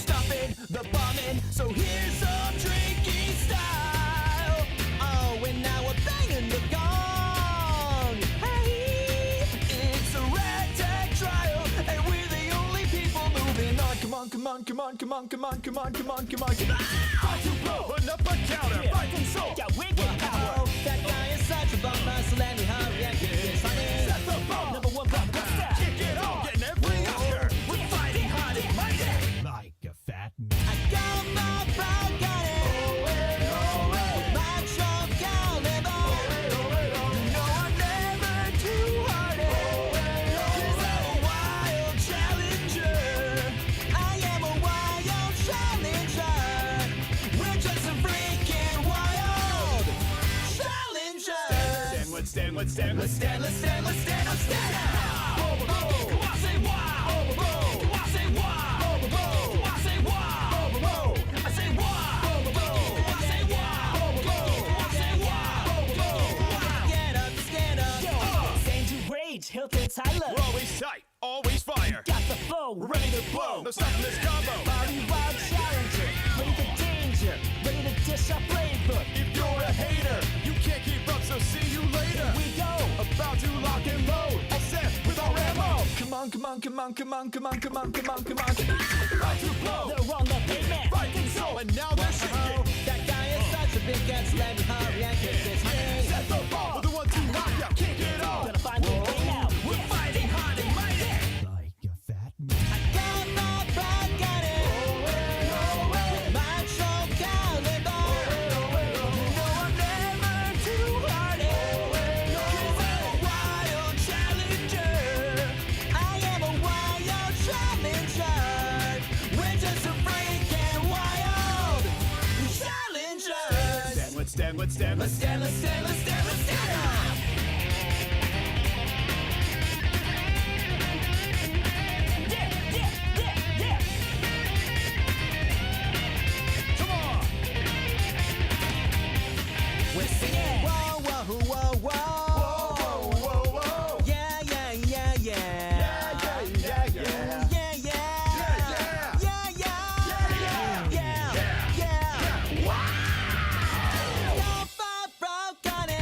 stopping the bombing. So here's some drinking style. Oh, and now we're banging the gong. Hey, it's a ragtag trial, and we're the only people moving on. Come on, come on, come on, come on, come on, come on, come on, come on, come on. Fight to blow, put up a counter, fight control, got wicked power. That guy is such a bummer, so let me hurry and get this on it. Set the ball, Number one bump, kick it on, getting every after. We're fighting hard and mighty, like a fat man. I got my brown got it. Macho caliber. You know I'm never too hard. 'Cause I'm a wild challenger. I am a wild challenger. We're just a freaking wild challenger. Stand, let's stand. Let's stand, let's stand, let's stand, let's stand up. Come on, say wow. Come on, say wow. Come on, say wow. I say wow. Come on, say wow. Come on, say wow. Stand up. Sane to rage, Hilton Tyler. We're always tight, always fire. Got the flow, We're ready to blow. No stopping this combo. Body wild challenger, ready for danger, ready to dish our flavor. If you're a hater, you can't keep up, so see you later. We go. About to lock and load, all set with our ammo. Come on, come on, come on, come on, come on, come on, come on, come on. About to blow, They're on the pavement. fight control, and now they're shaking. That guy is such a big cat, so let me hurry and get this thing. Set the ball, we're the ones who knock out, kick it on. Gonna find a way out. We're fighting hard and mighty. Like a fat man. I got my pride, got it. Macho caliber. You know I'm never too hardy. 'Cause I'm a wild challenger. I am a wild challenger. We're just a freaking wild challengers. Let's stand. Let's stand, let's stand, let's stand, let's stand up. Yeah. Come on. We're singing. Whoa, whoa, whoa, whoa. Whoa, whoa, whoa. Yeah, yeah, yeah, yeah. Yeah. Yeah, yeah. Yeah. Don't fall broke on it.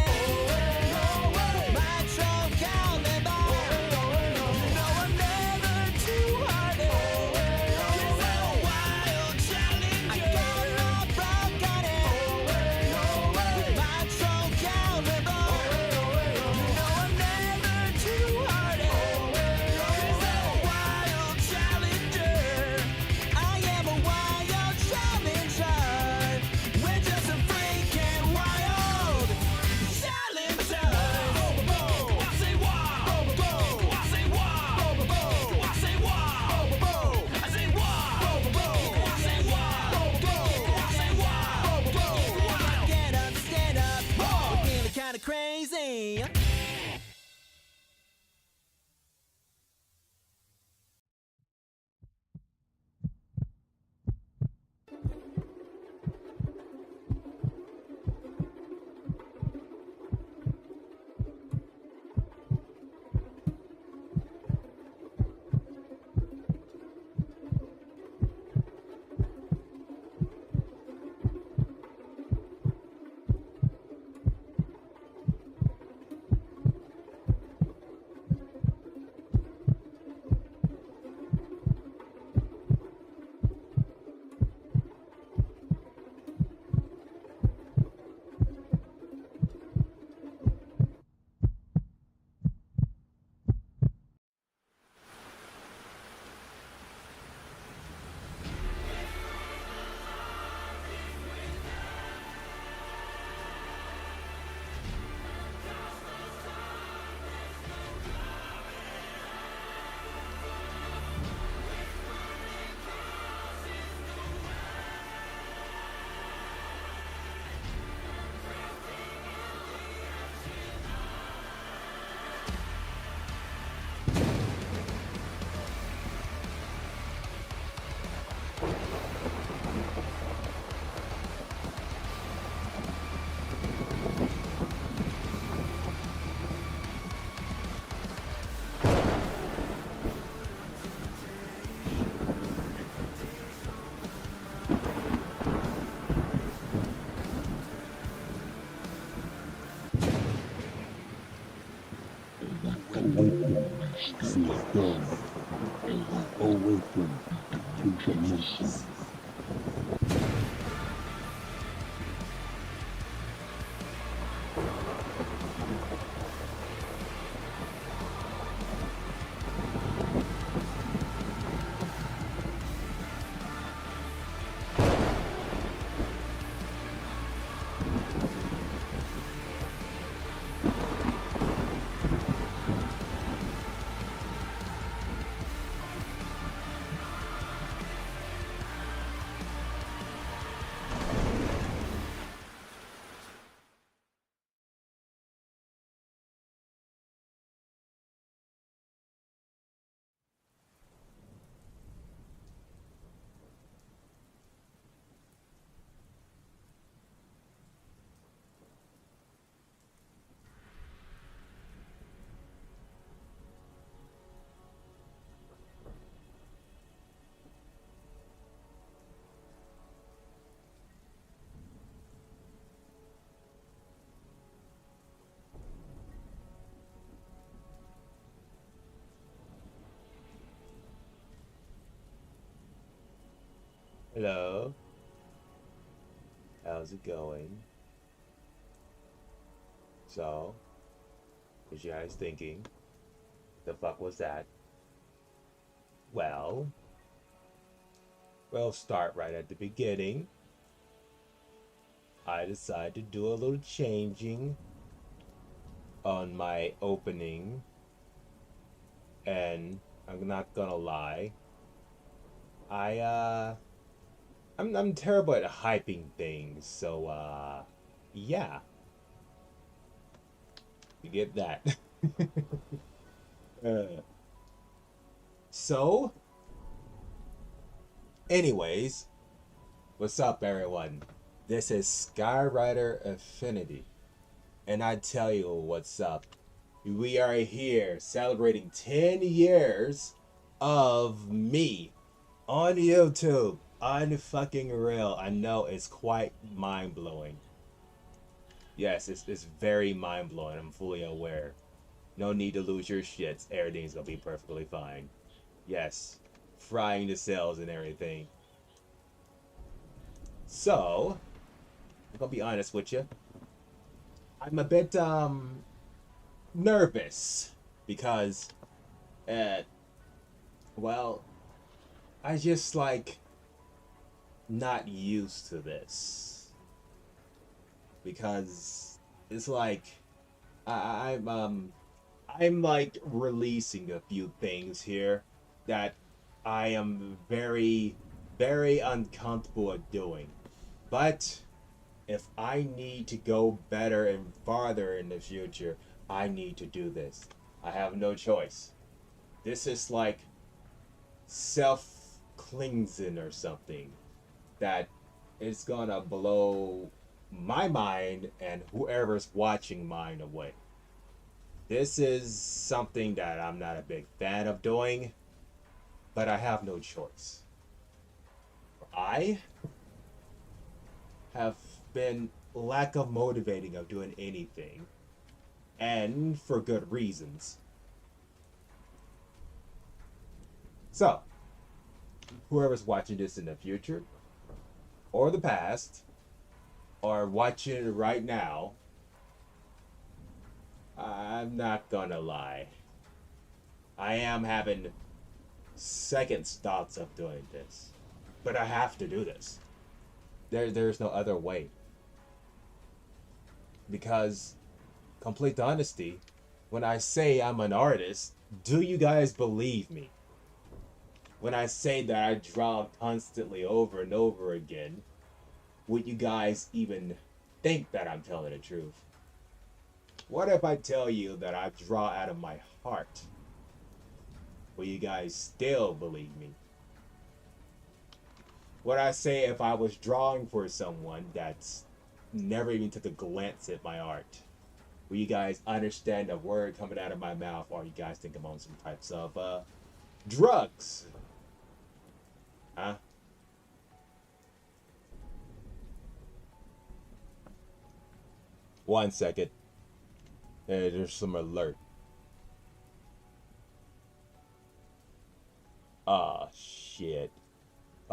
Welcome and awaken to the mission. Hello, how's it going? So, what you guys thinking? The fuck was that? Well, we'll start right at the beginning. I decided to do a little changing on my opening, and I'm not gonna lie, I'm terrible at hyping things, so yeah, you get that. uh, so, anyways, what's up, everyone? This is Skyrider Infinity, and I tell you what's up. We are here celebrating 10 years of me on YouTube. Unfucking real. I know it's quite mind-blowing. Yes, it's very mind-blowing. I'm fully aware. No need to lose your shits. Everything's gonna be perfectly fine. Yes, frying the cells and everything. So, I'm gonna be honest with you. I'm a bit nervous because well, I just like not used to this because it's like I'm like releasing a few things here that I am very uncomfortable at doing. But if I need to go better and farther in the future, I need to do this. I have no choice. This is like self cleansing or something that is gonna blow my mind and whoever's watching mine away. This is something that I'm not a big fan of doing, but I have no choice. I have been lack of motivating of doing anything, and for good reasons. So, whoever's watching this in the future, or the past, or watching it right now, I'm not gonna lie. I am having second thoughts of doing this, but I have to do this. There's no other way. Because, complete honesty, when I say I'm an artist, do you guys believe me? When I say that I draw constantly over and over again, would you guys even think that I'm telling the truth? What if I tell you that I draw out of my heart? Will you guys still believe me? What I say if I was drawing for someone that's never even took a glance at my art? Will you guys understand a word coming out of my mouth, or you guys think I'm on some types of drugs? Huh? One second. There's some alert.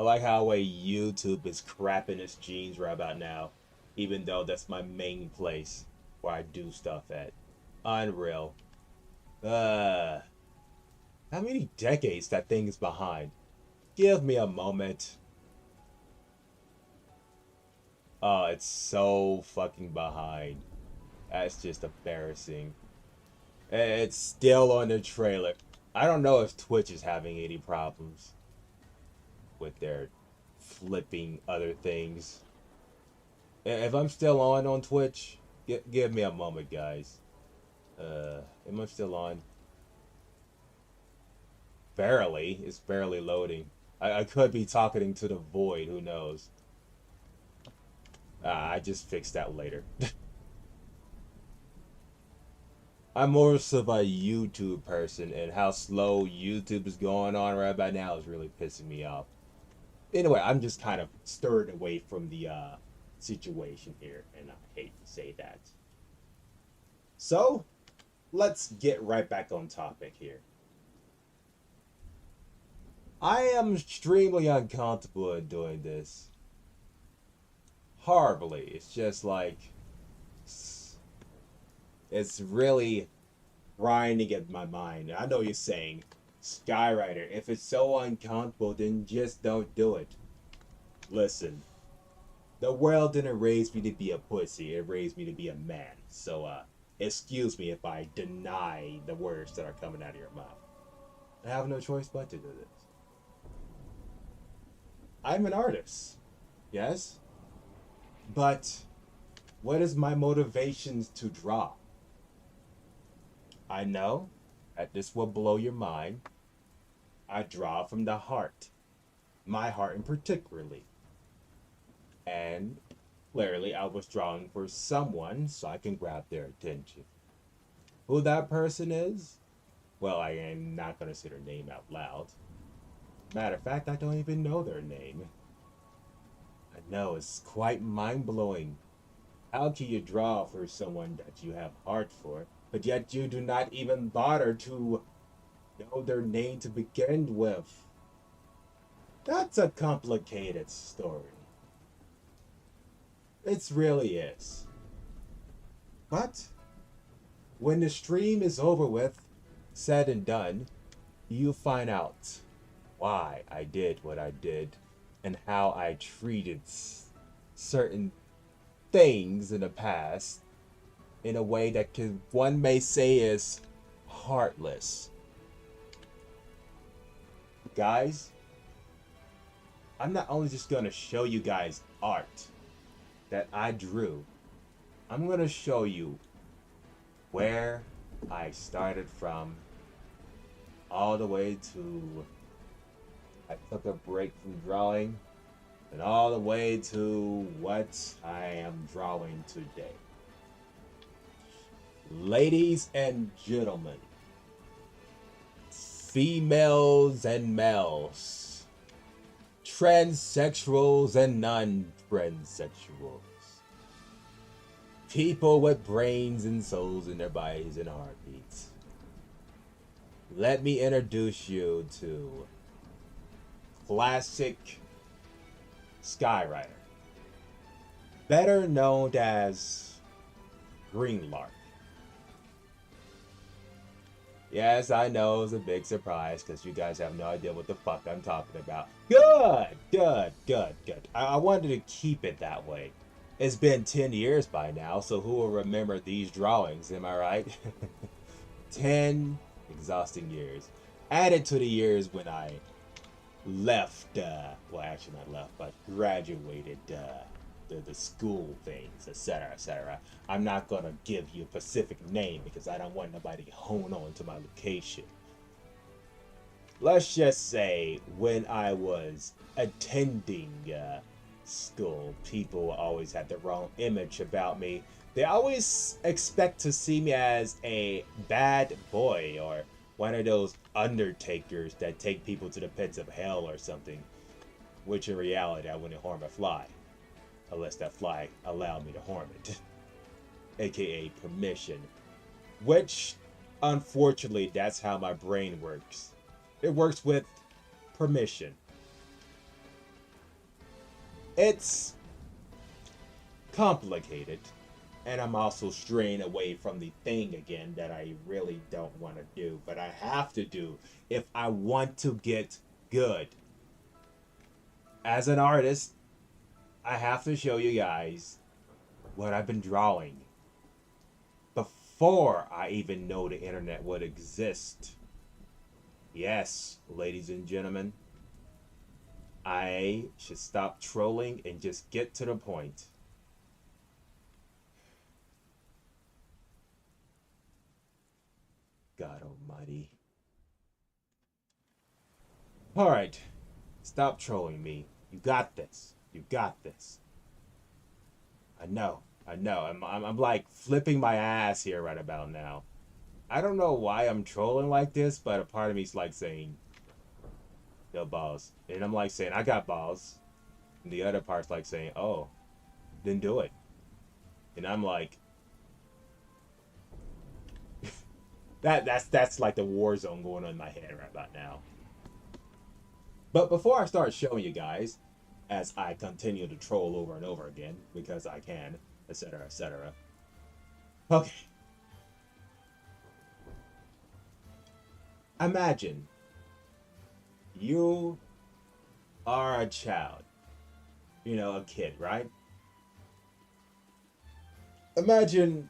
like how way YouTube is crapping its jeans right about now, even though that's my main place where I do stuff at. Unreal. How many decades that thing is behind? Give me a moment. Oh, it's so fucking behind. That's just embarrassing. It's still on the trailer. I don't know if Twitch is having any problems with their flipping other things. If I'm still on Twitch, give me a moment, guys. Am I still on? Barely. It's barely loading. I could be talking to the void. Who knows? I just fixed that later. I'm more of a YouTube person, and how slow YouTube is going on right about now is really pissing me off. Anyway, I'm just kind of stirred away from the situation here, and I hate to say that. So, let's get right back on topic here. I am extremely uncomfortable in doing this. Horribly. It's just like... It's really grinding at my mind. I know you're saying, Skyrider, if it's so uncomfortable, then just don't do it. Listen. The world didn't raise me to be a pussy. It raised me to be a man. So, excuse me if I deny the words that are coming out of your mouth. I have no choice but to do this. I'm an artist, yes? But what is my motivations to draw? I know that this will blow your mind. I draw from the heart. My heart in particularly. And clearly I was drawing for someone so I can grab their attention. Who that person is? Well, I am not going to say their name out loud. Matter of fact, I don't even know their name. I know, it's quite mind-blowing. How can you draw for someone that you have heart for, but yet you do not even bother to know their name to begin with? That's a complicated story. It really is. But when the stream is over with, said and done, you find out why I did what I did and how I treated certain things in the past in a way that one may say is heartless. Guys, I'm not only just going to show you guys art that I drew, I'm going to show you where I started from all the way to I took a break from drawing and all the way to what I am drawing today. Ladies and gentlemen, females and males, transsexuals and non-transsexuals, people with brains and souls in their bodies and heartbeats. Let me introduce you to classic Skyrider, better known as Greenlark. Yes, I know it's a big surprise because you guys have no idea what the fuck I'm talking about. Good. I wanted to keep it that way. It's been 10 years by now, so who will remember these drawings, am I right? 10 exhausting years. Added to the years when I left, well actually not left, but graduated the school things, etc, etc. I'm not gonna give you a specific name because I don't want nobody to hone on to my location. Let's just say when I was attending school, people always had the wrong image about me. They always expect to see me as a bad boy or one of those undertakers that take people to the pits of hell or something. Which in reality, I wouldn't harm a fly. Unless that fly allowed me to harm it. AKA permission. Which, unfortunately, that's how my brain works. It works with permission. It's complicated, and I'm also straying away from the thing again that I really don't want to do, but I have to do if I want to get good. As an artist, I have to show you guys what I've been drawing before I even know the internet would exist. Yes, ladies and gentlemen, I should stop trolling and just get to the point. God almighty. Alright, stop trolling me. You got this. You got this. I know. I'm like flipping my ass here right about now. I don't know why I'm trolling like this, but a part of me's like saying, yo, balls. And I'm like saying, I got balls. And the other part's like saying, oh, then do it. And I'm like, that's like the war zone going on in my head right about now. But before I start showing you guys, as I continue to troll over and over again, because I can, etc., etc. Okay. Imagine you are a child, you know, a kid, right? Imagine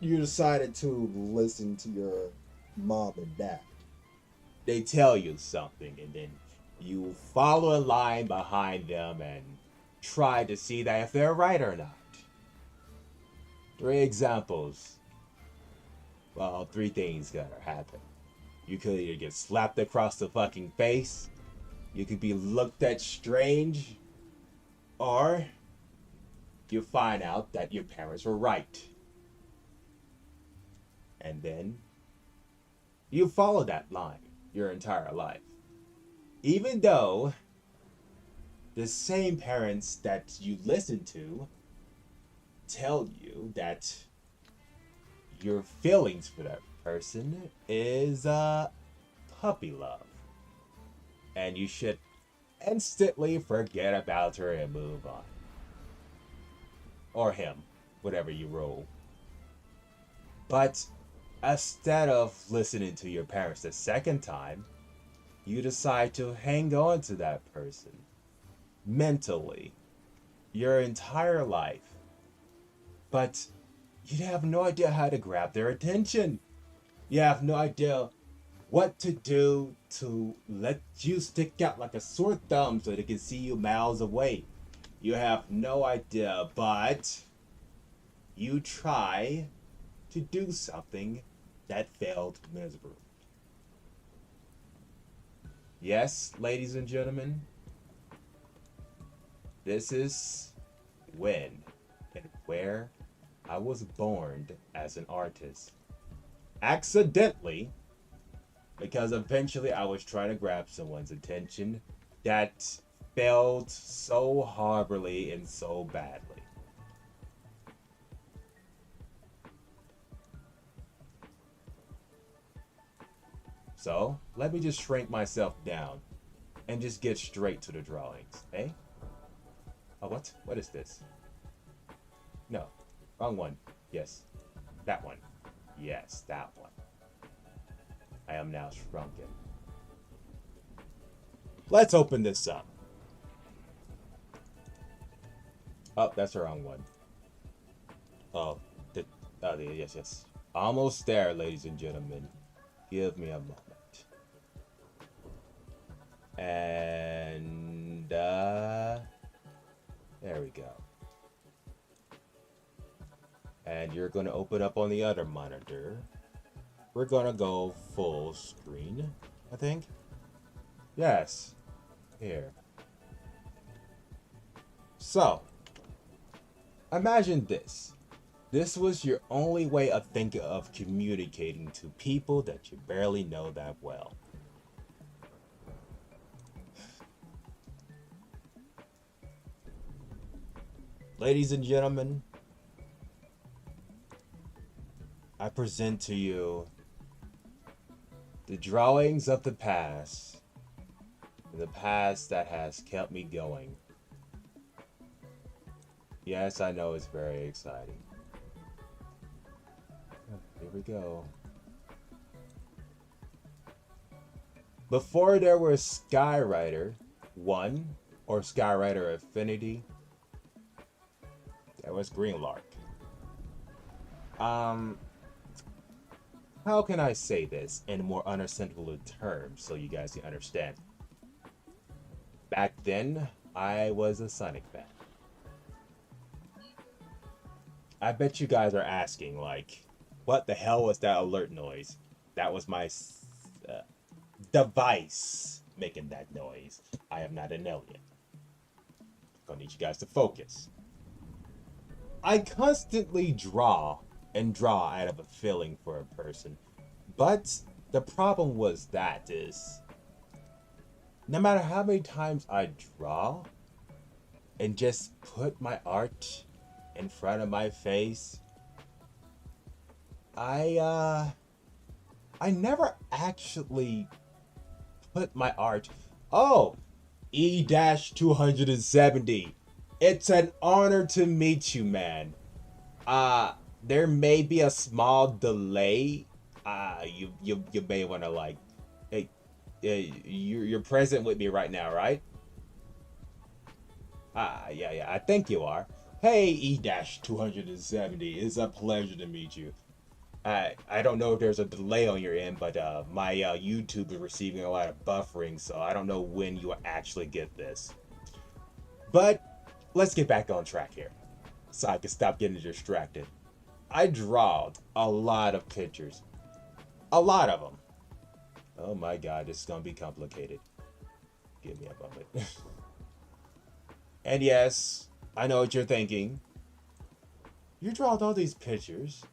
you decided to listen to your mom and dad. They tell you something, and then you follow a line behind them and try to see that if they're right or not. 3 examples. Well, 3 things gotta happen. You could either get slapped across the fucking face, you could be looked at strange, or you find out that your parents were right. And then you follow that line your entire life. Even though the same parents that you listen to tell you that your feelings for that person is puppy love, and you should instantly forget about her and move on. Or him, whatever you roll. But instead of listening to your parents the second time, you decide to hang on to that person mentally your entire life. But you have no idea how to grab their attention. You have no idea what to do to let you stick out like a sore thumb so they can see you miles away. You have no idea, but you try to do something that failed miserably. Yes, ladies and gentlemen, this is when and where I was born as an artist. Accidentally, because eventually I was trying to grab someone's attention that failed so horribly and so badly. So, let me just shrink myself down and just get straight to the drawings, eh? Oh, what? What is this? No, wrong one. Yes, that one. Yes, that one. I am now shrunken. Let's open this up. Oh, that's the wrong one. Oh, yes. Almost there, ladies and gentlemen. Give me a moment. And, there we go. And you're going to open up on the other monitor. We're going to go full screen, I think. Yes. Here. So, imagine this. This was your only way of thinking of communicating to people that you barely know that well. Ladies and gentlemen, I present to you the drawings of the past that has kept me going Yes, I know it's very exciting. Here we go. Before there was Skyrider 1 or Skyrider Infinity, there was Greenlark. How can I say this in more understandable terms so you guys can understand? Back then, I was a Sonic fan. I bet you guys are asking, like, what the hell was that alert noise? That was my device making that noise. I am not an alien. Gonna need you guys to focus. I constantly draw and draw out of a feeling for a person. But the problem was that is, no matter how many times I draw and just put my art in front of my face, I never actually put my art. Oh, E-270. It's an honor to meet you, man. There may be a small delay. You may want to like, hey, you're present with me right now, right? Yeah, I think you are. Hey, E-270, it's a pleasure to meet you. I don't know if there's a delay on your end, but my YouTube is receiving a lot of buffering, so I don't know when you will actually get this. But let's get back on track here, so I can stop getting distracted. I drawed a lot of pictures. A lot of them. Oh my god, this is gonna be complicated. Give me a moment. And yes, I know what you're thinking. You drawed all these pictures,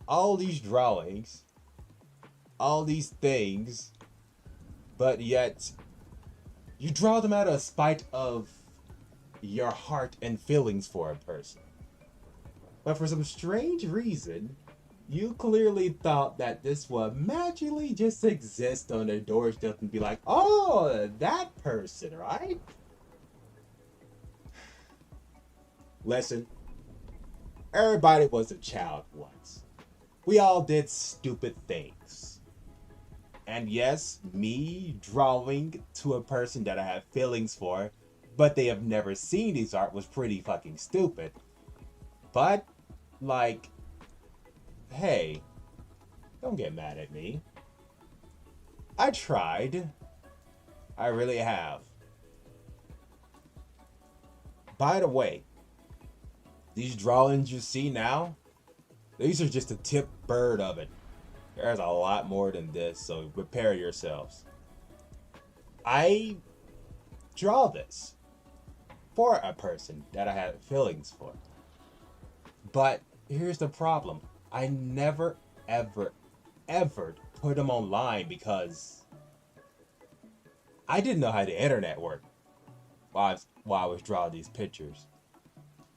all these drawings, all these things, but yet you draw them out of spite of your heart and feelings for a person. But for some strange reason, you clearly thought that this would magically just exist on their doorstep and be like, oh, that person, right? Listen, everybody was a child once. We all did stupid things. And yes, me drawing to a person that I have feelings for, but they have never seen these art was pretty fucking stupid. But, like, hey, don't get mad at me. I tried. I really have. By the way, these drawings you see now, these are just a tip bird of it. There's a lot more than this, so prepare yourselves. I draw this for a person that I had feelings for. But here's the problem. I never, ever put them online because I didn't know how the internet worked while I was drawing these pictures.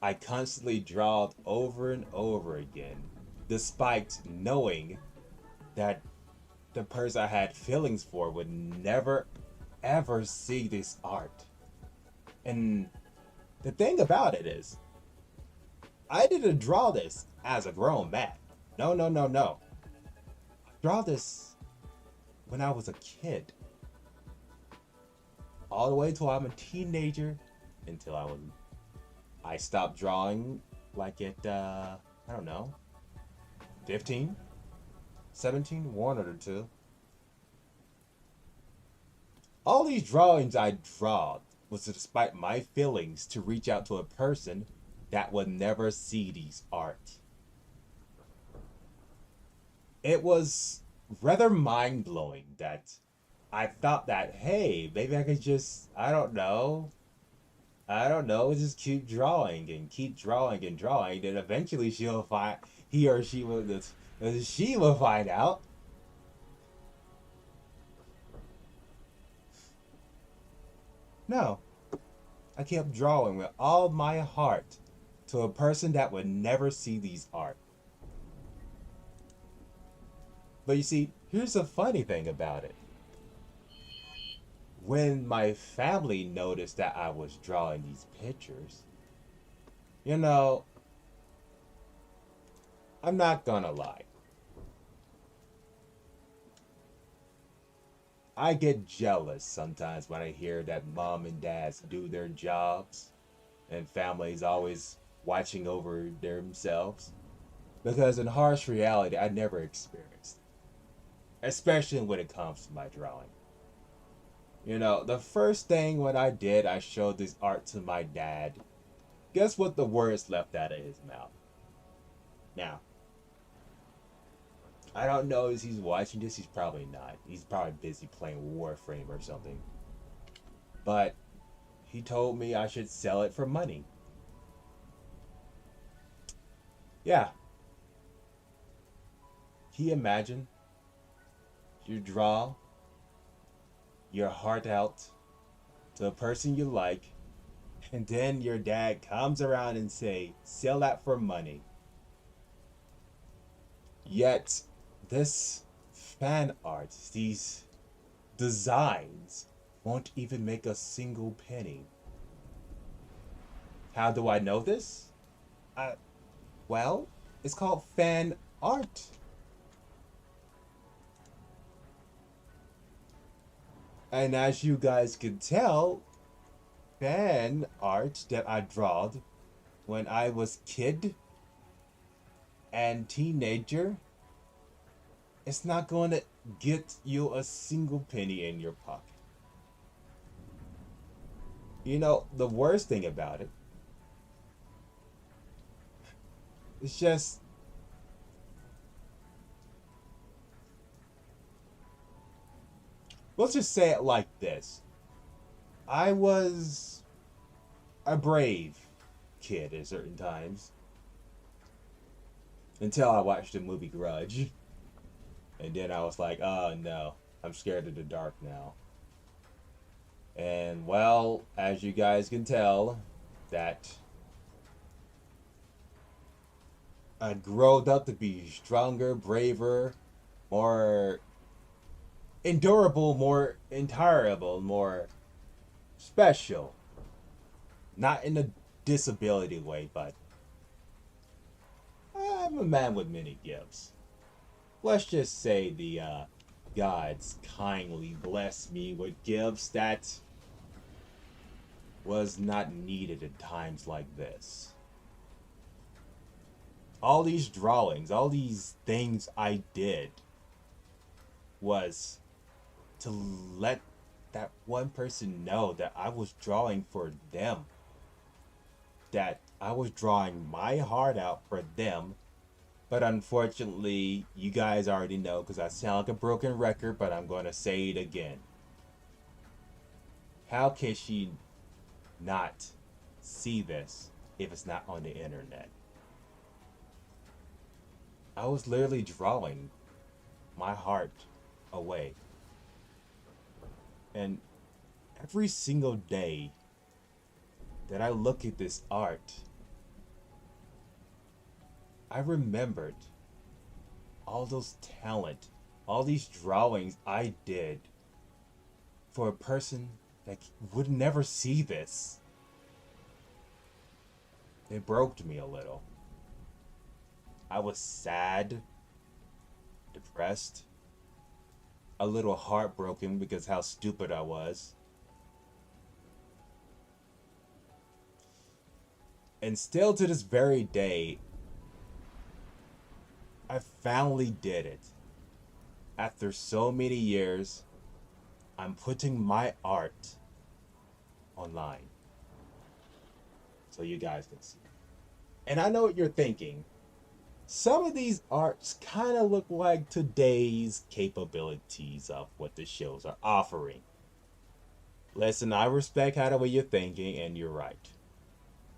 I constantly drawed over and over again, despite knowing that the person I had feelings for would never, ever see this art. And the thing about it is, I didn't draw this as a grown man. No. I draw this when I was a kid. All the way till I'm a teenager, until I stopped drawing like at, I don't know, 15, 17, one or the two. All these drawings I draw was despite my feelings to reach out to a person that would never see these art. It was rather mind-blowing that I thought that, hey, maybe I could just, I don't know, just keep drawing and drawing, then eventually she'll find, he or she will find out. No, I kept drawing with all my heart to a person that would never see these art. But you see, here's the funny thing about it. When my family noticed that I was drawing these pictures, You know, I'm not gonna lie. I get jealous sometimes when I hear that mom and dads do their jobs and families always watching over themselves. Because in harsh reality, I never experienced it, especially when it comes to my drawing. You know, the first thing when I did, I showed this art to my dad. Guess what the words left out of his mouth? Now, I don't know if he's watching this. He's probably not. He's probably busy playing Warframe or something. But he told me I should sell it for money. Yeah. Can you imagine? You draw your heart out to a person you like, and then your dad comes around and say, sell that for money. Yet, this fan art, these designs, won't even make a single penny. How do I know this? Well, it's called fan art. And as you guys can tell, fan art that I drawed when I was kid and teenager, it's not going to get you a single penny in your pocket. You know, the worst thing about it, it's just, let's just say it like this. I was a brave kid at certain times. Until I watched the movie Grudge. And then I was like, oh no, I'm scared of the dark now. And well, as you guys can tell, that I growed up to be stronger, braver, more endurable, more intolerable, more special. Not in a disability way, but I'm a man with many gifts. Let's just say the gods kindly blessed me with gifts that was not needed at times like this. All these drawings, all these things I did was to let that one person know that I was drawing for them. That I was drawing my heart out for them. But unfortunately, you guys already know because I sound like a broken record, but I'm going to say it again. How can she not see this if it's not on the internet? I was literally drawing my heart away. And every single day that I look at this art, I remembered all those talent, all these drawings I did for a person that would never see this. It broke me a little. I was sad, depressed, a little heartbroken because how stupid I was. And still to this very day, I finally did it. After so many years, I'm putting my art online so you guys can see. And I know what you're thinking. Some of these arts kind of look like today's capabilities of what the shows are offering. Listen, I respect how the way you're thinking, and you're right.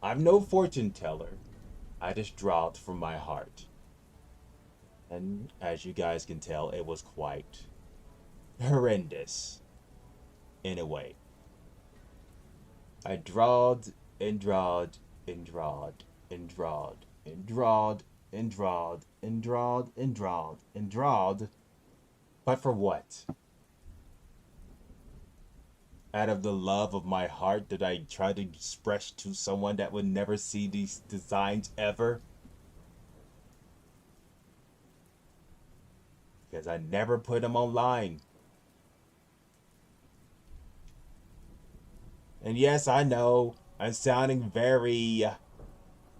I'm no fortune teller. I just draw it from my heart. And as you guys can tell, it was quite horrendous in a way. I drawed and drawed and drawed and drawed and drawed and drawed and drawed and drawed and drawed. But for what? out of the love of my heart that I try to express to someone that would never see these designs ever. Because I never put them online. And yes, I know I'm sounding very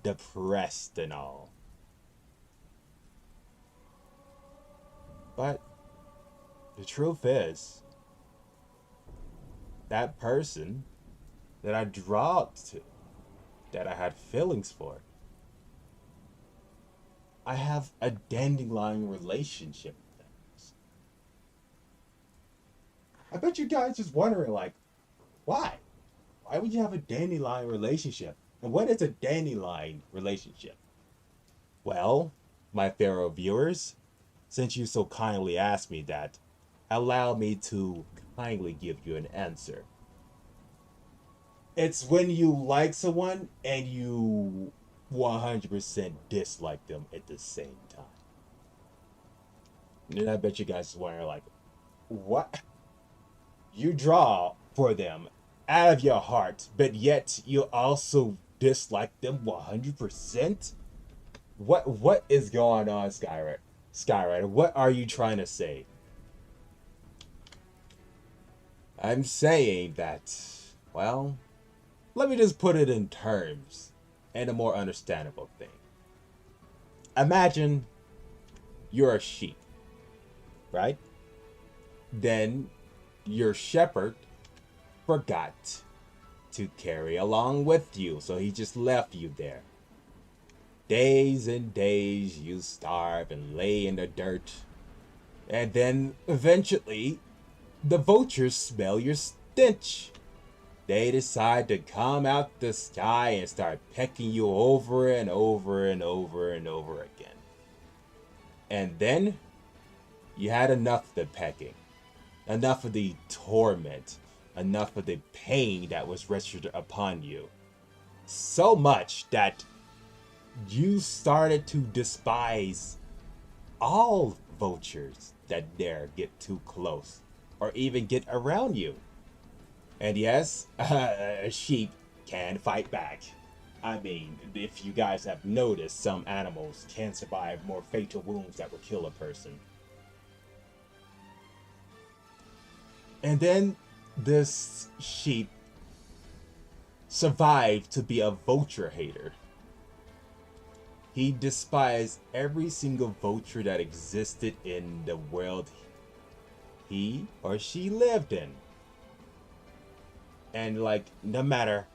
depressed and all. But the truth is, that person that I drawed to, that I had feelings for, I have a dandelion relationship with them. I bet you guys just wondering, like, why? Why would you have a dandelion relationship? And what is a dandelion relationship? Well, my fellow viewers, since you so kindly asked me that, allow me to kindly give you an answer. It's when you like someone and you 100% dislike them at the same time. And I bet you guys are wondering, like, what? You draw for them out of your heart, but yet you also dislike them 100%? What is going on, Skyrider? What are you trying to say? I'm saying that, well, let me just put it in terms and a more understandable thing. Imagine you're a sheep, right? Then your shepherd forgot to carry along with you, so he just left you there. Days and days you starve and lay in the dirt, and then eventually the vultures smell your stench. They decide to come out the sky and start pecking you over and over and over and over again. And then you had enough of the pecking, enough of the torment, enough of the pain that was wreaked upon you. So much that you started to despise all vultures that dare get too close or even get around you. And yes, a sheep can fight back. I mean, if you guys have noticed, some animals can survive more fatal wounds that would kill a person. And then this sheep survived to be a vulture hater. He despised every single vulture that existed in the world he or she lived in. And like, no matter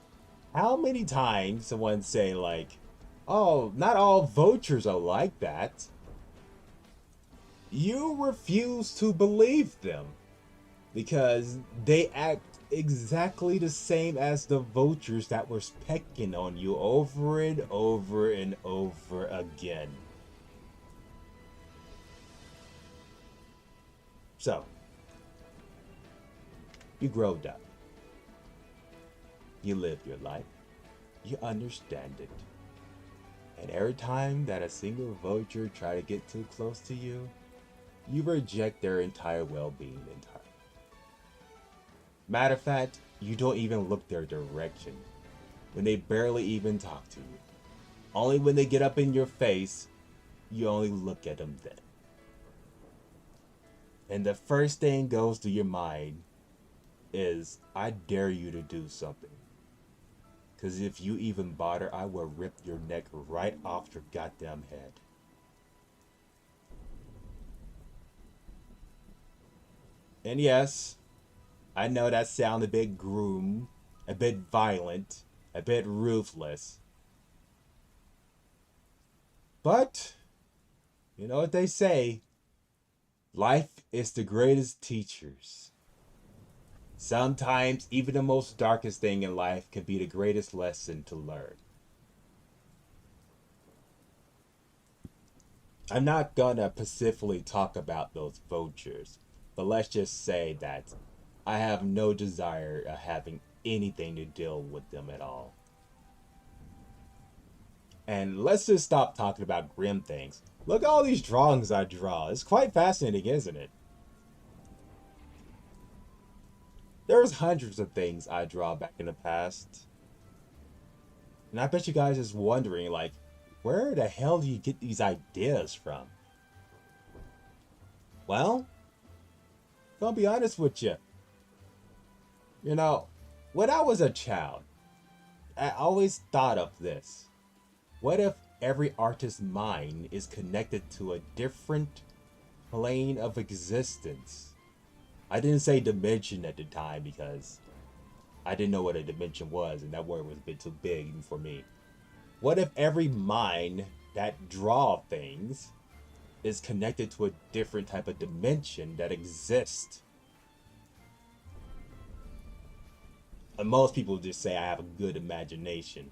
how many times someone say like, oh, not all vultures are like that, you refuse to believe them because they act exactly the same as the vultures that were pecking on you over and over and over again. So, you growed up. You live your life. You understand it. And every time that a single vulture try to get too close to you, you reject their entire well-being entirely. Matter of fact, you don't even look their direction when they barely even talk to you. Only when they get up in your face, you only look at them then. And the first thing goes through your mind is, I dare you to do something. Because if you even bother, I will rip your neck right off your goddamn head. And yes, I know that sounds a bit grim, a bit violent, a bit ruthless. But, you know what they say, life is the greatest teachers. Sometimes even the most darkest thing in life can be the greatest lesson to learn. I'm not gonna specifically talk about those vultures, but let's just say that I have no desire of having anything to deal with them at all. And let's just stop talking about grim things. Look at all these drawings I draw. It's quite fascinating, isn't it? There's hundreds of things I draw back in the past. And I bet you guys is wondering, like, where the hell do you get these ideas from? Well, gonna be honest with you. You know, when I was a child, I always thought of this. What if every artist's mind is connected to a different plane of existence? I didn't say dimension at the time because I didn't know what a dimension was, and that word was a bit too big even for me. What if every mind that draw things is connected to a different type of dimension that exists? And most people just say I have a good imagination,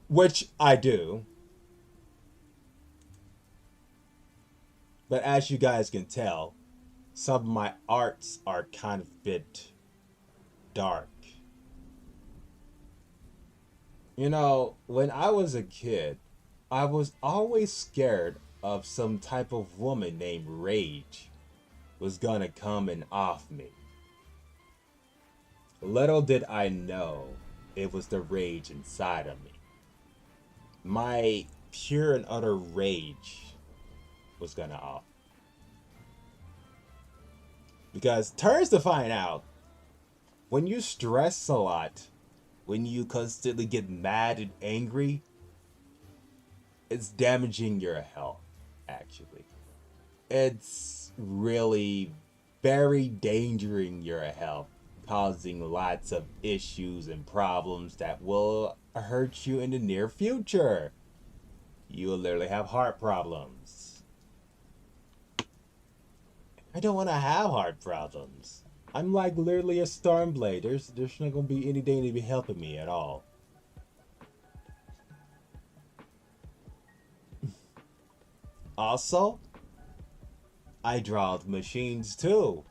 which I do. But as you guys can tell, some of my arts are kind of a bit dark. You know, when I was a kid, I was always scared of some type of woman named Rage was gonna come and off me. Little did I know it was the rage inside of me. My pure and utter rage was gonna off. Because turns to find out, when you stress a lot, when you constantly get mad and angry, it's damaging your health, actually. It's really very endangering your health, causing lots of issues and problems that will hurt you in the near future. You will literally have heart problems. I don't want to have heart problems. I'm like literally a Stormblade. There's not gonna be anything to be helping me at all. Also, I draw machines too.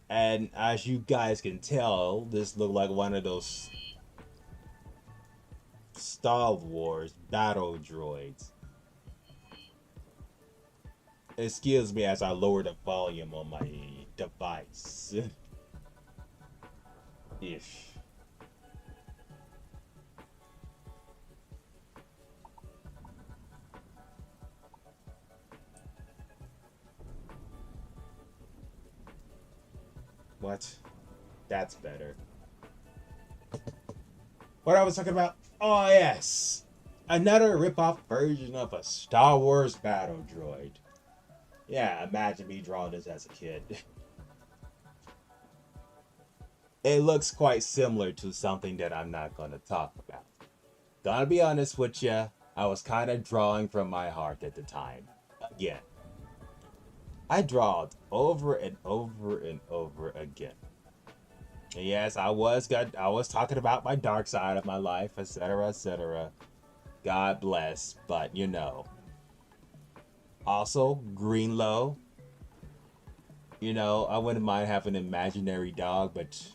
And as you guys can tell, this looked like one of those Star Wars battle droids. Excuse me as I lower the volume on my device. Ish. What? That's better. What I was talking about? Oh yes! Another rip-off version of a Star Wars battle droid. Yeah, imagine me drawing this as a kid. It looks quite similar to something that I'm not going to talk about. Gonna be honest with you, I was kind of drawing from my heart at the time. Again. I drawed over and over and over again. And yes, I was talking about my dark side of my life, etc., etc. God bless, but you know. Also, Greenlow. You know, I wouldn't mind having an imaginary dog, but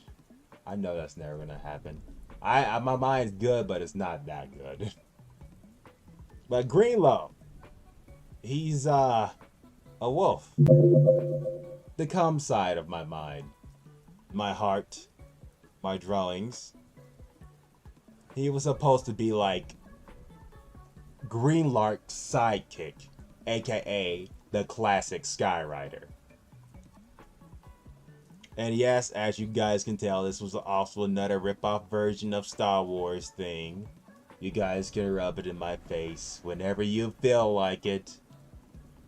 I know that's never gonna happen. My mind's good, but it's not that good. But Greenlow, he's a wolf. The calm side of my mind, my heart, my drawings. He was supposed to be like Greenlark's sidekick, aka the classic Skyrider. And yes, as you guys can tell, this was also another rip-off version of Star Wars thing. You guys can rub it in my face whenever you feel like it.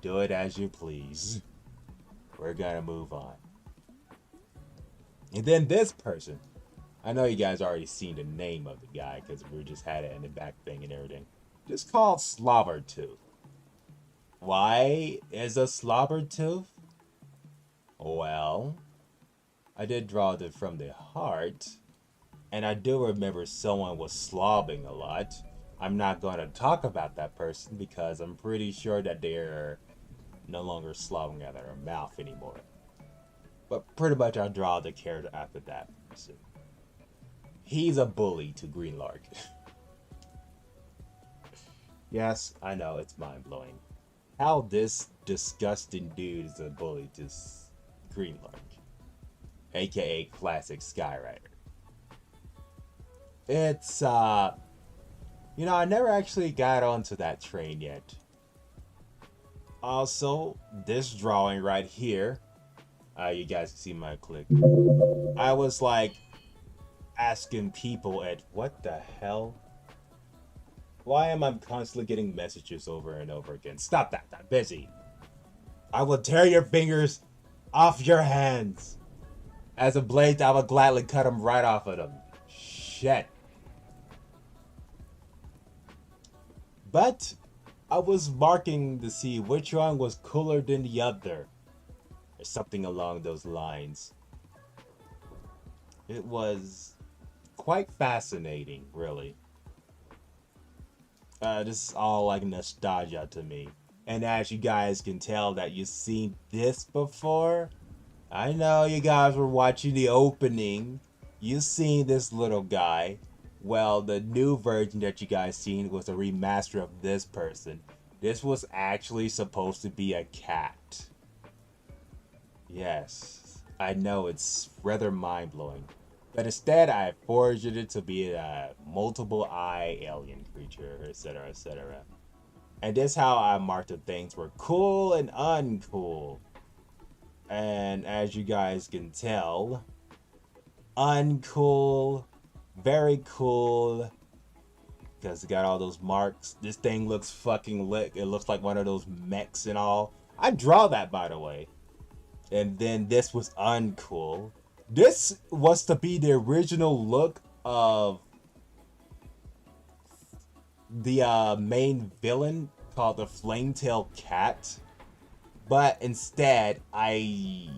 Do it as you please. We're gonna move on. And then this person. I know you guys already seen the name of the guy because we just had it in the back thing and everything. Just called Slobbertooth. Why is a Slobbertooth? Well, I did draw it from the heart. And I do remember someone was slobbing a lot. I'm not going to talk about that person because I'm pretty sure that they're no longer slobbing out of their mouth anymore. But pretty much I draw the character after that person. He's a bully to Greenlark. Yes, I know, it's mind-blowing. How this disgusting dude is a bully to Greenlark. aka Classic Skyrider. It's you know, I never actually got onto that train yet. Also, this drawing right here, you guys can see my click. I was like asking people at what the hell? Why am I constantly getting messages over and over again? Stop that, I'm busy. I will tear your fingers off your hands. As a blade, I will gladly cut them right off of them. Shit. But I was marking to see which one was cooler than the other. Or something along those lines. It was quite fascinating, really. This is all like nostalgia to me. And as you guys can tell that you've seen this before, I know you guys were watching the opening. You've seen this little guy. Well, the new version that you guys seen was a remaster of this person. This was actually supposed to be a cat. Yes, I know it's rather mind-blowing. But instead, I forged it to be a multiple-eye alien creature, etc., etc. And this how I marked the things were cool and uncool. And as you guys can tell, uncool, very cool, because it got all those marks. This thing looks fucking lit. It looks like one of those mechs and all. I draw that, by the way. And then this was uncool. This was to be the original look of the main villain called the Flametail Cat. But instead, I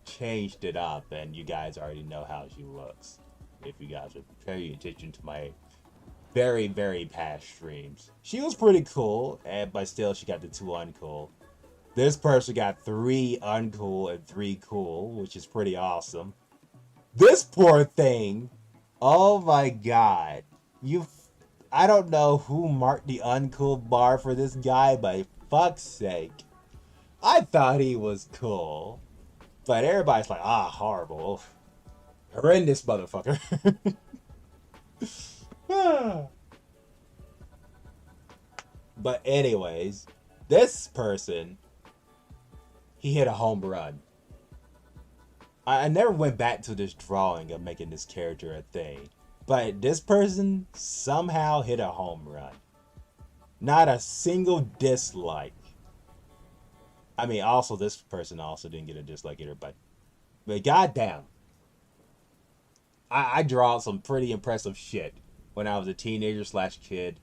changed it up, and you guys already know how she looks. If you guys are paying attention to my very, very past streams. She was pretty cool, but still she got the 2 uncool. This person got 3 uncool and 3 cool, which is pretty awesome. This poor thing, oh my god. I don't know who marked the uncool bar for this guy, but fuck's sake. I thought he was cool. But everybody's like, horrible. Horrendous motherfucker. But anyways, this person, he hit a home run. I never went back to this drawing of making this character a thing. But this person somehow hit a home run. Not a single dislike. I mean, also this person also didn't get a dislike either, but goddamn. I draw some pretty impressive shit when I was a teenager / kid.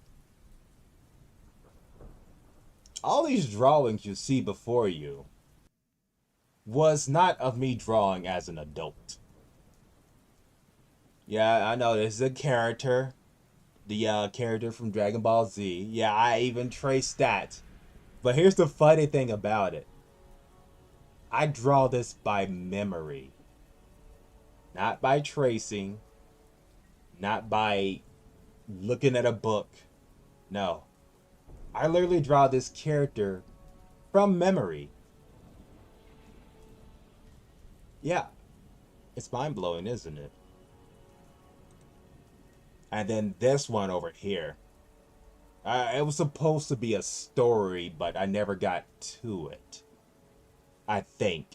All these drawings you see before you was not of me drawing as an adult. Yeah, I know this is a character. The character from Dragon Ball Z. Yeah, I even traced that. But here's the funny thing about it. I draw this by memory. Not by tracing. Not by looking at a book. No. I literally draw this character from memory. Yeah. It's mind-blowing, isn't it? And then this one over here. It was supposed to be a story, but I never got to it. I think.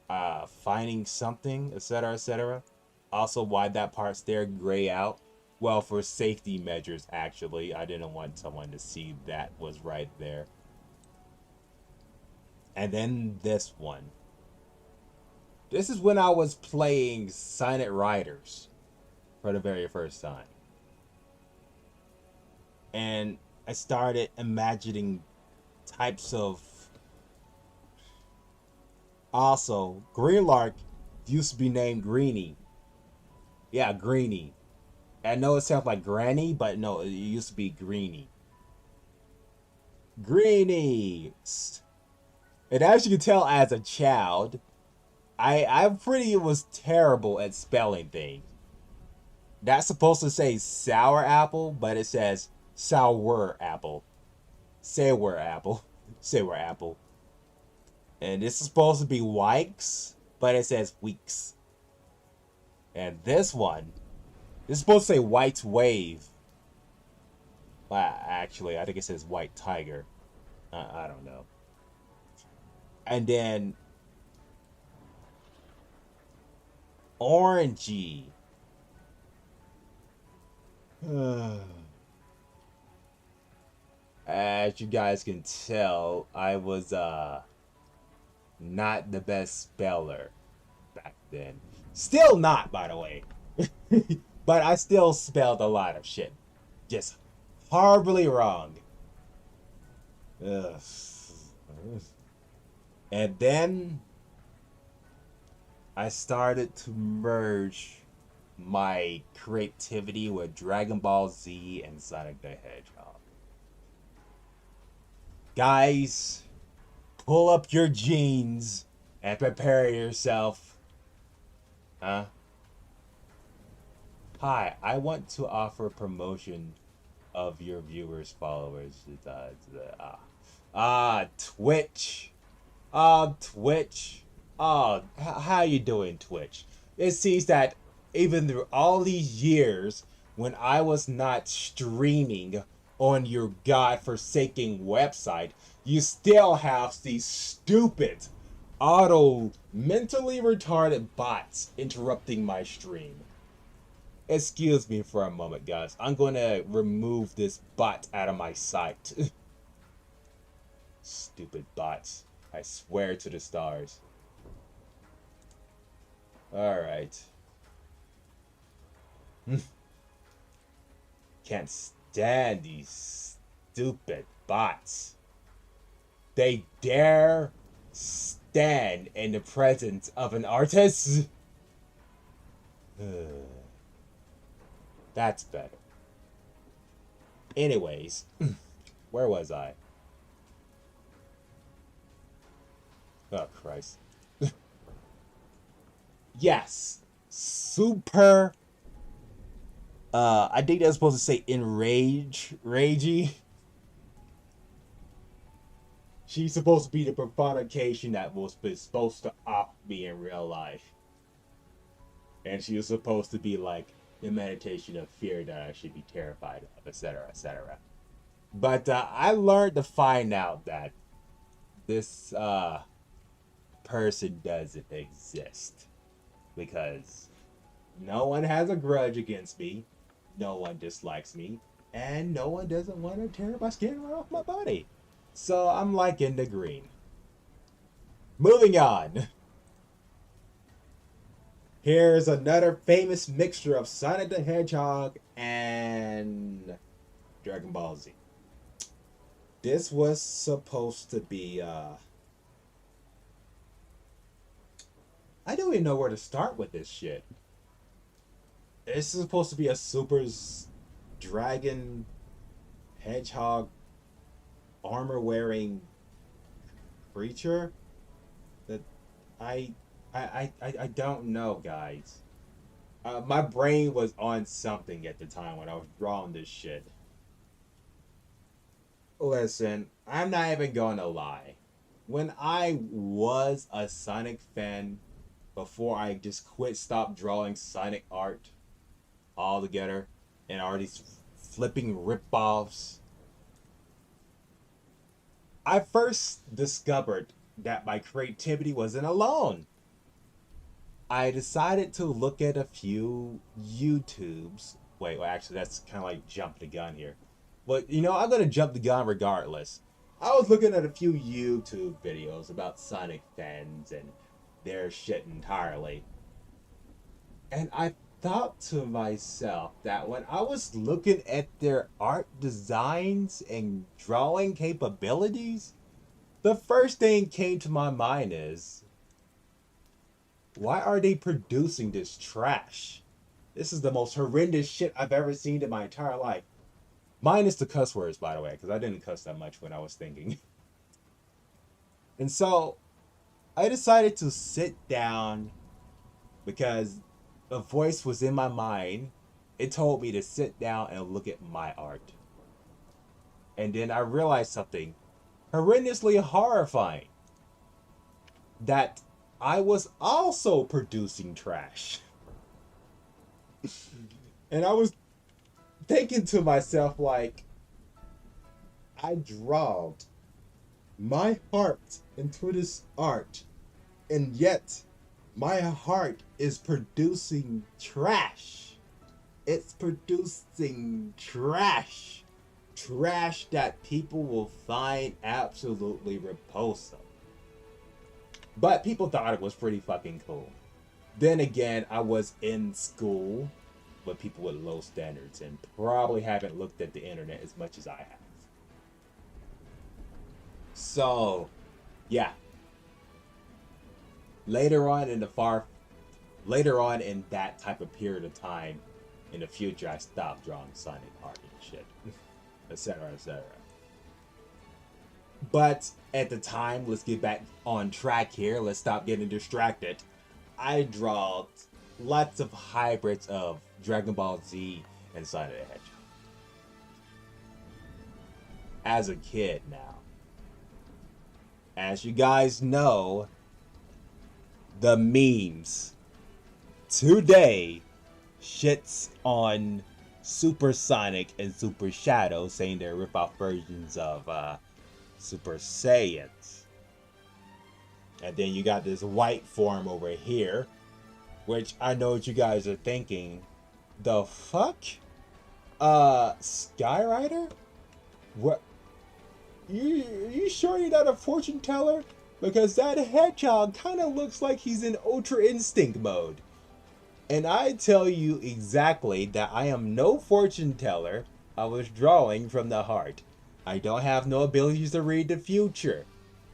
Finding something, etc., etc. Also, why that part's there gray out? Well, for safety measures, actually. I didn't want someone to see that was right there. And then this one. This is when I was playing Silent Riders for the very first time. And I started imagining types of... Also, Greenlark used to be named Greenie. Yeah, Greenie. I know it sounds like Granny, but no, it used to be Greenie. Greenie! And as you can tell, as a child, I was terrible at spelling things. That's supposed to say sour apple, but it says sour apple. Sour apple. Sour apple. And this is supposed to be Wikes, but it says Weeks. And this one, this is supposed to say White Wave. Well, actually, I think it says White Tiger. I don't know. And then Orangey. As you guys can tell, I was not the best speller back then. Still not, by the way. But I still spelled a lot of shit. Just horribly wrong. Ugh. And then I started to merge my creativity with Dragon Ball Z and Sonic the Hedgehog. Guys, pull up your jeans and prepare yourself. Huh? Hi, I want to offer promotion of your viewers, followers. Twitch. Twitch. How you doing, Twitch? It seems that even through all these years, when I was not streaming on your godforsaken website, you still have these stupid, mentally retarded bots interrupting my stream. Excuse me for a moment, guys. I'm going to remove this bot out of my sight. Stupid bots. I swear to the stars. Alright. Can't stand these stupid bots. They dare stand in the presence of an artist? That's better. Anyways, where was I? Oh, Christ. Yes. Super. I think that's supposed to say ragey. She's supposed to be the personification that was supposed to off me in real life. And she was supposed to be like the meditation of fear that I should be terrified of, etc., etc. But I learned to find out that this person doesn't exist. Because no one has a grudge against me, no one dislikes me, and no one doesn't want to tear my skin right off my body. So I'm like in the green. Moving on. Here's another famous mixture of Sonic the Hedgehog and Dragon Ball Z. This was supposed to be, I don't even know where to start with this shit. This is supposed to be a super dragon hedgehog armor wearing creature that I don't know, guys. My brain was on something at the time when I was drawing this shit. Listen, I'm not even going to lie. When I was a Sonic fan, before I just stopped drawing Sonic art altogether and are these flipping rip-offs, I first discovered that my creativity wasn't alone. I decided to look at a few YouTubes. Wait, well, actually, that's kind of like jumping the gun here. But, you know, I'm going to jump the gun regardless. I was looking at a few YouTube videos about Sonic fans and their shit entirely. And I thought to myself that when I was looking at their art designs and drawing capabilities, the first thing came to my mind is, why are they producing this trash? This is the most horrendous shit I've ever seen in my entire life. Minus the cuss words, by the way, because I didn't cuss that much when I was thinking. And so I decided to sit down because a voice was in my mind. It told me to sit down and look at my art. And then I realized something horrendously horrifying. That I was also producing trash. And I was thinking to myself, like, I drawed my heart into this art, and yet my heart is producing trash. It's producing trash. Trash that people will find absolutely repulsive. But people thought it was pretty fucking cool. Then again, I was in school with people with low standards and probably haven't looked at the internet as much as I have. So, yeah. Later on in that type of period of time in the future, I stopped drawing Sonic art and shit, etc., etc. But at the time, let's get back on track here. Let's stop getting distracted. I draw lots of hybrids of Dragon Ball Z and Sonic the Hedgehog. As a kid now. As you guys know, the memes today shits on Super Sonic and Super Shadow, saying they're rip-off versions of Super Saiyans. And then you got this white form over here, which I know what you guys are thinking. The fuck? Skyrider? What? You sure you're not a fortune teller? Because that hedgehog kind of looks like he's in Ultra Instinct mode. And I tell you exactly that I am no fortune teller. I was drawing from the heart. I don't have no abilities to read the future.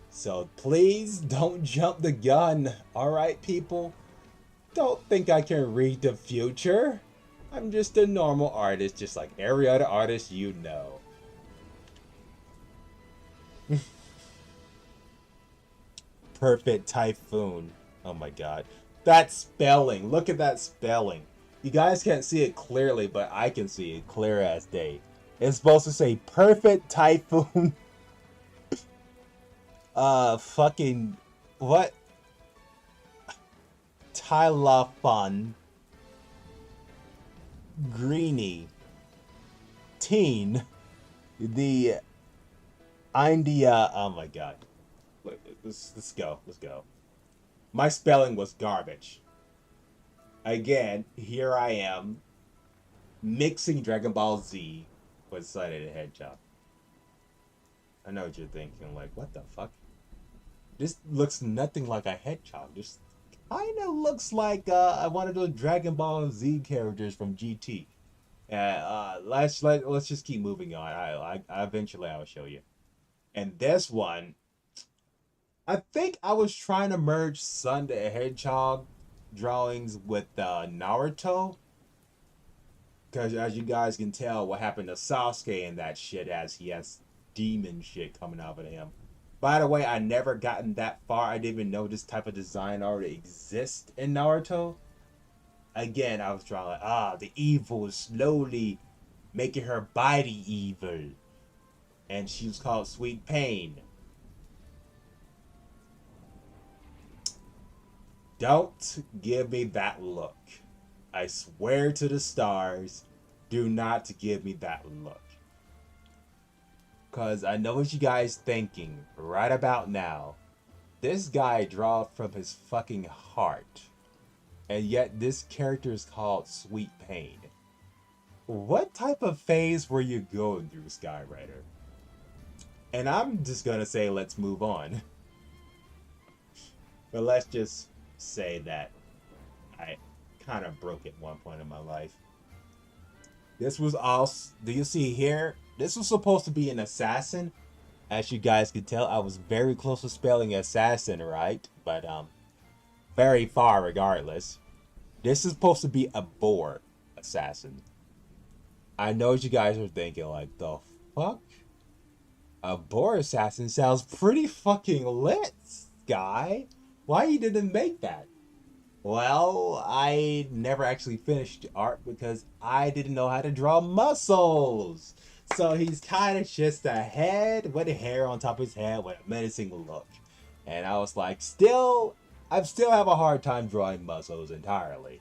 So please don't jump the gun, alright people? Don't think I can read the future. I'm just a normal artist, just like every other artist you know. Perfect Typhoon. Oh my god. That spelling. Look at that spelling. You guys can't see it clearly, but I can see it clear as day. It's supposed to say Perfect Typhoon. Fucking... What? Tylafon. Greeny. Teen. The... India... Oh my god. Let's go. Let's go. My spelling was garbage. Again, here I am mixing Dragon Ball Z with Sonic the Hedgehog. I know what you're thinking, like, what the fuck? This looks nothing like a hedgehog. This kind of looks like one of those Dragon Ball Z characters from GT. Let's just keep moving on. I eventually I'll show you. And this one, I think I was trying to merge Sonic the Hedgehog drawings with Naruto. Because as you guys can tell, what happened to Sasuke and that shit, as he has demon shit coming out of him. By the way, I never gotten that far. I didn't even know this type of design already exists in Naruto. Again, I was drawing like, the evil is slowly making her body evil. And she was called Sweet Pain. Don't give me that look. I swear to the stars, do not give me that look. Because I know what you guys thinking right about now. This guy draws from his fucking heart. And yet this character is called Sweet Pain. What type of phase were you going through, Skyrider? And I'm just gonna say let's move on. But let's just say that I kind of broke at one point in my life. This was all, do you see here? This was supposed to be an assassin. As you guys could tell, I was very close to spelling assassin right, but very far regardless. This is supposed to be a boar assassin. I know what you guys are thinking, like, the fuck? A boar assassin sounds pretty fucking lit, Sky. Why you didn't make that? Well, I never actually finished the art because I didn't know how to draw muscles. So he's kind of just a head with hair on top of his head with a menacing look. And I was like, I still have a hard time drawing muscles entirely.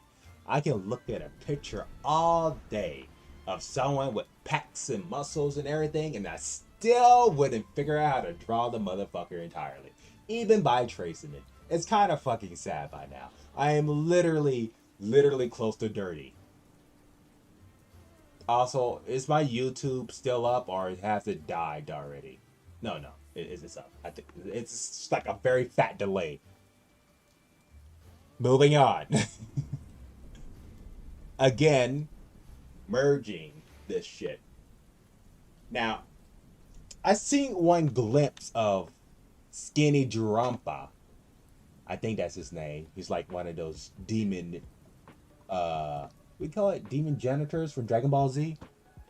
I can look at a picture all day of someone with pecs and muscles and everything, and I still wouldn't figure out how to draw the motherfucker entirely, even by tracing it. It's kind of fucking sad by now. I am literally close to dirty. Also, is my YouTube still up, or has it died already? No, it's up. I think it's just like a very fat delay. Moving on. Again, merging this shit. Now, I seen one glimpse of Skinny Drumpa. I think that's his name. He's like one of those demon, we call it demon janitors from Dragon Ball Z.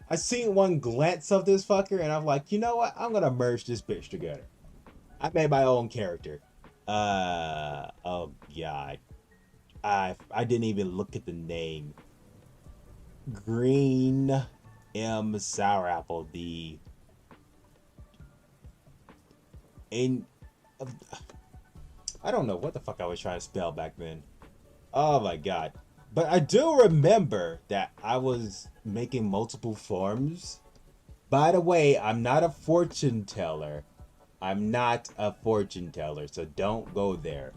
I seen one glance of this fucker, and I'm like, you know what? I'm gonna merge this bitch together. I made my own character. Oh god, I didn't even look at the name. Green M Sour Apple. I don't know what the fuck I was trying to spell back then. Oh my god. But I do remember that I was making multiple forms. By the way, I'm not a fortune teller. I'm not a fortune teller, so don't go there.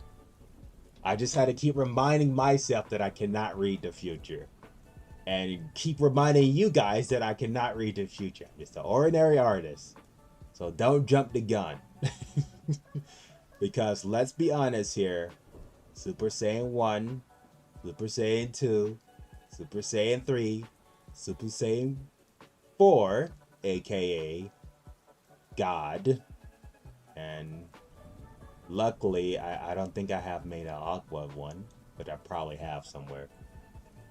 I just had to keep reminding myself that I cannot read the future. And keep reminding you guys that I cannot read the future. I'm just an ordinary artist. So don't jump the gun. Because let's be honest here. Super Saiyan 1, Super Saiyan 2, Super Saiyan 3, Super Saiyan 4, aka God. And luckily, I don't think I have made an Aqua one, but I probably have somewhere.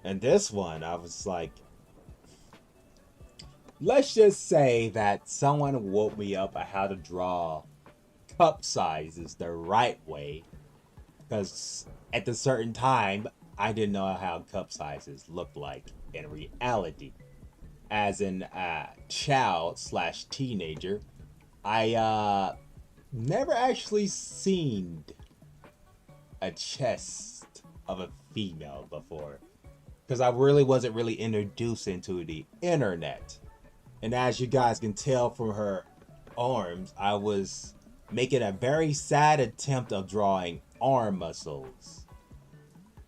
And this one, I was like, let's just say that someone woke me up on how to draw cup sizes the right way. Because at a certain time, I didn't know how cup sizes looked like in reality. As in a child / teenager, I never actually seen a chest of a female before. Because I really wasn't really introduced into the internet. And as you guys can tell from her arms, I was making a very sad attempt of drawing arm muscles.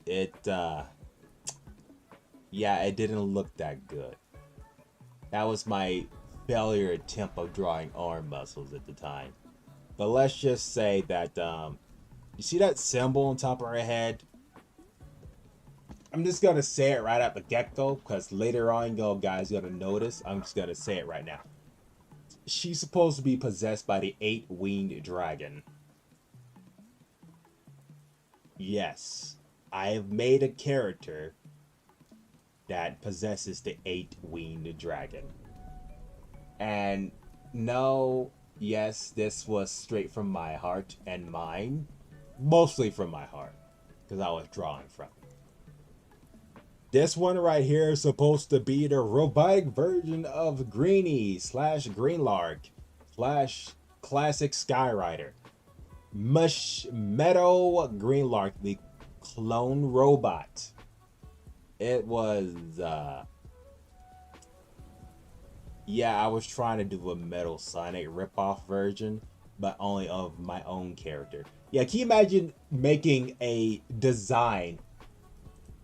It didn't look that good. That was my failure attempt of drawing arm muscles at the time. But let's just say that, you see that symbol on top of her head? I'm just gonna say it right at the get-go, because later on, you guys gonna notice. I'm just gonna say it right now. She's supposed to be possessed by the 8-winged dragon. Yes, I have made a character that possesses the 8-winged dragon. And no, yes, this was straight from my heart and mind. Mostly from my heart, because I was drawing from it. This one right here is supposed to be the robotic version of Greenie / Greenlark / classic Skyrider. Meadow Greenlark, the clone robot. It was, yeah, I was trying to do a Metal Sonic ripoff version, but only of my own character. Yeah, can you imagine making a design,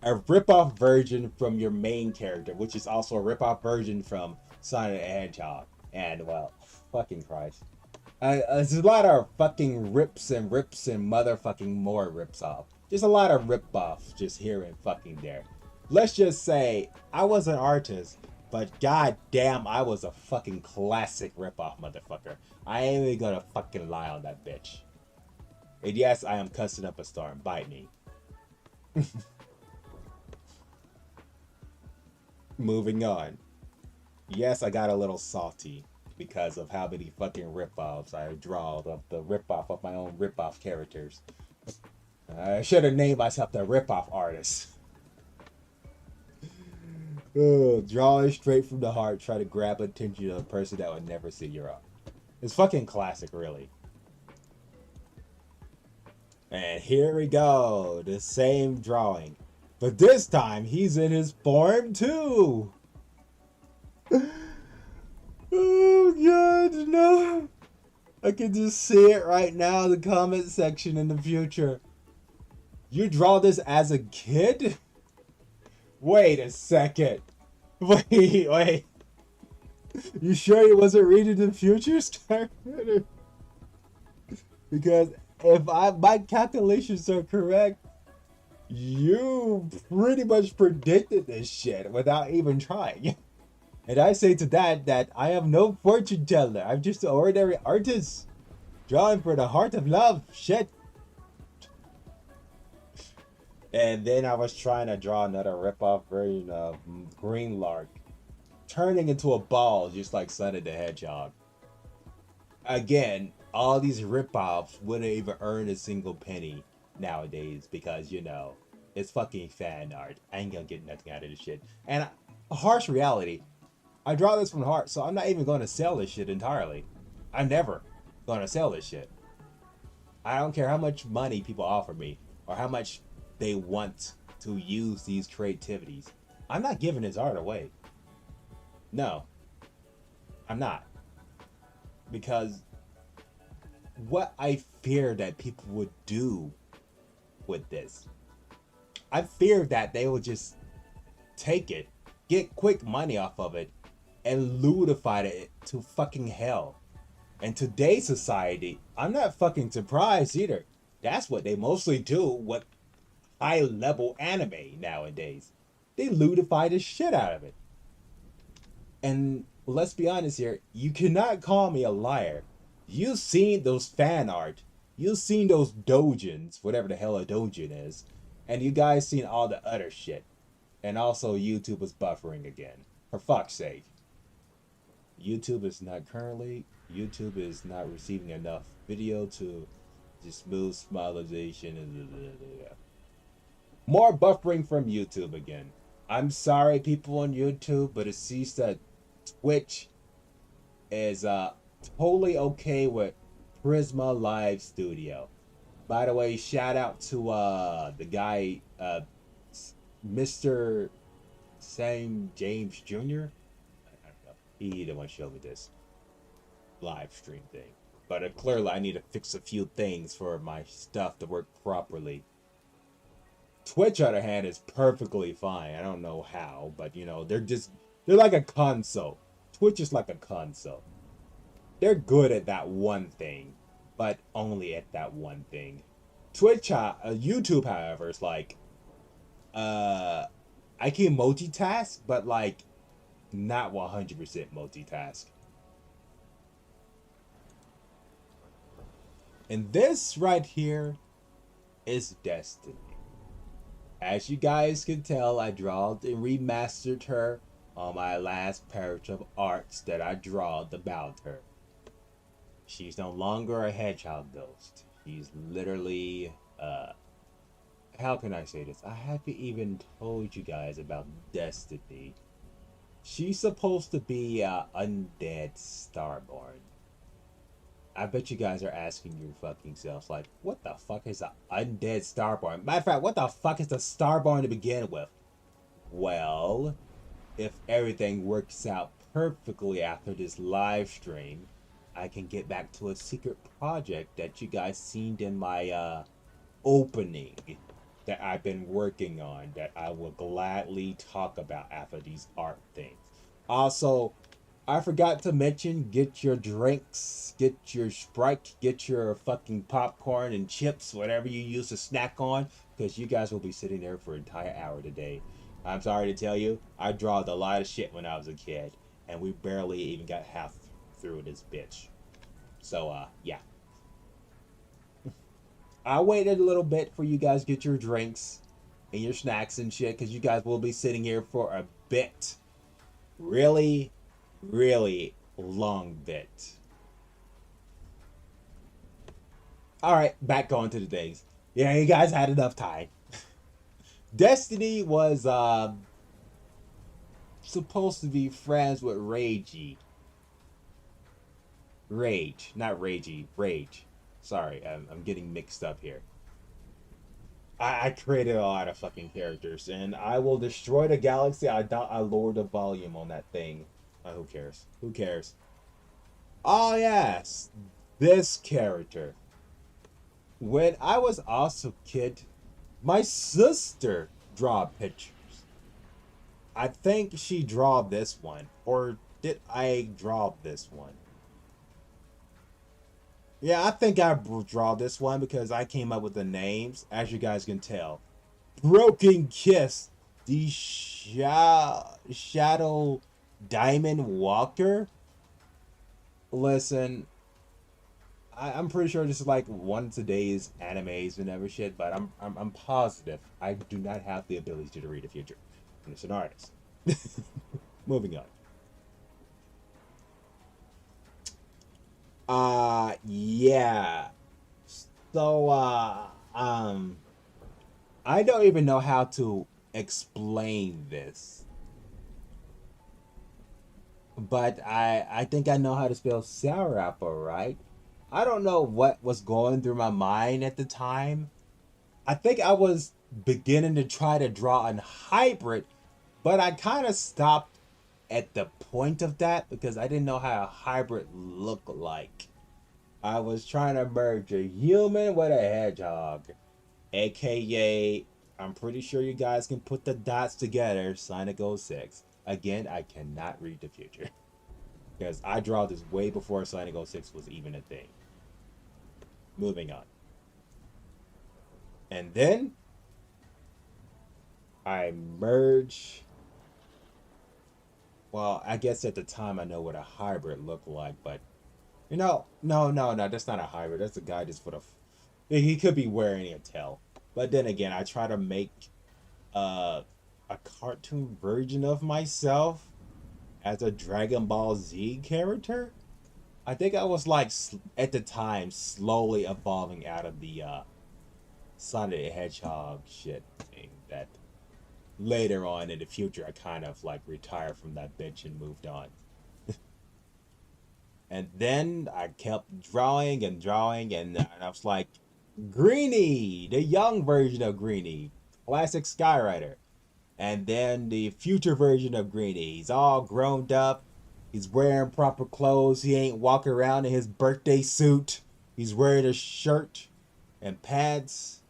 a ripoff version from your main character, which is also a ripoff version from Sonic the Hedgehog? And, well, fucking Christ. There's a lot of fucking rips and motherfucking more rips off. Just a lot of rip-offs just here and fucking there. Let's just say, I was an artist, but goddamn, I was a fucking classic rip-off motherfucker. I ain't even gonna fucking lie on that bitch. And yes, I am cussing up a storm. Bite me. Moving on. Yes, I got a little salty because of how many fucking rip-offs I draw of the rip-off of my own rip-off characters. I should have named myself the rip-off artist. Drawing straight from the heart, try to grab attention of a person that would never see your art. It's fucking classic, really. And here we go, the same drawing. But this time, he's in his form too. Oh god, no. I can just see it right now in the comment section in the future. You draw this as a kid? Wait a second. Wait. You sure he wasn't reading the future, Skyrider? Because if my calculations are correct, you pretty much predicted this shit without even trying. And I say to that I am no fortune teller. I'm just an ordinary artist drawing for the heart of love. Shit. And then I was trying to draw another rip-off version of Green Lark, turning into a ball just like Sonic the Hedgehog. Again, all these rip-offs wouldn't even earn a single penny nowadays because, you know, it's fucking fan art. I ain't gonna get nothing out of this shit. And a harsh reality, I draw this from the heart, so I'm not even gonna sell this shit entirely. I'm never gonna sell this shit. I don't care how much money people offer me or how much they want to use these creativities. I'm not giving this art away. No, I'm not. Because what I fear that people would do with this, I fear that they would just take it, get quick money off of it, and ludify it to fucking hell. In today's society, I'm not fucking surprised either. That's what they mostly do with high-level anime nowadays. They ludify the shit out of it. And let's be honest here, you cannot call me a liar. You've seen those fan art. You've seen those dojins, whatever the hell a dojin is. And you guys seen all the other shit. And also YouTube was buffering again. For fuck's sake. YouTube is not receiving enough video to just smooth smilization and more buffering from YouTube again. I'm sorry people on YouTube, but it seems that Twitch is totally okay with Prisma Live Studio. By the way, shout out to the guy Mr. Sane James Jr. I don't know. He the one showed me this live stream thing. But clearly I need to fix a few things for my stuff to work properly. Twitch, on the other hand, is perfectly fine. I don't know how, but you know, they're like a console. Twitch is like a console. They're good at that one thing, but only at that one thing. YouTube, however, is like, I can multitask, but like, not 100% multitask. And this right here is Destiny. As you guys can tell, I drawed and remastered her on my last page of arts that I drawed about her. She's no longer a hedgehog ghost. She's literally, how can I say this? I haven't even told you guys about Destiny. She's supposed to be a undead starborn. I bet you guys are asking your fucking selves, like, what the fuck is an undead starborn? Matter of fact, what the fuck is a starborn to begin with? Well, if everything works out perfectly after this live stream, I can get back to a secret project that you guys seen in my opening that I've been working on that I will gladly talk about after these art things. Also, I forgot to mention, get your drinks, get your Sprite, get your fucking popcorn and chips, whatever you use to snack on, because you guys will be sitting there for an entire hour today. I'm sorry to tell you, I drawed a lot of shit when I was a kid, and we barely even got half through this bitch. So, yeah. I waited a little bit for you guys to get your drinks and your snacks and shit, because you guys will be sitting here for a bit. Really long bit. Alright, back on to the things. Yeah, you guys had enough time. Destiny was supposed to be friends with Ragey. Rage, not Ragey, Rage. Sorry, I'm getting mixed up here. I created a lot of fucking characters, and I will destroy the galaxy. I doubt I lowered the volume on that thing. Who cares? Who cares? Oh yes, this character. When I was also a kid, my sister draw pictures. I think she draw this one, or did I draw this one? Yeah, I think I draw this one because I came up with the names, as you guys can tell. Broken Kiss, the Shadow Diamond Walker. Listen, I'm pretty sure this is like one of today's animes and every shit, but I'm positive I do not have the ability to read the future. I'm just an artist. Moving on. Yeah. So I don't even know how to explain this. But I think I know how to spell sour apple, right? I don't know what was going through my mind at the time. I think I was beginning to try to draw a hybrid, but I kind of stopped at the point of that because I didn't know how a hybrid looked like. I was trying to merge a human with a hedgehog, aka I'm pretty sure you guys can put the dots together. Sonic 06. Again, I cannot read the future because I draw this way before Sonic 06 was even a thing. Moving on. And then I merge. Well, I guess at the time I know what a hybrid looked like, but no, that's not a hybrid. That's a guy just for the. He could be wearing a tail, but then again, I try to make a cartoon version of myself as a Dragon Ball Z character. I think I was like at the time slowly evolving out of the Sonic the Hedgehog shit thing that later on in the future I kind of like retired from that bitch and moved on. And then I kept drawing and I was like, Greenie, the young version of Greenie, classic Skyrider. And then the future version of Greenie, he's all grown up, he's wearing proper clothes, he ain't walking around in his birthday suit, he's wearing a shirt and pants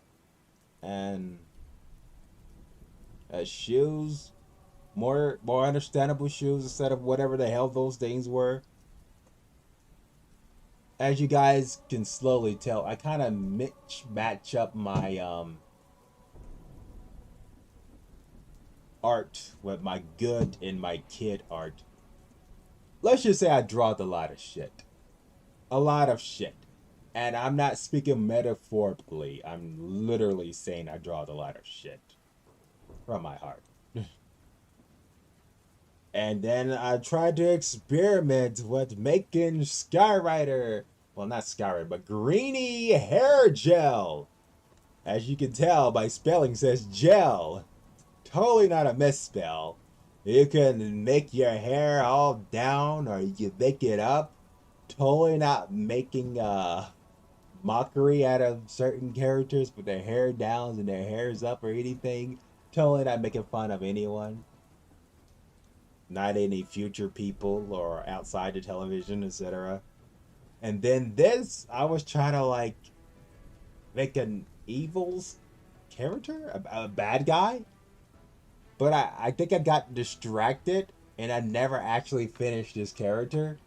and shoes, more understandable shoes instead of whatever the hell those things were. As you guys can slowly tell, I kind of match up my art with my good and my kid art. Let's just say I draw a lot of shit. A lot of shit. And I'm not speaking metaphorically. I'm literally saying I draw a lot of shit. From my heart. And then I tried to experiment with making Skyrider. Well, not Skyrider, but Greenie hair gel. As you can tell, my spelling says gel. Totally not a misspell. You can make your hair all down or you can make it up. Totally not making mockery out of certain characters with their hair downs and their hairs up or anything. Totally not making fun of anyone. Not any future people or outside the television, etc. And then this, I was trying to like make an evil's character, a bad guy. But I think I got distracted and I never actually finished this character.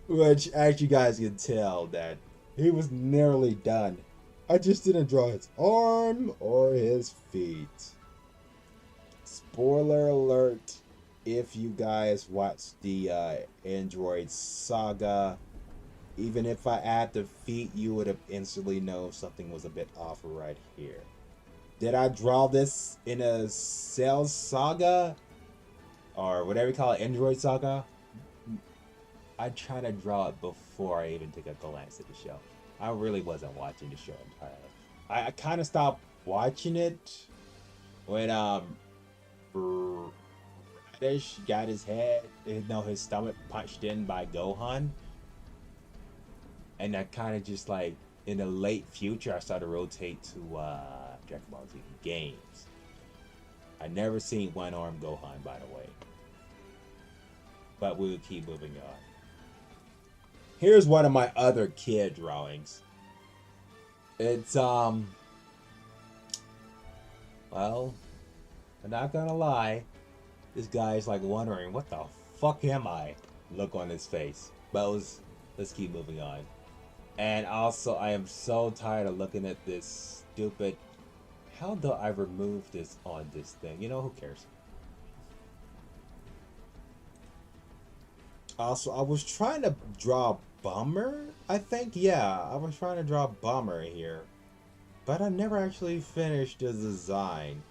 Which, as you guys can tell, that he was nearly done. I just didn't draw his arm or his feet. Spoiler alert, if you guys watched the Android Saga, even if I add the feet, you would have instantly know something was a bit off right here. Did I draw this in a Cell Saga? Or whatever you call it, Android Saga? I tried to draw it before I even took a glance at the show. I really wasn't watching the show entirely. I kind of stopped watching it when Radish got his head, his stomach punched in by Gohan, and I kind of just like in the late future, I started to rotate to Dragon Ball Z games. I never seen One Arm Gohan, by the way. But we'll keep moving on. Here's one of my other kid drawings. It's, well, I'm not gonna lie. This guy's like wondering, what the fuck am I? Look on his face. But let's keep moving on. And also, I am so tired of looking at this stupid... How do I remove this on this thing? You know, who cares? Also, I was trying to draw Bummer, I think. Yeah, I was trying to draw Bummer here. But I never actually finished the design.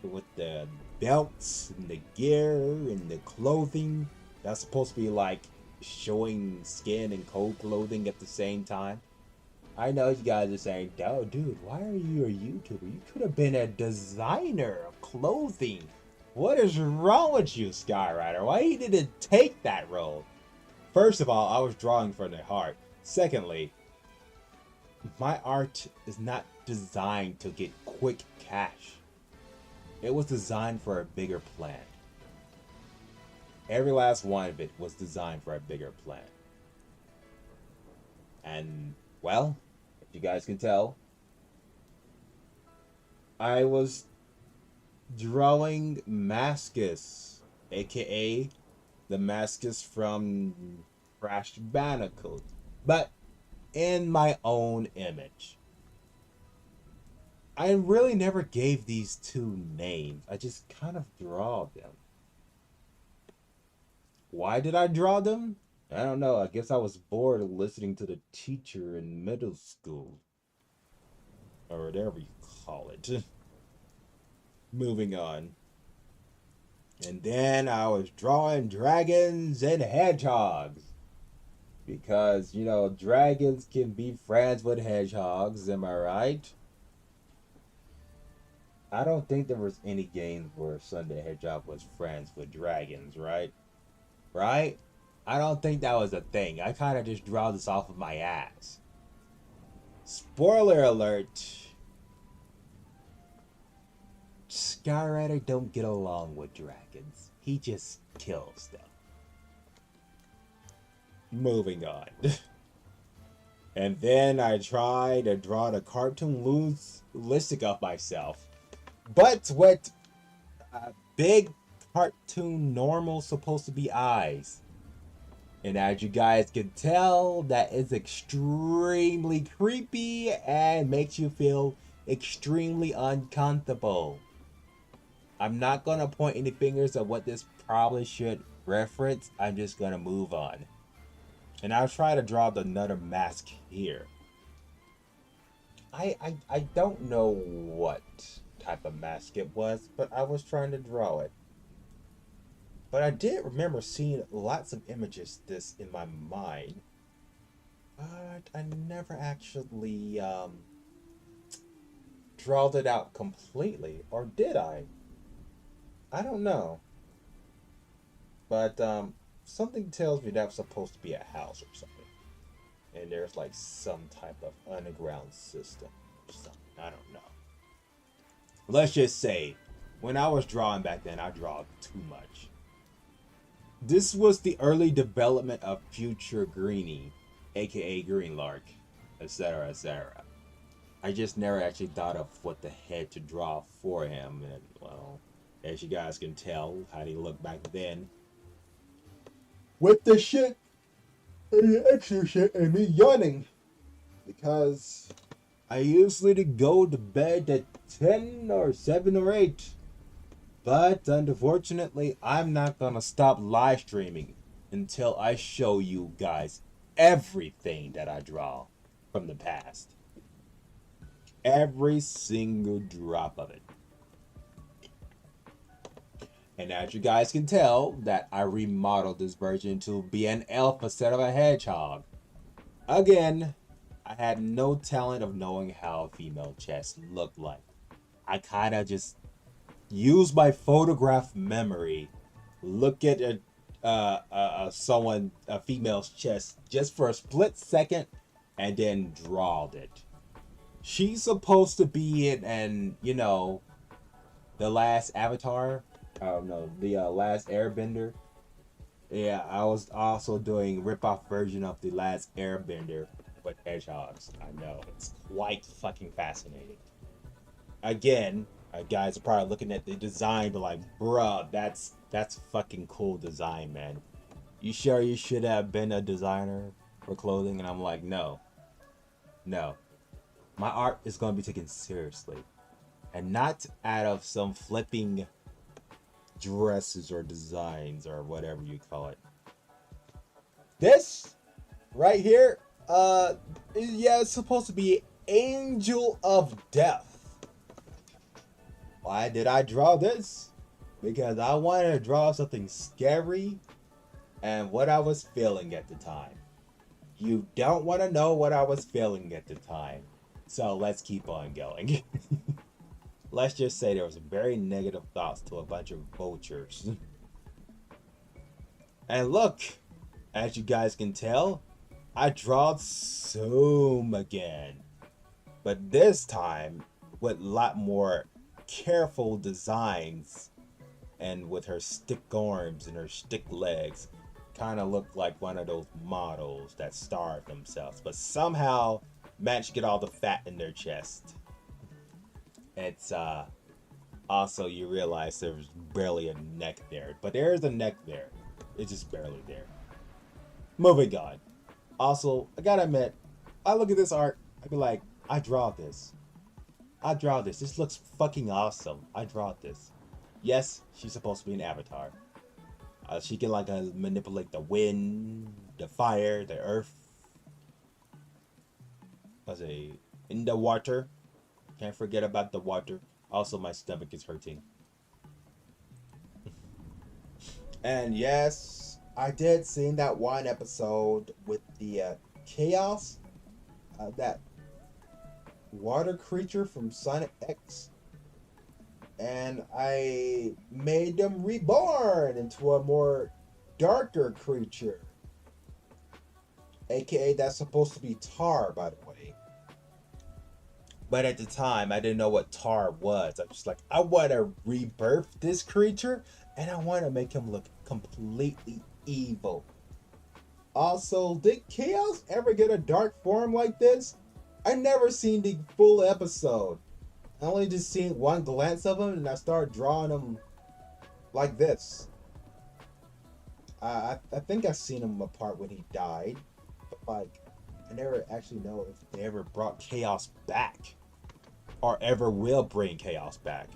With the belts and the gear and the clothing. That's supposed to be like showing skin and cold clothing at the same time. I know you guys are saying, oh, dude, why are you a YouTuber? You could have been a designer of clothing. What is wrong with you, Skyrider? Why you didn't take that role? First of all, I was drawing from the heart. Secondly, my art is not designed to get quick cash. It was designed for a bigger plan. Every last one of it was designed for a bigger plan. And, well, if you guys can tell, I was drawing Mascus, aka the Mascus from Crash Bandicoot, but in my own image. I really never gave these two names. I just kind of draw them. Why did I draw them? I don't know. I guess I was bored of listening to the teacher in middle school. Or whatever you call it. Moving on. And then I was drawing dragons and hedgehogs. Because, you know, dragons can be friends with hedgehogs. Am I right? I don't think there was any games where Sunday Hedgehog was friends with dragons, right? Right? I don't think that was a thing. I kind of just draw this off of my ass. Spoiler alert. Skyrider don't get along with dragons. He just kills them. Moving on. And then I tried to draw the cartoon-listic of myself. But with big cartoon normal supposed to be eyes. And as you guys can tell, that is extremely creepy and makes you feel extremely uncomfortable. I'm not going to point any fingers at what this probably should reference. I'm just going to move on. And I'll try to draw another mask here. I don't know what type of mask it was, but I was trying to draw it. But I did remember seeing lots of images this in my mind. But I never actually drawed it out completely. Or did I? I don't know. But something tells me that was supposed to be a house or something. And there's like some type of underground system or something. I don't know. Let's just say, when I was drawing back then, I draw too much. This was the early development of Future Greenie, aka Greenlark, etc., etc. I just never actually thought of what the heck to draw for him, and well, as you guys can tell, how he looked back then. With the shit and the extra shit and me yawning, because I usually go to bed at 10 or 7 or 8. But unfortunately, I'm not gonna stop live streaming until I show you guys everything that I draw from the past. Every single drop of it. And as you guys can tell, that I remodeled this version to be an elf instead of a hedgehog. Again, I had no talent of knowing how a female chest looked like. I kind of just use my photograph memory, look at a female's chest just for a split second, and then drawed it. She's supposed to be in, and you know, the last Avatar. Oh no, the last Airbender. Yeah, I was also doing rip-off version of the last Airbender with hedgehogs. I know, it's quite fucking fascinating. Again, guys are probably looking at the design, but like, bruh, that's fucking cool design, man. You sure you should have been a designer for clothing? And I'm like, no, no. My art is gonna be taken seriously, and not out of some flipping dresses or designs or whatever you call it. This right here, yeah, it's supposed to be Angel of Death. Why did I draw this? Because I wanted to draw something scary and what I was feeling at the time. You don't want to know what I was feeling at the time. So let's keep on going. Let's just say there was very negative thoughts to a bunch of vultures. And look, as you guys can tell, I drawed Zoom again. But this time with a lot more careful designs, and with her stick arms and her stick legs, kind of looked like one of those models that starved themselves, but somehow managed to get all the fat in their chest. It's also, you realize there's barely a neck there, but there is a neck there. It's just barely there. Moving on. Also, I gotta admit, I look at this art, I be like, I draw this. I draw this. This looks fucking awesome. I draw this. Yes, she's supposed to be an avatar. She can like manipulate the wind, the fire, the earth. Let's see, in the water. Can't forget about the water. Also, my stomach is hurting. And yes, I did see that one episode with the chaos. That water creature from Sonic X, and I made them reborn into a more darker creature, aka that's supposed to be Tar, by the way. But at the time I didn't know what Tar was. I'm just like, I want to rebirth this creature and I want to make him look completely evil. Also, did Chaos ever get a dark form like this? I never seen the full episode. I only just seen one glance of him, and I started drawing him like this. I think I seen him apart when he died, but like, I never actually know if they ever brought Chaos back, or ever will bring Chaos back.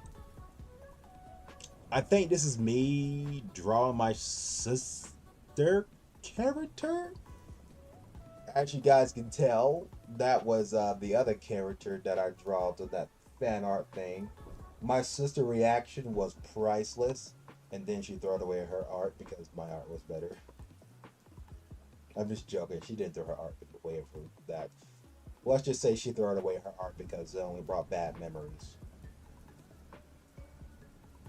I think this is me drawing my sister character. As you guys can tell, that was the other character that I drew to that fan art thing. My sister reaction was priceless, and then she threw away her art because my art was better. I'm just joking. She didn't throw her art away for that. Let's just say she threw away her art because it only brought bad memories.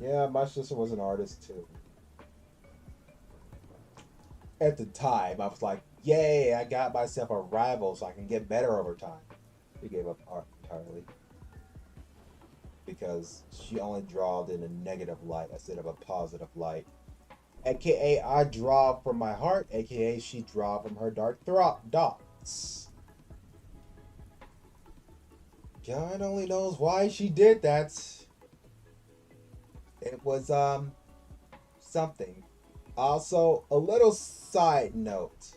Yeah, my sister was an artist too. At the time, I was like, yay, I got myself a rival so I can get better over time. She gave up art entirely. Because she only drawed in a negative light instead of a positive light. AKA, I draw from my heart. AKA, she draw from her dark dots. God only knows why she did that. It was, something. Also, a little side note.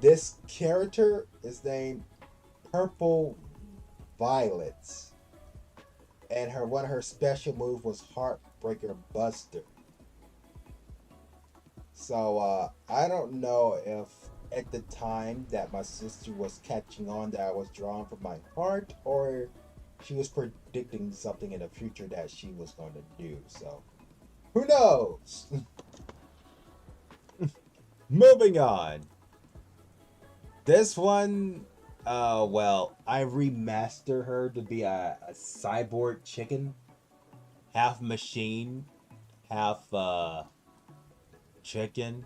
This character is named Purple Violet. And one of her special moves was Heartbreaker Buster. So, I don't know if at the time that my sister was catching on that I was drawing from my heart, or she was predicting something in the future that she was going to do. So, who knows? Moving on. This one, well, I remastered her to be a cyborg chicken. Half machine, half chicken.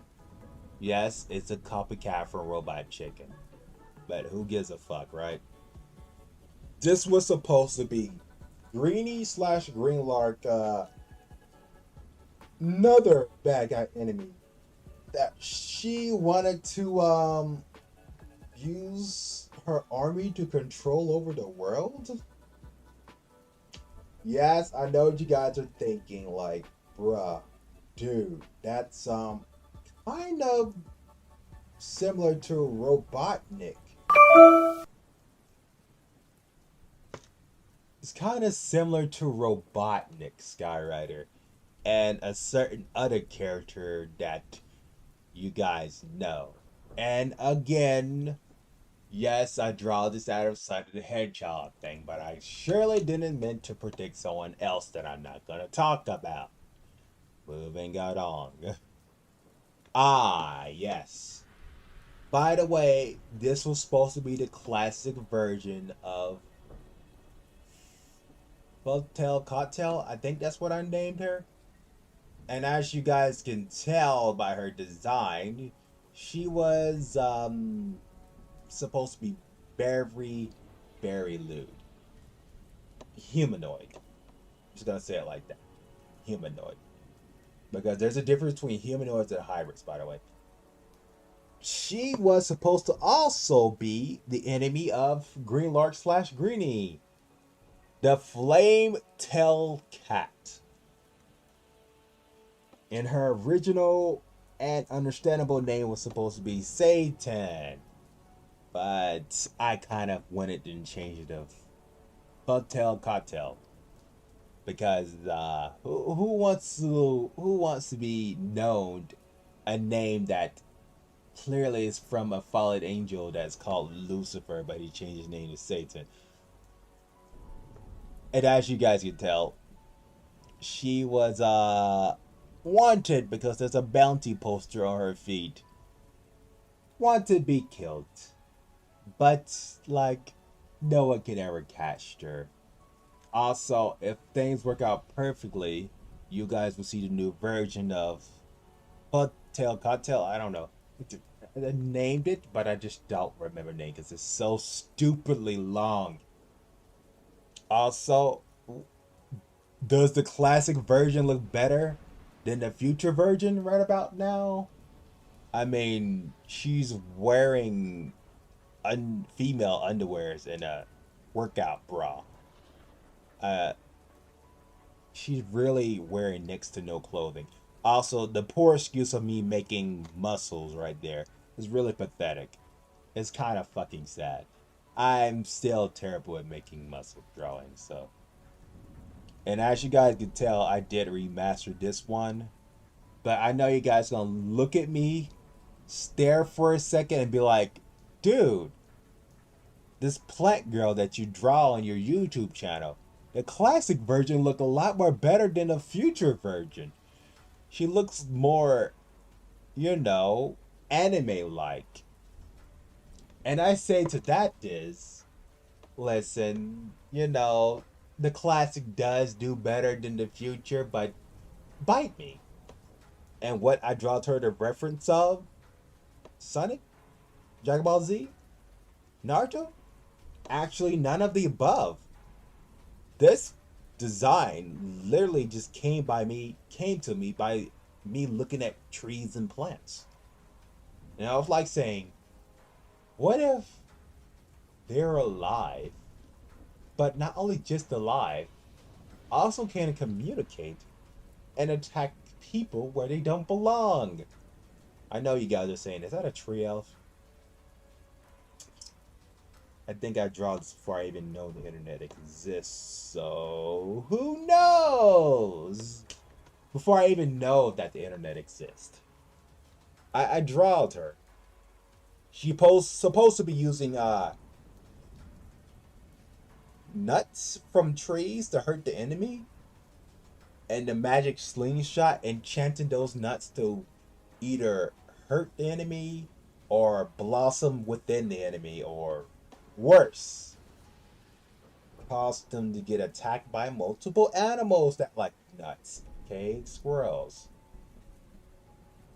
Yes, it's a copycat from Robot Chicken. but who gives a fuck, right? This was supposed to be Greenie slash Greenlark, another bad guy enemy that she wanted to use her army to control over the world. Yes, I know what you guys are thinking, like, bruh, dude, that's kind of similar to Robotnik. It's kind of similar to Robotnik, Skyrider, and a certain other character that you guys know. And again, yes, I draw this out of sight of the Hedgehog thing, but I surely didn't mean to predict someone else that I'm not gonna talk about. Moving on. Ah, yes. By the way, this was supposed to be the classic version of Bugtail Cocktail. I think that's what I named her. And as you guys can tell by her design, she was supposed to be very, very lewd. Humanoid. I'm just gonna say it like that. Humanoid. Because there's a difference between humanoids and hybrids, by the way. She was supposed to also be the enemy of Greenlark slash Greenie. The Flame Tail Cat. And her original and understandable name was supposed to be Satan. But I kind of wanted to change it to Bugtail Cocktail. Because who wants to be known a name that clearly is from a fallen angel that's called Lucifer, but he changed his name to Satan. And as you guys can tell, she was wanted because there's a bounty poster on her feet. Wanted to be killed. But like no one can ever catch her. Also, if things work out perfectly, you guys will see the new version of Bugtail Cocktail. I don't know. I named it, but I just don't remember the name because it's so stupidly long. Also, does the classic version look better than the future version right about now? I mean, she's wearing female underwears and a workout bra. She's really wearing next to no clothing. Also, the poor excuse of me making muscles right there is really pathetic. It's kind of fucking sad. I'm still terrible at making muscle drawings, so. And as you guys can tell, I did remaster this one. But I know you guys gonna look at me, stare for a second, and be like, dude, this plant girl that you draw on your YouTube channel, the classic version looked a lot more better than the future version. She looks more, you know, anime-like. And I say to that is, listen, you know, the classic does do better than the future, but bite me. And what I draw to her the reference of? Sonic? Dragon Ball Z? Naruto? Actually, none of the above. This design literally just came to me by me looking at trees and plants. And I was like saying, what if they're alive, but not only just alive, also can communicate and attack people where they don't belong? I know you guys are saying, is that a tree elf? I think I draw this before I even know the internet exists, so who knows? Before I even know that the internet exists. I drawed her. She supposed to be using nuts from trees to hurt the enemy. And the magic slingshot enchanting those nuts to either hurt the enemy or blossom within the enemy, or worse, cause them to get attacked by multiple animals that like nuts. Okay, squirrels.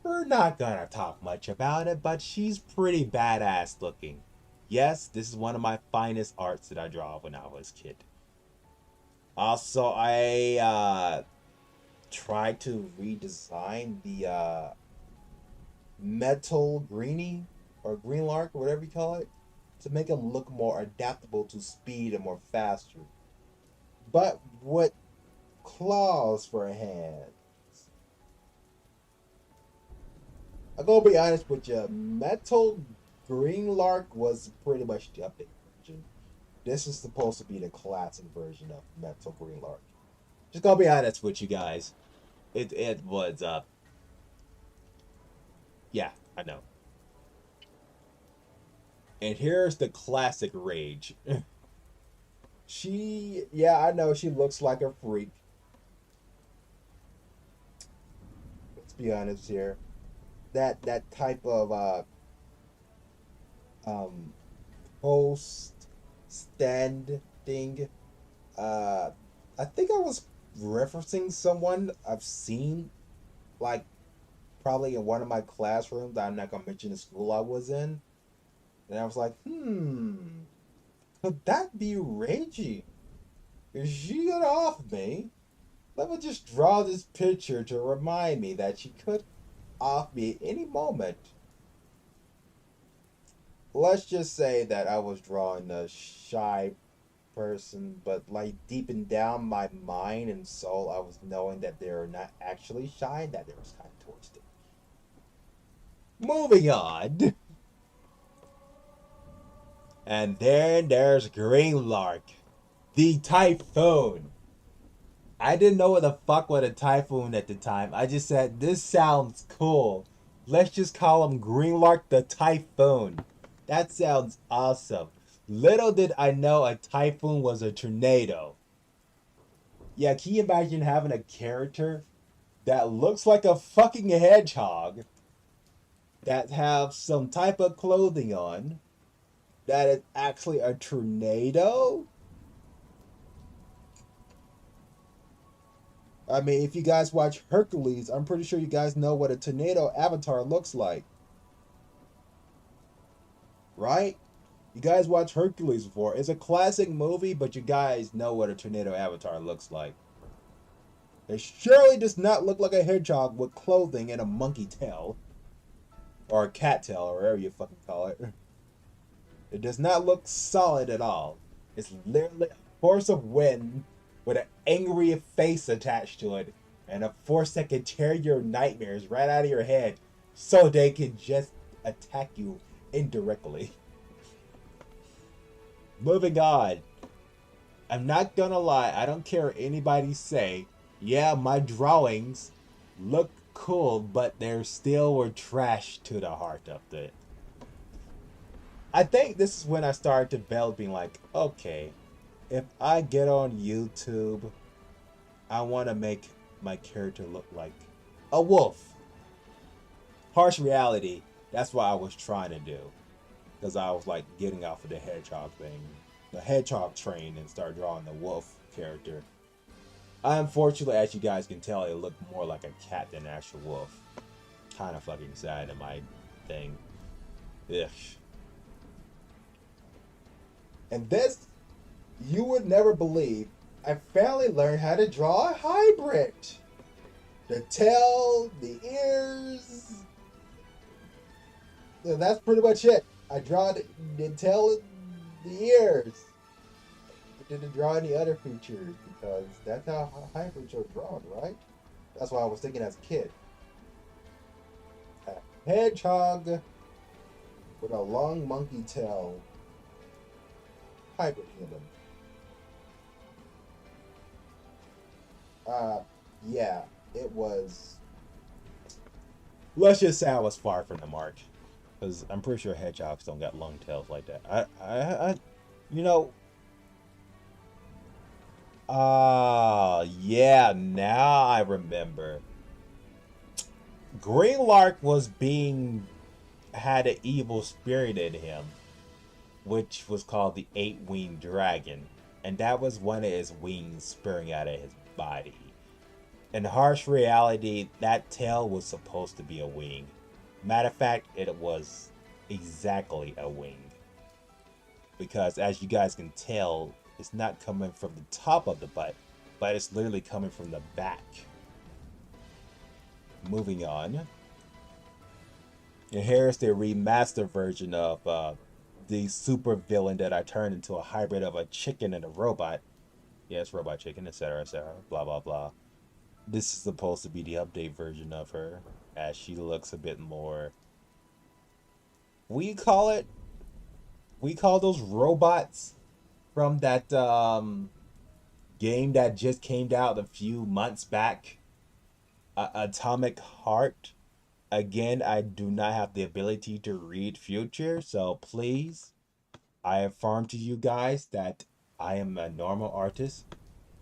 We're not gonna talk much about it, but she's pretty badass looking. Yes, this is one of my finest arts that I draw when I was a kid. Also, I tried to redesign the metal greenie or green lark, or whatever you call it, to make him look more adaptable to speed and more faster. But with claws for hands. I'm gonna be honest with you, metal green lark was pretty much the update version. This is supposed to be the classic version of metal green lark. Just gonna be honest with you guys. It was yeah, I know. And here's the classic rage. Yeah, I know she looks like a freak. Let's be honest here. That type of um post stand thing. Uh, I think I was referencing someone I've seen, like probably in one of my classrooms that I'm not gonna mention the school I was in, and I was like, could that be Reggie? Is she gonna off me? Let me just draw this picture to remind me that she could off me at any moment. Let's just say that I was drawing a shy person, but like deep and down my mind and soul, I was knowing that they're not actually shy and that they was kind of towards it. Moving on. And then there's Green Lark, the Typhoon. I didn't know what the fuck was a typhoon at the time. I just said, this sounds cool. Let's just call him Green Lark the Typhoon. That sounds awesome. Little did I know a typhoon was a tornado. Yeah, can you imagine having a character that looks like a fucking hedgehog, that have some type of clothing on, that is actually a tornado? I mean, if you guys watch Hercules, I'm pretty sure you guys know what a tornado avatar looks like. Right? You guys watch Hercules before. It's a classic movie, but you guys know what a tornado avatar looks like. It surely does not look like a hedgehog with clothing and a monkey tail. Or a cat tail, or whatever you fucking call it. It does not look solid at all. It's literally a force of wind with an angry face attached to it, and a force that can tear your nightmares right out of your head so they can just attack you indirectly. Moving on. I'm not gonna lie, I don't care what anybody say. Yeah, my drawings look cool, but they still were trash to the heart of it. I think this is when I started developing, like, okay, if I get on YouTube, I want to make my character look like a wolf. Harsh reality, that's what I was trying to do. Because I was like getting off of the hedgehog thing, the hedgehog train, and start drawing the wolf character. Unfortunately, as you guys can tell, it looked more like a cat than an actual wolf. Kind of fucking sad in my thing. Ugh. And this, you would never believe, I finally learned how to draw a hybrid. The tail, the ears. So that's pretty much it. I draw the tail and the ears. I didn't draw any other features because that's how hybrids are drawn, right? That's what I was thinking as a kid. A hedgehog with a long monkey tail. Hybrid human. Yeah, it was. Let's just say I was far from the mark, because I'm pretty sure hedgehogs don't got long tails like that. You know. Yeah, now I remember. Green Lark had an evil spirit in him, which was called the Eight-Winged Dragon, and that was one of his wings spurring out of his body. In harsh reality, that tail was supposed to be a wing. Matter of fact, it was exactly a wing. because as you guys can tell, it's not coming from the top of the butt, but it's literally coming from the back. Moving on. And here's the remastered version of the super villain that I turned into a hybrid of a chicken and a robot. Yes, robot chicken, etc., etc., blah, blah, blah. This is supposed to be the update version of her, as she looks a bit more... We call those robots from that game that just came out a few months back, Atomic Heart. Again, I do not have the ability to read future, so please, I affirm to you guys that I am a normal artist.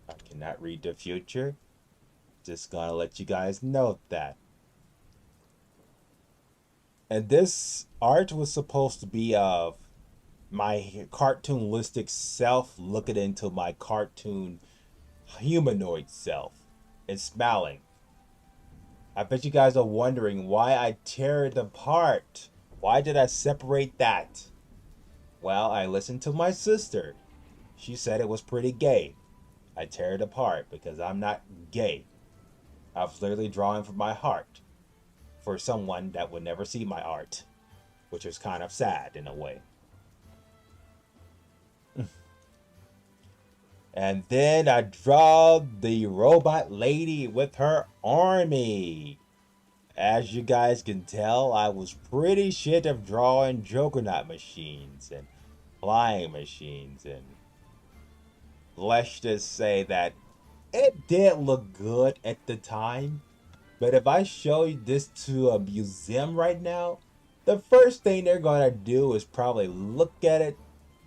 I cannot read the future. Just gonna let you guys know that. And this art was supposed to be of my cartoonistic self looking into my cartoon humanoid self and smiling. I bet you guys are wondering why I tear it apart. Why did I separate that? Well, I listened to my sister. She said it was pretty gay. I tear it apart because I'm not gay. I was literally drawing from my heart for someone that would never see my art, which was kind of sad in a way. And then I draw the robot lady with her army. As you guys can tell, I was pretty shit of drawing juggernaut machines and flying machines, and let's just say that it did look good at the time. But if I show you this to a museum right now, the first thing they're gonna do is probably look at it,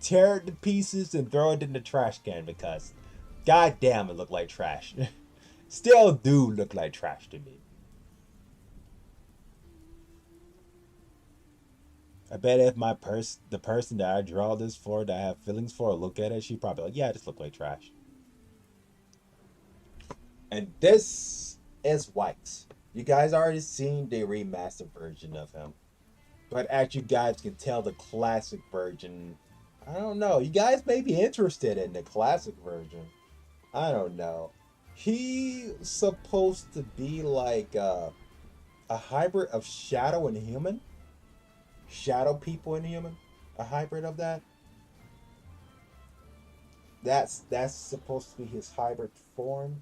tear it to pieces, and throw it in the trash can because goddamn, it looked like trash. Still do look like trash to me. I bet if the person that I draw this for, that I have feelings for, look at it, she probably like, yeah, this look like trash. And this is White. You guys already seen the remastered version of him. But as you guys can tell, the classic version, I don't know. You guys may be interested in the classic version. I don't know. He's supposed to be like a hybrid of Shadow and Human. Shadow people and Human. A hybrid of that. That's supposed to be his hybrid form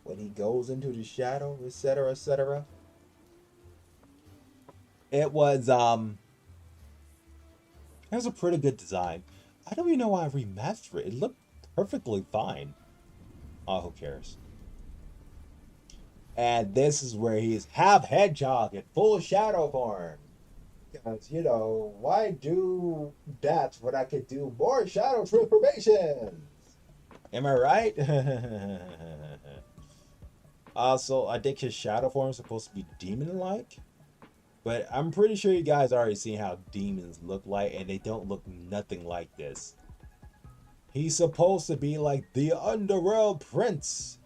when he goes into the shadow, etc., etc. It was a pretty good design. I don't even know why I remastered it. It looked perfectly fine. Oh, who cares? And this is where he's half hedgehog in full shadow form. Because, you know, why do that when I could do more shadow transformations? Am I right? Also, I think his shadow form is supposed to be demon-like. But I'm pretty sure you guys already seen how demons look like, and they don't look nothing like this. He's supposed to be like the underworld prince.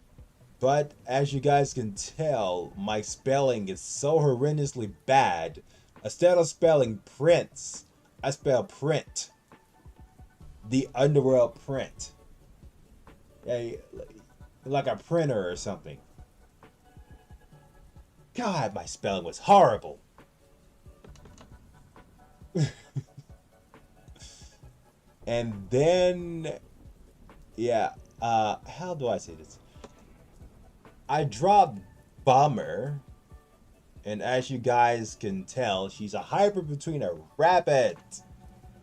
But as you guys can tell, my spelling is so horrendously bad. Instead of spelling prince, I spell print. The underworld print. Like a printer or something. God, my spelling was horrible. And then, yeah, how do I say this? I dropped Bomber, and as you guys can tell, she's a hybrid between a rabbit.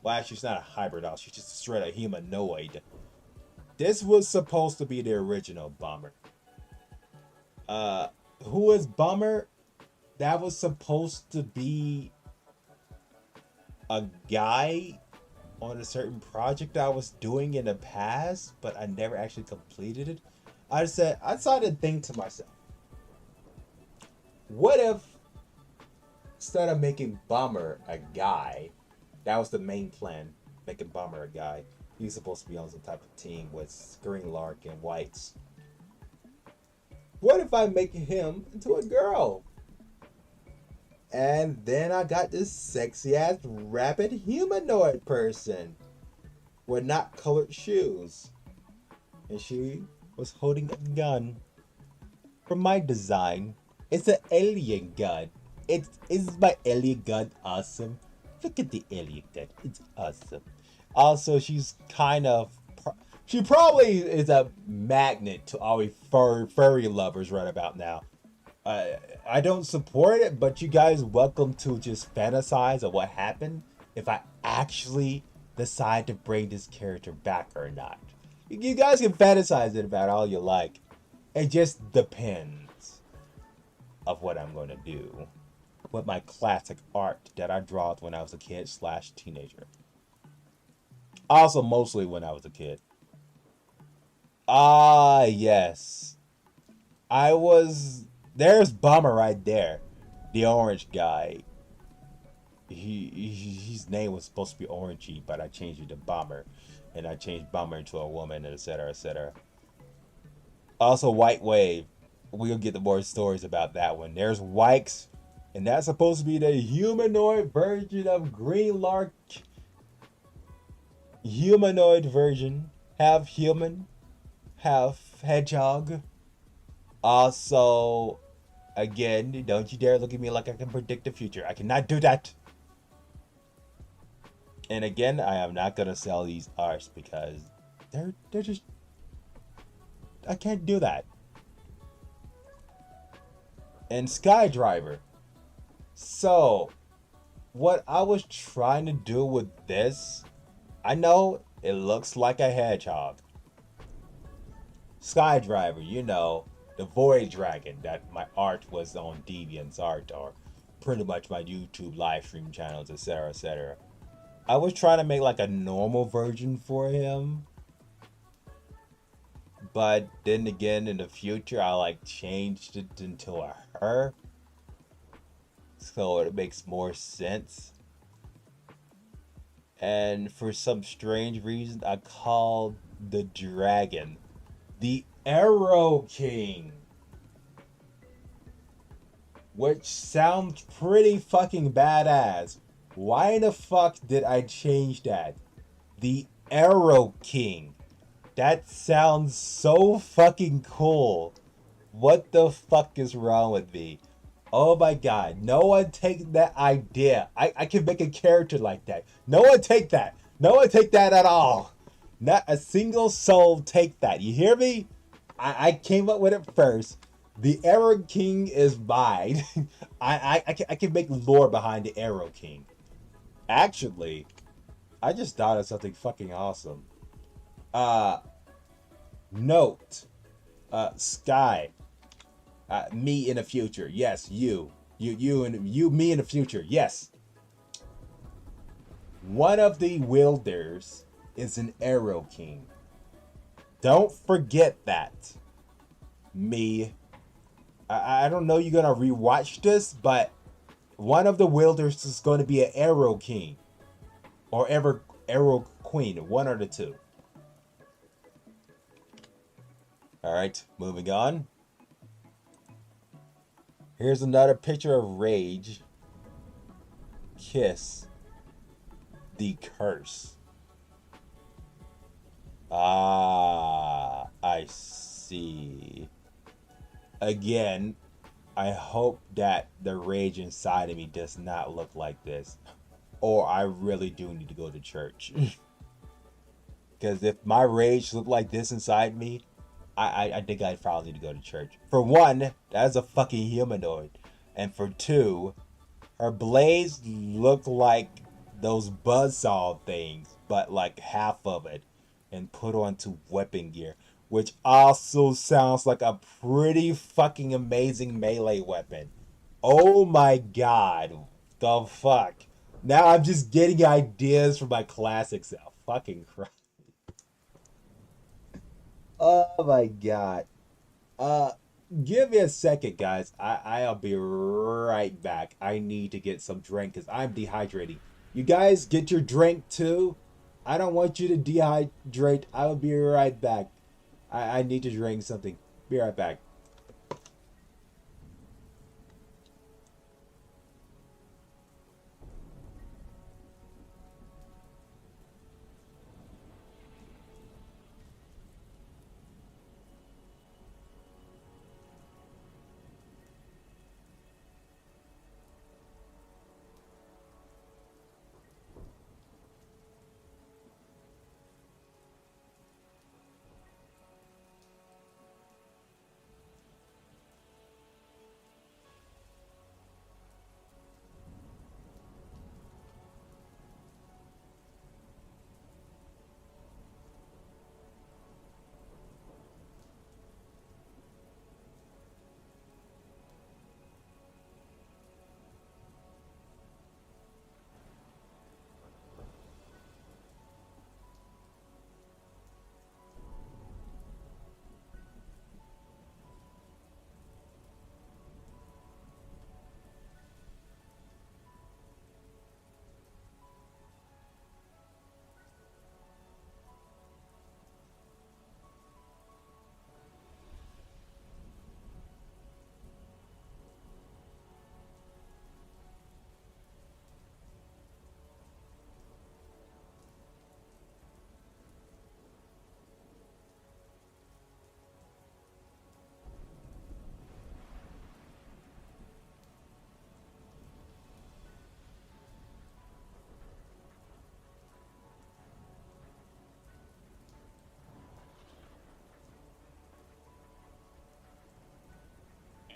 Well, actually, she's not a hybrid, she's just a straight up humanoid. This was supposed to be the original Bomber. Who is Bomber? That was supposed to be a guy on a certain project I was doing in the past, but I never actually completed it. I decided to think to myself, what if instead of making Bomber a guy, that was the main plan, making Bomber a guy, he's supposed to be on some type of team with Green Lark and Whites. What if I make him into a girl? And then I got this sexy ass rapid humanoid person. were not colored shoes. And she was holding a gun. From my design, it's an alien gun. Is my alien gun awesome? Look at the alien gun. It's awesome. Also, she's kind of... She probably is a magnet to all we furry lovers right about now. I don't support it, but you guys welcome to just fantasize of what happened if I actually decide to bring this character back or not. You guys can fantasize it about all you like. It just depends of what I'm going to do with my classic art that I draw when I was a kid / teenager. Also, mostly when I was a kid. Ah, yes. There's Bomber right there. The orange guy. His name was supposed to be Orangey, but I changed it to Bomber. And I changed Bomber into a woman, etc., etc. Also, White Wave. We'll get the more stories about that one. There's Wykes, and that's supposed to be the humanoid version of Greenlark. Humanoid version. Half human, half hedgehog. Also, again, don't you dare look at me like I can predict the future. I cannot do that. And again, I am not gonna sell these arts because they're just... I can't do that. And Skyrider. So, what I was trying to do with this, I know it looks like a hedgehog. Skyrider, you know, the Void Dragon that my art was on DeviantArt or pretty much my YouTube live stream channels, etc., etc. I was trying to make like a normal version for him. But then again, in the future, I like changed it into a her. So it makes more sense. And for some strange reason, I called the dragon the Arrow King. Which sounds pretty fucking badass. Why the fuck did I change that? The Arrow King. That sounds so fucking cool. What the fuck is wrong with me? Oh my god, no one take that idea. I can make a character like that. No one take that. No one take that at all. Not a single soul take that. You hear me? I came up with it first. The Arrow King is mine. I can make lore behind the Arrow King. Actually, I just thought of something fucking awesome. Note. Sky. Me in the future. Yes, you. Me in the future. Yes. One of the wielders is an Arrow King. Don't forget that. Me. I don't know you're gonna rewatch this, but one of the wielders is going to be an Arrow King. Or Arrow Queen. One or the two. Alright, moving on. Here's another picture of Rage. Kiss. The curse. Ah, I see. Again, I hope that the rage inside of me does not look like this. Or I really do need to go to church. Because if my rage looked like this inside me, I think I'd probably need to go to church. For one, that's a fucking humanoid. And for two, her blades look like those buzzsaw things, but like half of it, and put onto weapon gear. Which also sounds like a pretty fucking amazing melee weapon. Oh my god. The fuck. Now I'm just getting ideas for my classic self. Fucking Christ. Oh my god. Give me a second, guys. I'll be right back. I need to get some drink because I'm dehydrating. You guys get your drink too. I don't want you to dehydrate. I will be right back. I need to drink something. Be right back.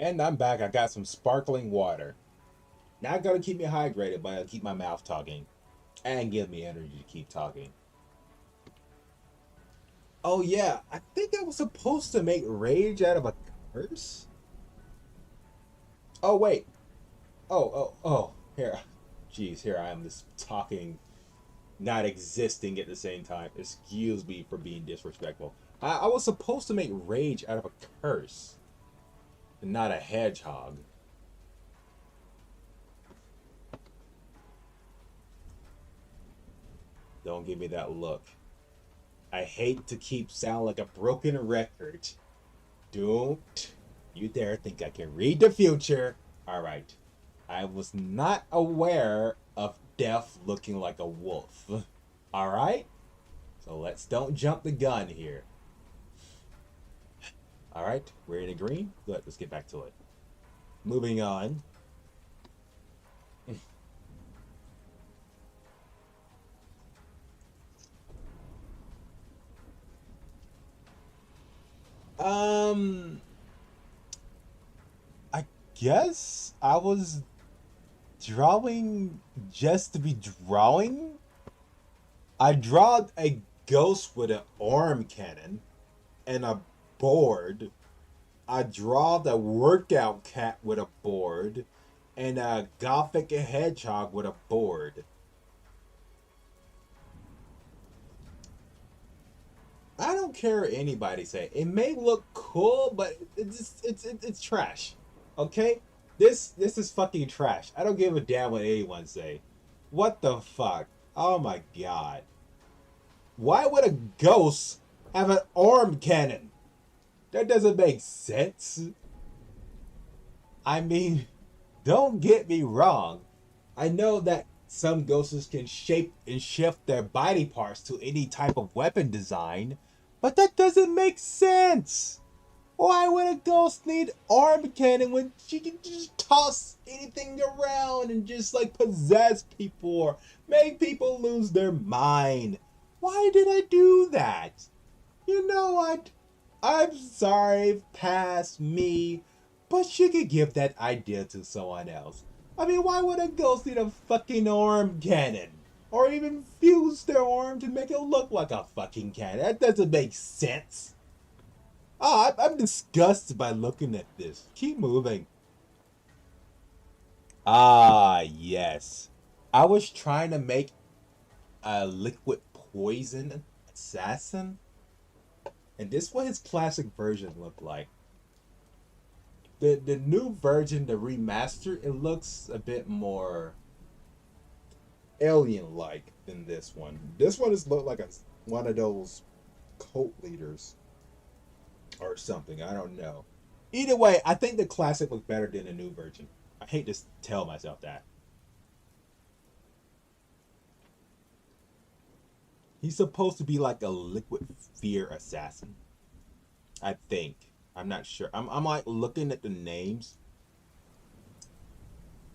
And I'm back. I got some sparkling water. Not gonna keep me hydrated, but it'll keep my mouth talking. And give me energy to keep talking. Oh yeah, I think I was supposed to make rage out of a curse? Oh wait. Oh. Here. Jeez, here I am just talking, not existing at the same time. Excuse me for being disrespectful. I was supposed to make rage out of a curse. And not a hedgehog. Don't give me that look. I hate to keep sound like a broken record. Don't you dare think I can read the future. Alright. I was not aware of Death looking like a wolf. Alright? So don't jump the gun here. Alright, we're in agreement. Good, let's get back to it. Moving on. I guess I was drawing just to be drawing. I drawed a ghost with an arm cannon and a board. I drawed a workout cat with a board and a gothic hedgehog with a board. I don't care what anybody say. It may look cool, but it's trash. Okay? This is fucking trash. I don't give a damn what anyone say. What the fuck? Oh my god. Why would a ghost have an arm cannon? That doesn't make sense. I mean, don't get me wrong. I know that some ghosts can shape and shift their body parts to any type of weapon design, but that doesn't make sense. Why would a ghost need arm cannon when she can just toss anything around and just like possess people or make people lose their mind? Why did I do that? You know what? I'm sorry, past me, but she could give that idea to someone else. I mean, why would a ghost need a fucking arm cannon? Or even fuse their arm to make it look like a fucking cannon? That doesn't make sense. Oh, I'm disgusted by looking at this. Keep moving. Ah, yes. I was trying to make a liquid poison assassin. And this is what his classic version looked like. The new version, the remaster, it looks a bit more alien-like than this one. This one is looked like one of those cult leaders or something. I don't know. Either way, I think the classic looks better than the new version. I hate to tell myself that. He's supposed to be like a liquid fear assassin. I think. I'm not sure. I'm like looking at the names.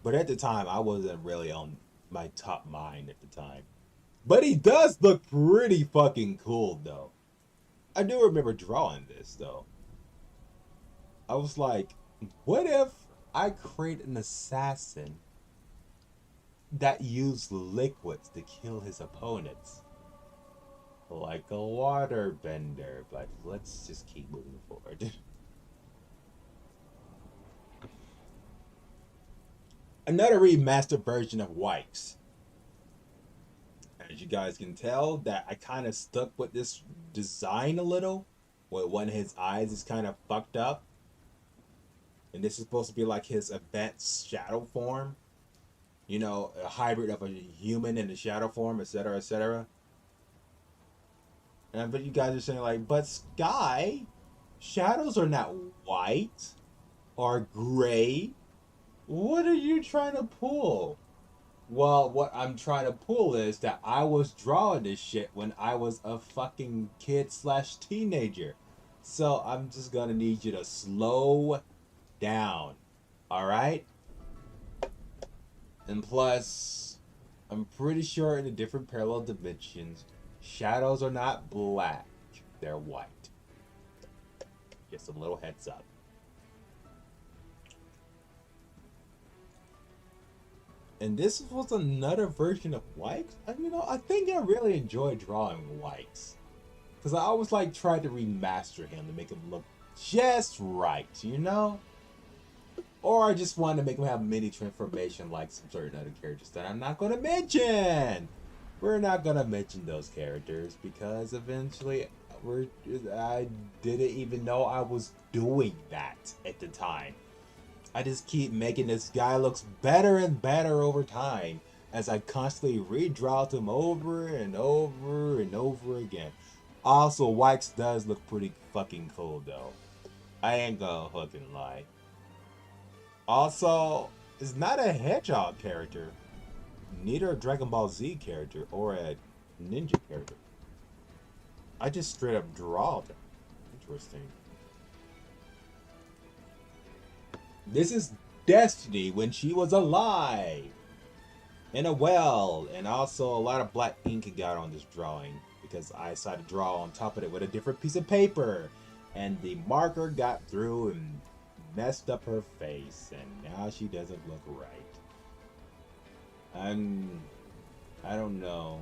But at the time, I wasn't really on my top mind at the time. But he does look pretty fucking cool, though. I do remember drawing this, though. I was like, what if I create an assassin that used liquids to kill his opponents? Like a water bender, but let's just keep moving forward. Another remastered version of Wipes. As you guys can tell, that I kind of stuck with this design a little, where one of his eyes is kind of fucked up. And this is supposed to be like his advanced shadow form. You know, a hybrid of a human and a shadow form, etc., etc. And I bet you guys are saying like, but Sky, shadows are not white or gray. What are you trying to pull? Well, what I'm trying to pull is that I was drawing this shit when I was a fucking kid / teenager. So I'm just gonna need you to slow down. Alright? And plus, I'm pretty sure in the different parallel dimensions, shadows are not black, they're white. Just a little heads up. And this was another version of Wikes. I think I really enjoy drawing Wikes. Because I always like try to remaster him to make him look just right. Or I just want to make him have mini transformation like some certain other characters that I'm not going to mention. We're not going to mention those characters because eventually I didn't even know I was doing that at the time. I just keep making this guy looks better and better over time as I constantly redraw him over and over and over again. Also, Wax does look pretty fucking cool though. I ain't gonna fucking lie. Also, it's not a Hedgehog character, neither a Dragon Ball Z character or a Ninja character. I just straight up draw them. Interesting. This is Destiny when she was alive. In a well. And also a lot of black ink got on this drawing. Because I decided to draw on top of it with a different piece of paper. And the marker got through and messed up her face. And now she doesn't look right. I don't know.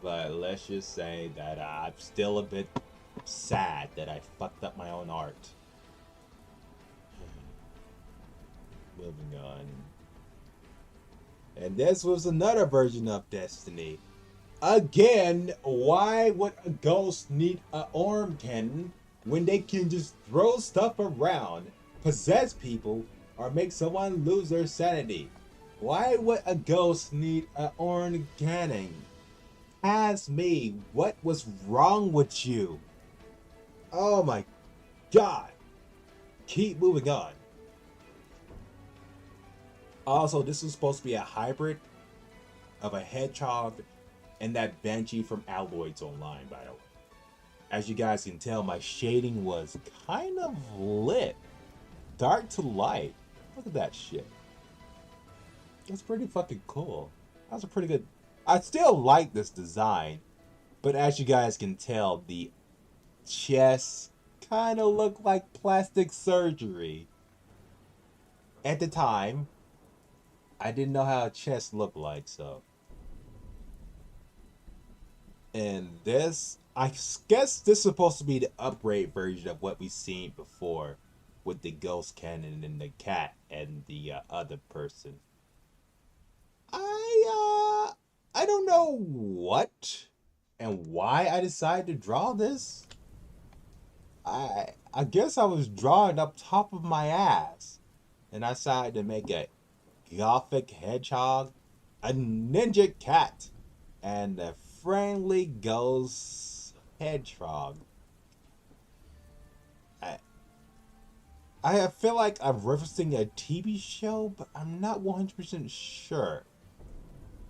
But let's just say that I'm still a bit sad that I fucked up my own art. Moving on. And this was another version of Destiny. Again, why would a ghost need an arm cannon when they can just throw stuff around, possess people, or make someone lose their sanity? Why would a ghost need an arm cannon? Ask me, what was wrong with you? Oh my god. Keep moving on. Also, this is supposed to be a hybrid of a hedgehog and that Banshee from Alloys Online, by the way. As you guys can tell, my shading was kind of lit. Dark to light. Look at that shit. That's pretty fucking cool. That was a pretty good... I still like this design, but as you guys can tell, the chest kind of looked like plastic surgery. At the time, I didn't know how a chest looked like, so. And this, I guess this is supposed to be the upgrade version of what we've seen before with the ghost cannon and the cat and the other person. I don't know what and why I decided to draw this. I guess I was drawing up top of my ass, and I decided to make a gothic hedgehog, a ninja cat, and a friendly ghost hedgehog. I feel like I'm referencing a TV show, but I'm not 100% sure.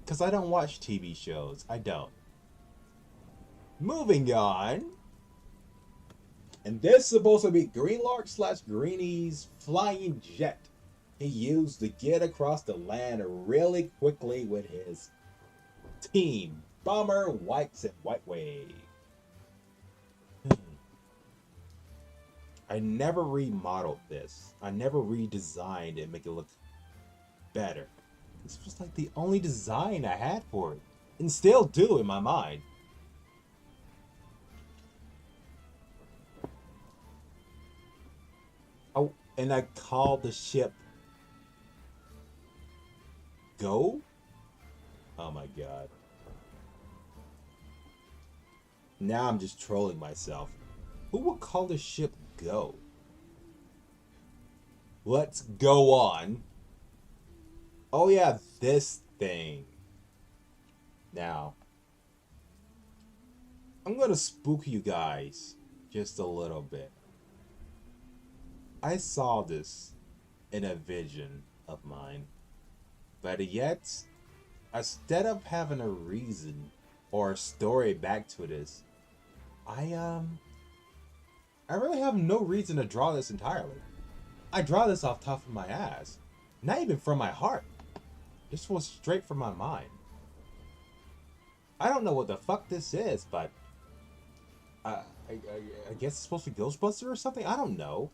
Because I don't watch TV shows. I don't. Moving on. And this is supposed to be Greenlark / Greenie's flying jet he used to get across the land really quickly with his team. Bomber, Whites, and Whiteway. I never remodeled this. I never redesigned it and make it look better. This was like the only design I had for it. And still do in my mind. Oh, and I called the ship Go? Oh my god. Now I'm just trolling myself. Who would call the ship Go? Let's go on. Oh yeah, this thing. Now, I'm gonna spook you guys just a little bit. I saw this in a vision of mine, but yet, instead of having a reason or a story back to this, I really have no reason to draw this entirely. I draw this off top of my ass, not even from my heart. This was straight from my mind. I don't know what the fuck this is, but I guess it's supposed to be Ghostbuster or something? I don't know.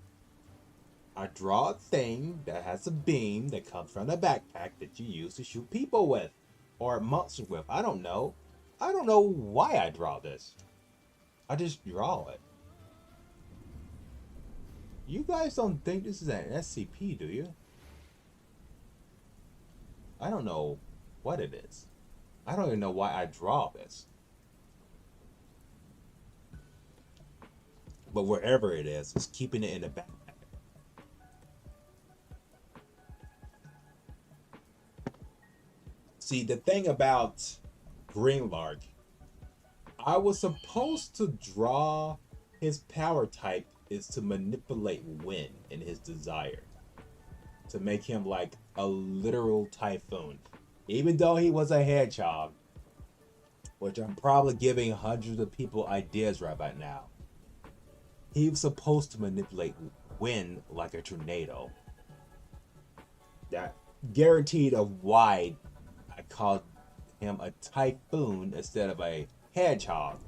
I draw a thing that has a beam that comes from the backpack that you use to shoot people with. Or monsters with. I don't know. I don't know why I draw this. I just draw it. You guys don't think this is an SCP, do you? I don't know what it is. I don't even know why I draw this. But wherever it is, it's keeping it in the backpack. See, the thing about Greenlark, I was supposed to draw his power type is to manipulate wind in his desire. To make him like a literal typhoon. Even though he was a hedgehog, which I'm probably giving hundreds of people ideas right about now. He was supposed to manipulate wind like a tornado. That guaranteed of why I called him a typhoon instead of a hedgehog.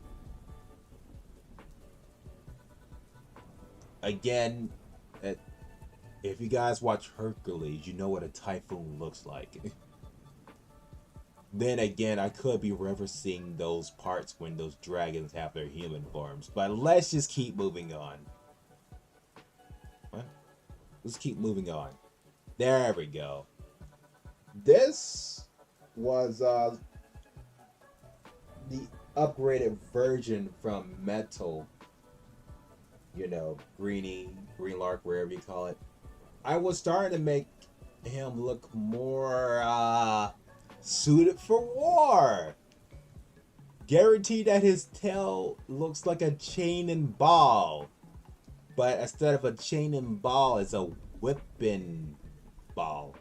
Again, if you guys watch Hercules, you know what a typhoon looks like. Then again, I could be referencing those parts when those dragons have their human forms. But let's just keep moving on. What? Let's keep moving on. There we go. This was the upgraded version from Metal. You know, Greenlark, wherever you call it. I was starting to make him look more suited for war. Guaranteed that his tail looks like a chain and ball. But instead of a chain and ball, it's a whipping ball.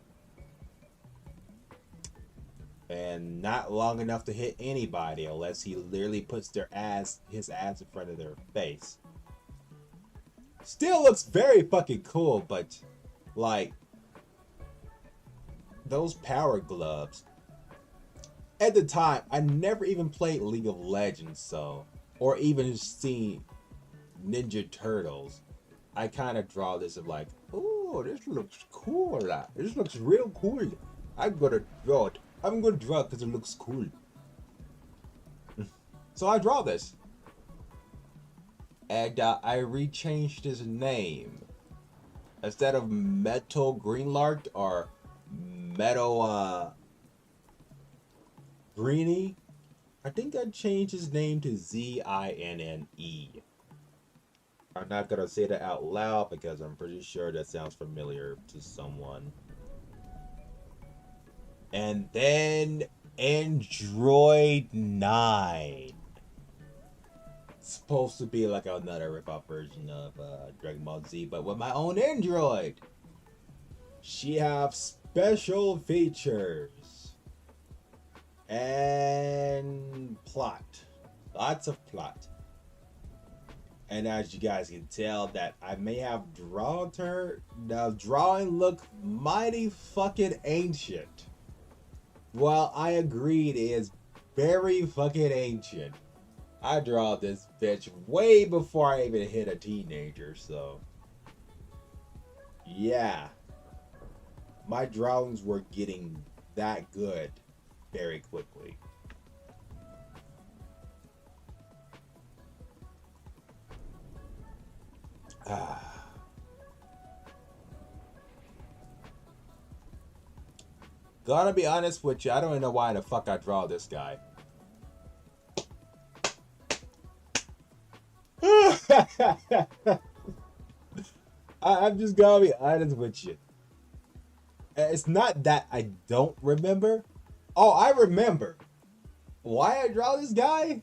And not long enough to hit anybody unless he literally puts his ass in front of their face. Still looks very fucking cool, but like those power gloves. At the time, I never even played League of Legends, so or even seen Ninja Turtles. I kind of draw this of like, oh, this looks cool. This looks real cool. I'm gonna draw it. I'm gonna draw it because it looks cool. So I draw this. And I rechanged his name. Instead of Metal Greenlark or Metal Greenie, I think I changed his name to Zinne. I'm not gonna say that out loud because I'm pretty sure that sounds familiar to someone. And then Android 9. Supposed to be like another rip-off version of Dragon Ball Z, but with my own android. She have special features and plot, lots of plot. And as you guys can tell, that I may have drawn her. The drawing looked mighty fucking ancient. Well, I agreed, it is very fucking ancient. I draw this bitch way before I even hit a teenager, so yeah. My drawings were getting that good very quickly. Gotta be honest with you, I don't even know why the fuck I draw this guy. I'm just gonna be honest with you. It's not that I don't remember. Oh, I remember. Why I draw this guy?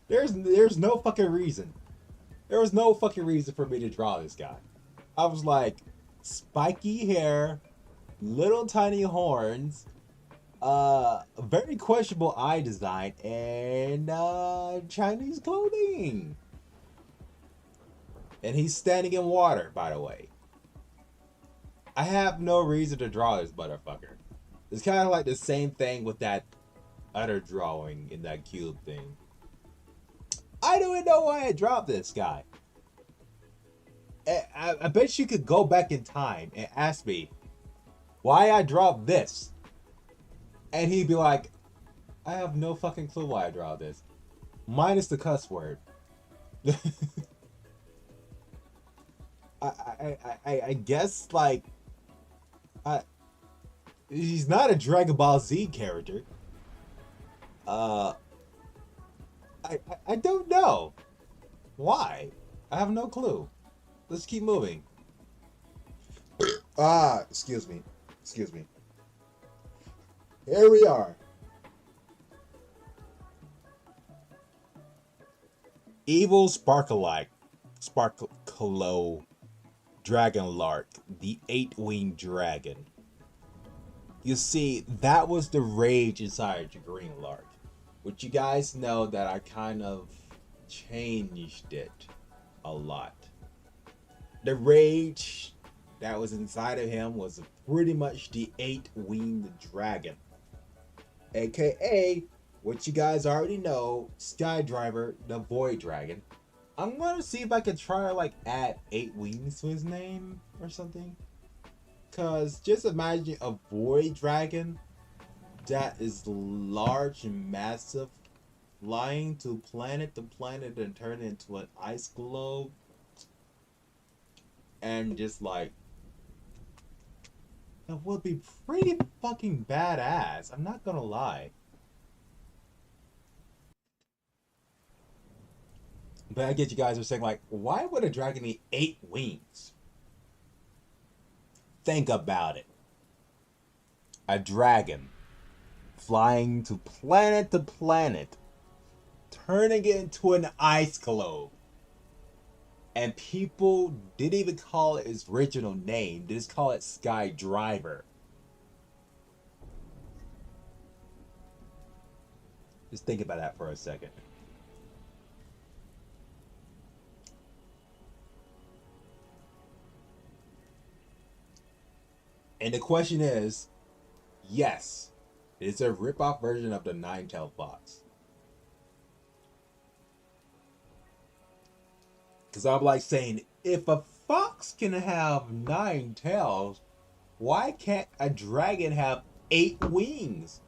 There's no fucking reason. There was no fucking reason for me to draw this guy. I was like, spiky hair, little tiny horns, very questionable eye design, and Chinese clothing. And he's standing in water, by the way. I have no reason to draw this motherfucker. It's kind of like the same thing with that other drawing in that cube thing. I don't even know why I dropped this guy. I bet you could go back in time and ask me why I dropped this. And he'd be like, I have no fucking clue why I draw this. Minus the cuss word. I guess, like, he's not a Dragon Ball Z character. I don't know. Why? I have no clue. Let's keep moving. Excuse me. Excuse me. Here we are. Evil Sparkle Dragon Lark, the 8-winged dragon. You see, that was the rage inside the Green Lark. Which you guys know that I kind of changed it a lot. The rage that was inside of him was pretty much the 8-winged dragon. AKA, what you guys already know, Skyrider, the Void Dragon. I'm gonna see if I can try to like add 8 wings to his name or something. Cause just imagine a Void Dragon that is large and massive, flying to planet and turn into an ice globe. And just like, it would be pretty fucking badass. I'm not gonna lie. But I get you guys are saying, like, why would a dragon need 8 wings? Think about it. A dragon flying to planet, turning it into an ice globe. And people didn't even call it its original name. They just call it Skyrider. Just think about that for a second. And the question is, yes, it's a rip-off version of the Nine-Tailed Fox. Because I'm like saying, if a fox can have 9 tails, why can't a dragon have 8 wings?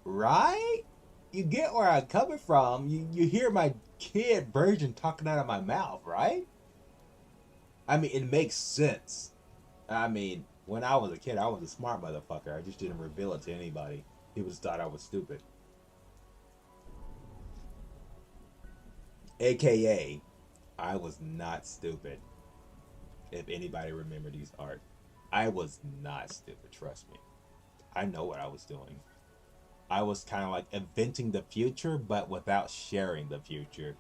Right? You get where I'm coming from. You hear my kid version talking out of my mouth, right? I mean, it makes sense. I mean, when I was a kid, I was a smart motherfucker. I just didn't reveal it to anybody. People just thought I was stupid. AKA, I was not stupid. If anybody remember these art, I was not stupid, trust me. I know what I was doing. I was kind of like inventing the future, but without sharing the future.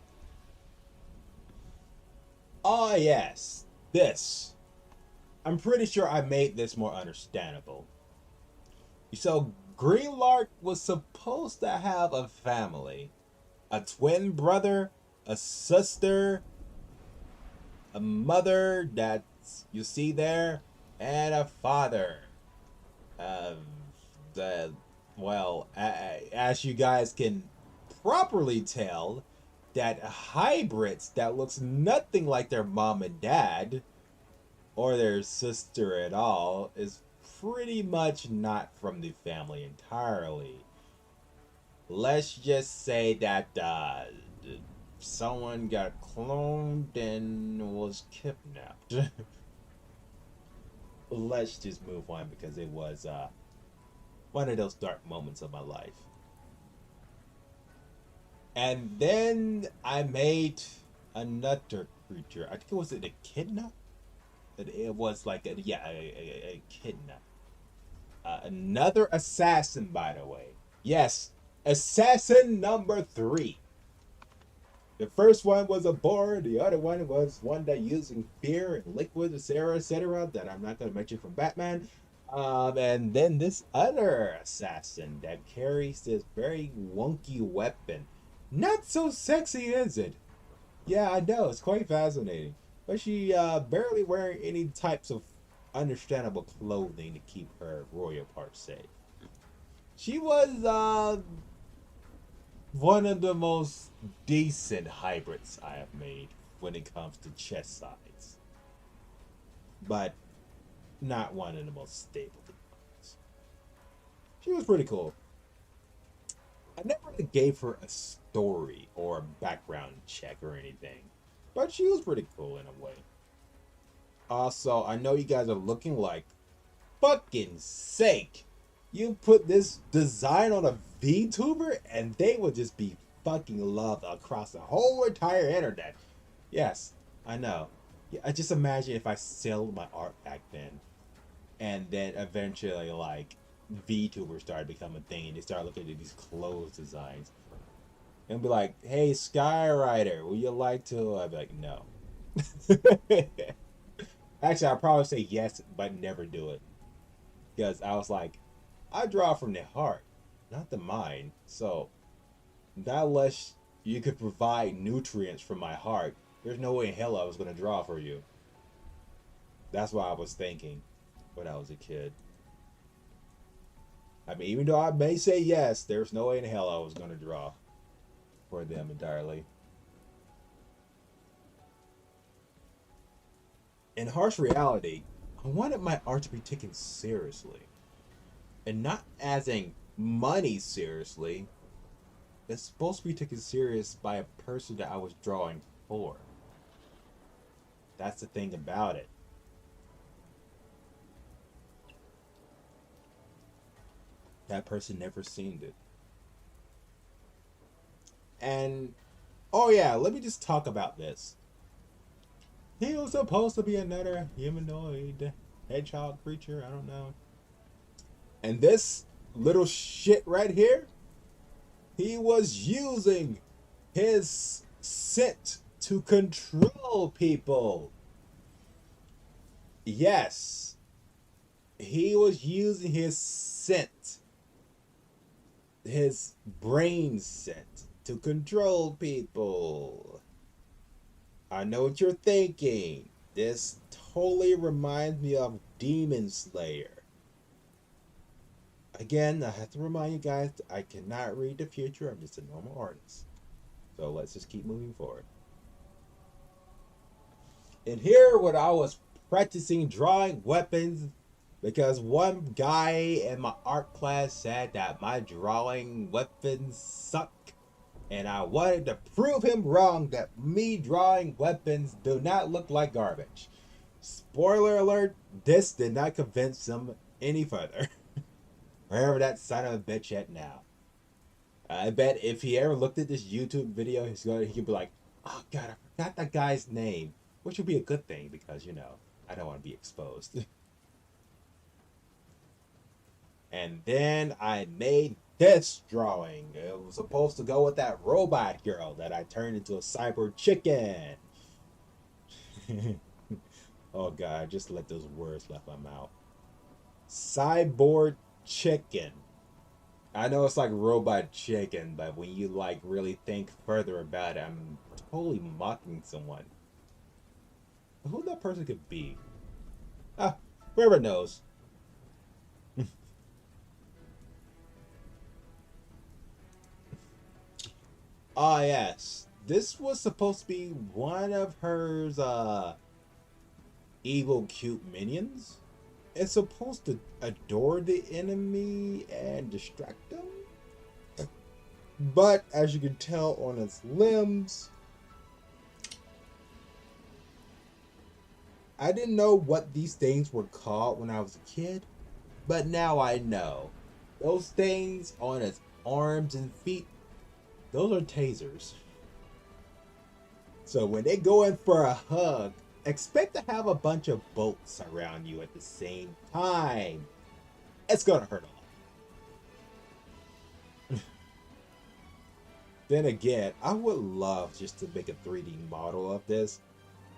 Oh yes, this. I'm pretty sure I made this more understandable. So, Green Lark was supposed to have a family. A twin brother, a sister, a mother that you see there, and a father. As you guys can properly tell, that hybrids that looks nothing like their mom and dad, or their sister at all, is pretty much not from the family entirely. Let's just say that someone got cloned and was kidnapped. Let's just move on because it was one of those dark moments of my life. And then I made another creature. I think it was a kidnap. It was like a kidnap. Another assassin, by the way. Yes, assassin number 3. The first one was a boar. The other one was one that using fear and liquid, etc., that I'm not going to mention from Batman. And then this other assassin that carries this very wonky weapon. Not so sexy, is it? Yeah, I know. It's quite fascinating. But she barely wearing any types of understandable clothing to keep her royal parts safe. She was one of the most decent hybrids I have made when it comes to chest size, but not one of the most stable ones. She was pretty cool. I never really gave her a story or a background check or anything, but she was pretty cool in a way. Also, I know you guys are looking like, fucking sake, you put this design on a VTuber and they would just be fucking loved across the whole entire internet. Yes, I know. Yeah, I just imagine if I sold my art back then, and then eventually like VTubers started becoming a thing and they started looking at these clothes designs and be like, hey Skyrider, would you like to? I'd be like, no. Actually, I'd probably say yes, but never do it. Because I was like, I draw from the heart, not the mind. So, not unless you could provide nutrients from my heart, there's no way in hell I was going to draw for you. That's what I was thinking when I was a kid. I mean, even though I may say yes, there's no way in hell I was going to draw for them entirely. In harsh reality, I wanted my art to be taken seriously. And not as in money seriously. It's supposed to be taken serious by a person that I was drawing for. That's the thing about it. That person never seen it. And, oh yeah, let me just talk about this. He was supposed to be another humanoid hedgehog creature, I don't know. And this little shit right here, he was using his scent to control people. Yes, he was using his scent, his brain scent, to control people. I know what you're thinking. This totally reminds me of Demon Slayer. Again, I have to remind you guys, I cannot read the future. I'm just a normal artist. So let's just keep moving forward. And here, when I was practicing drawing weapons, because one guy in my art class said that my drawing weapons suck, and I wanted to prove him wrong that me drawing weapons do not look like garbage. Spoiler alert, this did not convince him any further. Wherever that son of a bitch at now. I bet if he ever looked at this YouTube video, he could be like, oh god, I forgot that guy's name. Which would be a good thing because, you know, I don't want to be exposed. And then I made this drawing. It was supposed to go with that robot girl that I turned into a cyber chicken. Oh god, just let those words left my mouth. Cyborg chicken. I know it's like robot chicken, but when you like really think further about it, I'm totally mocking someone. Who that person could be? Ah, whoever knows. Ah, yes. This was supposed to be one of her evil cute minions. It's supposed to adore the enemy and distract them. But as you can tell on its limbs, I didn't know what these things were called when I was a kid, but now I know. Those things on its arms and feet, those are tasers. So when they go in for a hug, expect to have a bunch of bolts around you at the same time. It's gonna hurt a lot. Then again, I would love just to make a 3D model of this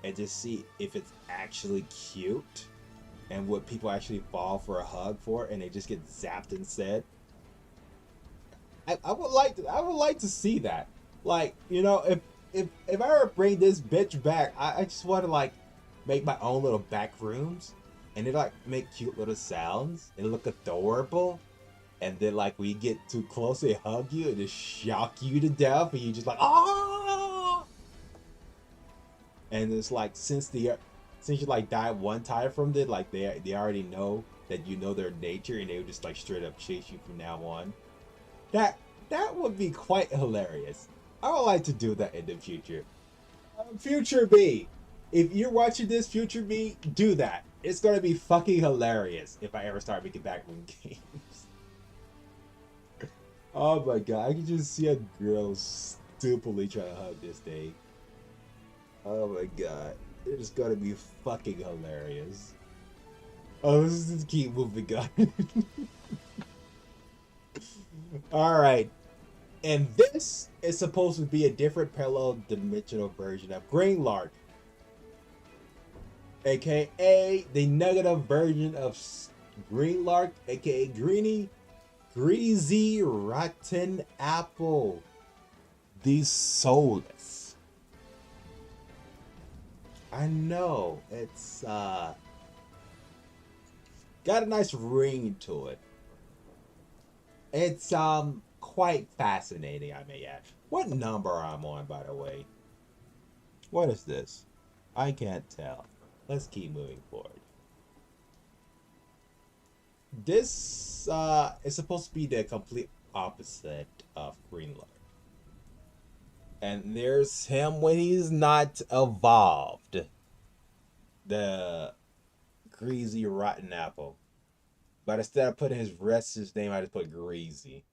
and just see if it's actually cute and would people actually fall for a hug for it and they just get zapped instead. I would like to see that. Like, you know, if I ever bring this bitch back, I just want to like make my own little back rooms and they like make cute little sounds and look adorable, and then like when you get too close they hug you and just shock you to death and you just like, ah. And it's like since you like die one time from it, like they already know that you know their nature, and they would just like straight up chase you from now on. That would be quite hilarious. I would like to do that in the future. Future B, if you're watching this, Future B, do that. It's gonna be fucking hilarious if I ever start making backroom games. Oh my god, I can just see a girl stupidly trying to hug this thing. Oh my god, it's gonna be fucking hilarious. Oh, let's just keep moving on. Alright. And this is supposed to be a different parallel dimensional version of Greenlark. AKA the negative version of Greenlark, aka Greasy Rotten Apple. The soulless. I know, it's got a nice ring to it. It's quite fascinating, I may add. What number I'm on, by the way? What is this? I can't tell. Let's keep moving forward. This is supposed to be the complete opposite of Greenlark. And there's him when he's not evolved. The Greasy Rotten Apple. But instead of putting his name, I just put Greasy.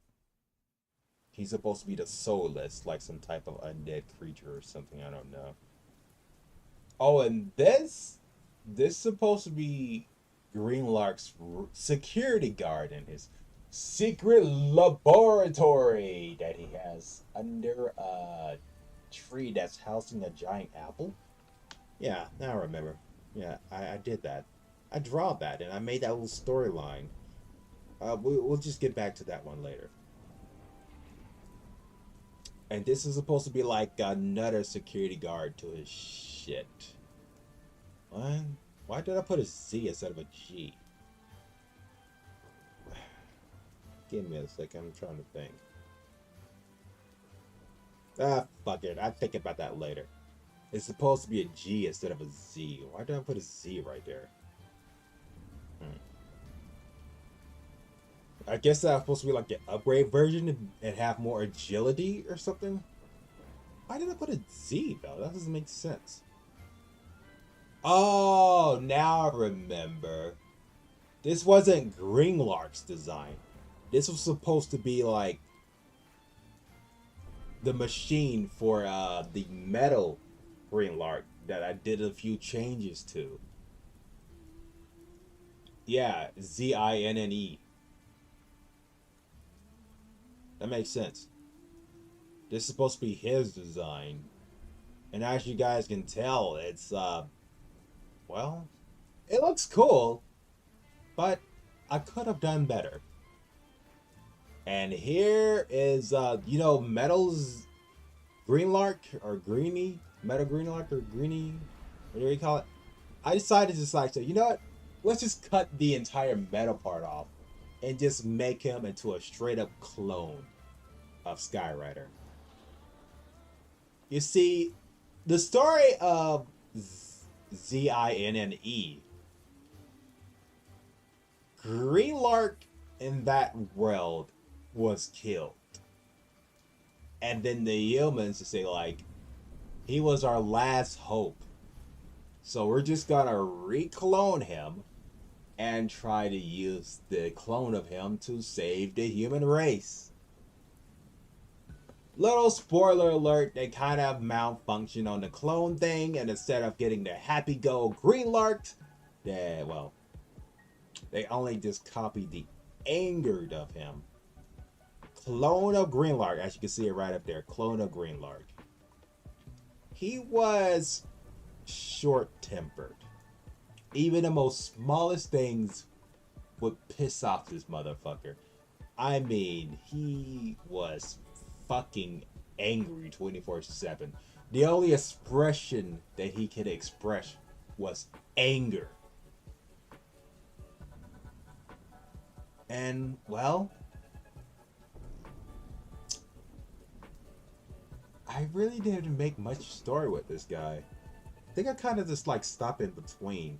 He's supposed to be the soulless, like some type of undead creature or something, I don't know. Oh, and this is supposed to be Greenlark's security guard in his secret laboratory that he has under a tree that's housing a giant apple. Yeah, now I remember. Yeah, I did that. I draw that and I made that little storyline. We'll just get back to that one later. And this is supposed to be like another security guard to his shit. What? Why did I put a Z instead of a G? Give me a second, I'm trying to think. Ah, fuck it, I'll think about that later. It's supposed to be a G instead of a Z. Why did I put a Z right there? I guess that's supposed to be like an upgrade version and have more agility or something. Why did I put a Z though? That doesn't make sense. Oh, now I remember. This wasn't Greenlark's design. This was supposed to be like the machine for the metal Greenlark that I did a few changes to. Yeah, ZINNE. That makes sense. This is supposed to be his design. And as you guys can tell, it's well, it looks cool, but I could have done better. And here is you know, Metal's Greenlark or Greeny, Metal Greenlark or Greeny, whatever you call it. I decided to just like say, you know what? Let's just cut the entire metal part off and just make him into a straight up clone of Skyrider. You see, the story of ZINNE, Greenlark in that world was killed. And then the humans to say like, he was our last hope. So we're just gonna reclone him and try to use the clone of him to save the human race. Little spoiler alert, they kind of malfunctioned on the clone thing, and instead of getting the happy-go Greenlark, they only just copied the anger of him. Clone of Greenlark, as you can see it right up there, clone of Greenlark. He was short-tempered. Even the most smallest things would piss off this motherfucker. I mean, he was fucking angry 24/7. The only expression that he could express was anger. And, well, I really didn't make much story with this guy. think I kind of just like stop in between.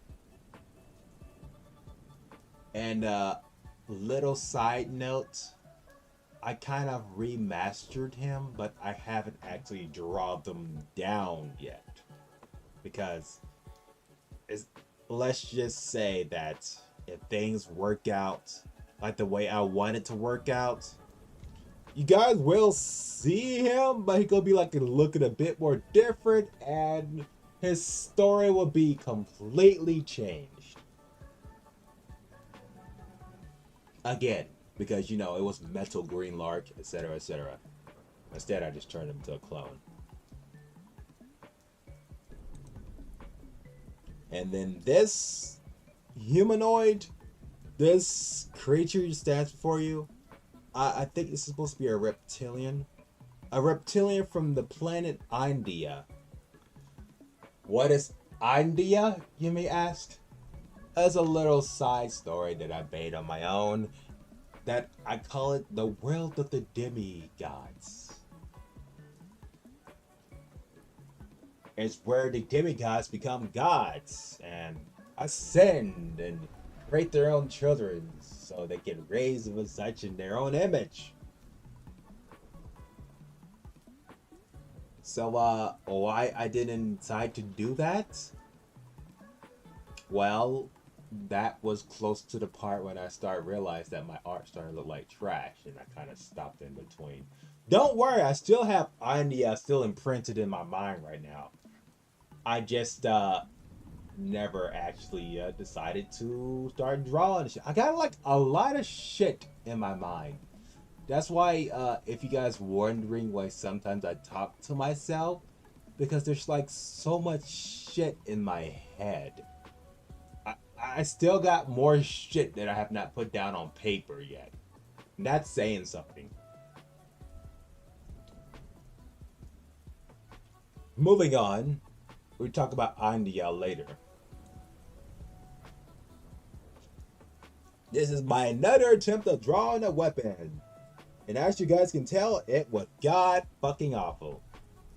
And little side note, I kind of remastered him, but I haven't actually drawn them down yet. Because let's just say that if things work out like the way I want it to work out, you guys will see him, but he's gonna be like looking a bit more different, and his story will be completely changed. Again, because you know it was Metal Green Lark, etc., etc. Instead, I just turned him into a clone. And then this humanoid, this creature stands before you. I think this is supposed to be a reptilian. A reptilian from the planet India. What is India, you may ask? As a little side story that I made on my own, that I call it the world of the demigods. It's where the demigods become gods and ascend and create their own children so they can raise them as such in their own image. So why I didn't decide to do that? Well, that was close to the part when I started realizing that my art started to look like trash, and I kind of stopped in between. Don't worry, I still have India still imprinted in my mind right now. I just never actually decided to start drawing shit. I got like a lot of shit in my mind. That's why if you guys wondering why sometimes I talk to myself, because there's like so much shit in my head. I still got more shit that I have not put down on paper yet. And that's saying something. Moving on, we talk about India later. This is my another attempt of drawing a weapon. And as you guys can tell, it was god fucking awful.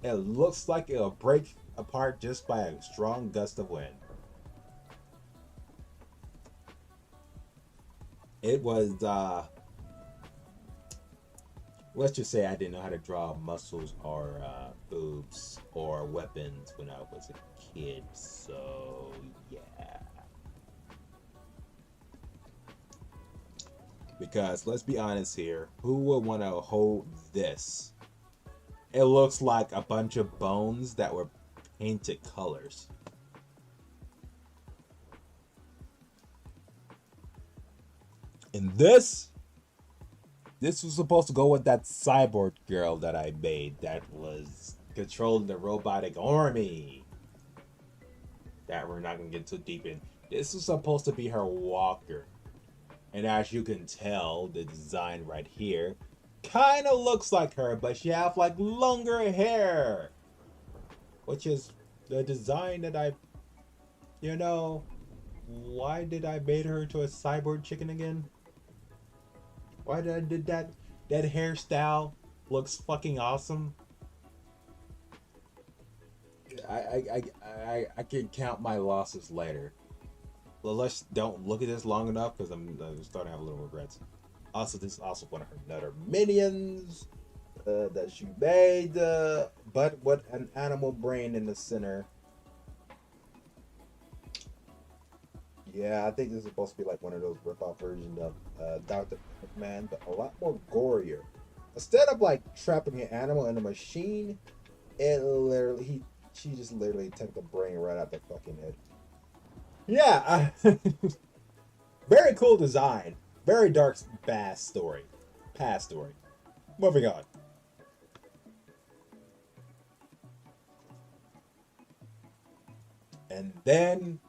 It looks like it'll break apart just by a strong gust of wind. It was, let's just say I didn't know how to draw muscles or boobs or weapons when I was a kid, so yeah. Because let's be honest here, who would want to hold this? It looks like a bunch of bones that were painted colors. And this was supposed to go with that cyborg girl that I made that was controlling the robotic army. That we're not going to get too deep in. This was supposed to be her walker. And as you can tell, the design right here kind of looks like her, but she have like longer hair. Which is the design that I, you know, why did I made her to a cyborg chicken again? Why did I did that? That hairstyle looks fucking awesome. I can count my losses later. Well, let's don't look at this long enough because I'm starting to have a little regrets. Also, this is also one of her nutter minions that she made, but with an animal brain in the center. Yeah, I think this is supposed to be like one of those rip-off versions of Dr. Man, but a lot more gorier. Instead of like trapping an animal in a machine, it literally she just literally took the brain right out the fucking head. Yeah, very cool design, very dark past story. Moving on. And then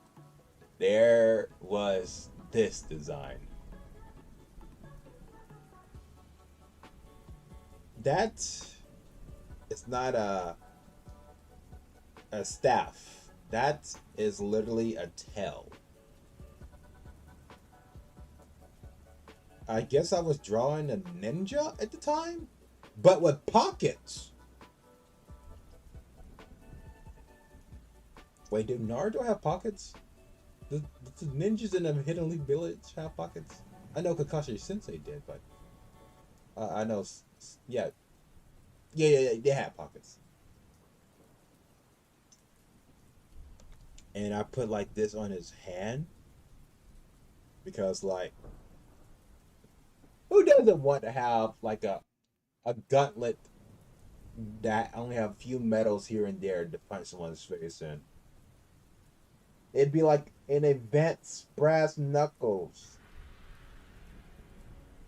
there was this design. That is not a staff. That is literally a tail. I guess I was drawing a ninja at the time, but with pockets. Wait, do Naruto have pockets? Does the ninjas in the Hidden Leaf Village have pockets? I know Kakashi Sensei did, but I know, yeah, they have pockets. And I put like this on his hand because, like, who doesn't want to have like a gauntlet that only have a few metals here and there to punch someone's face in? It'd be like an advanced brass knuckles.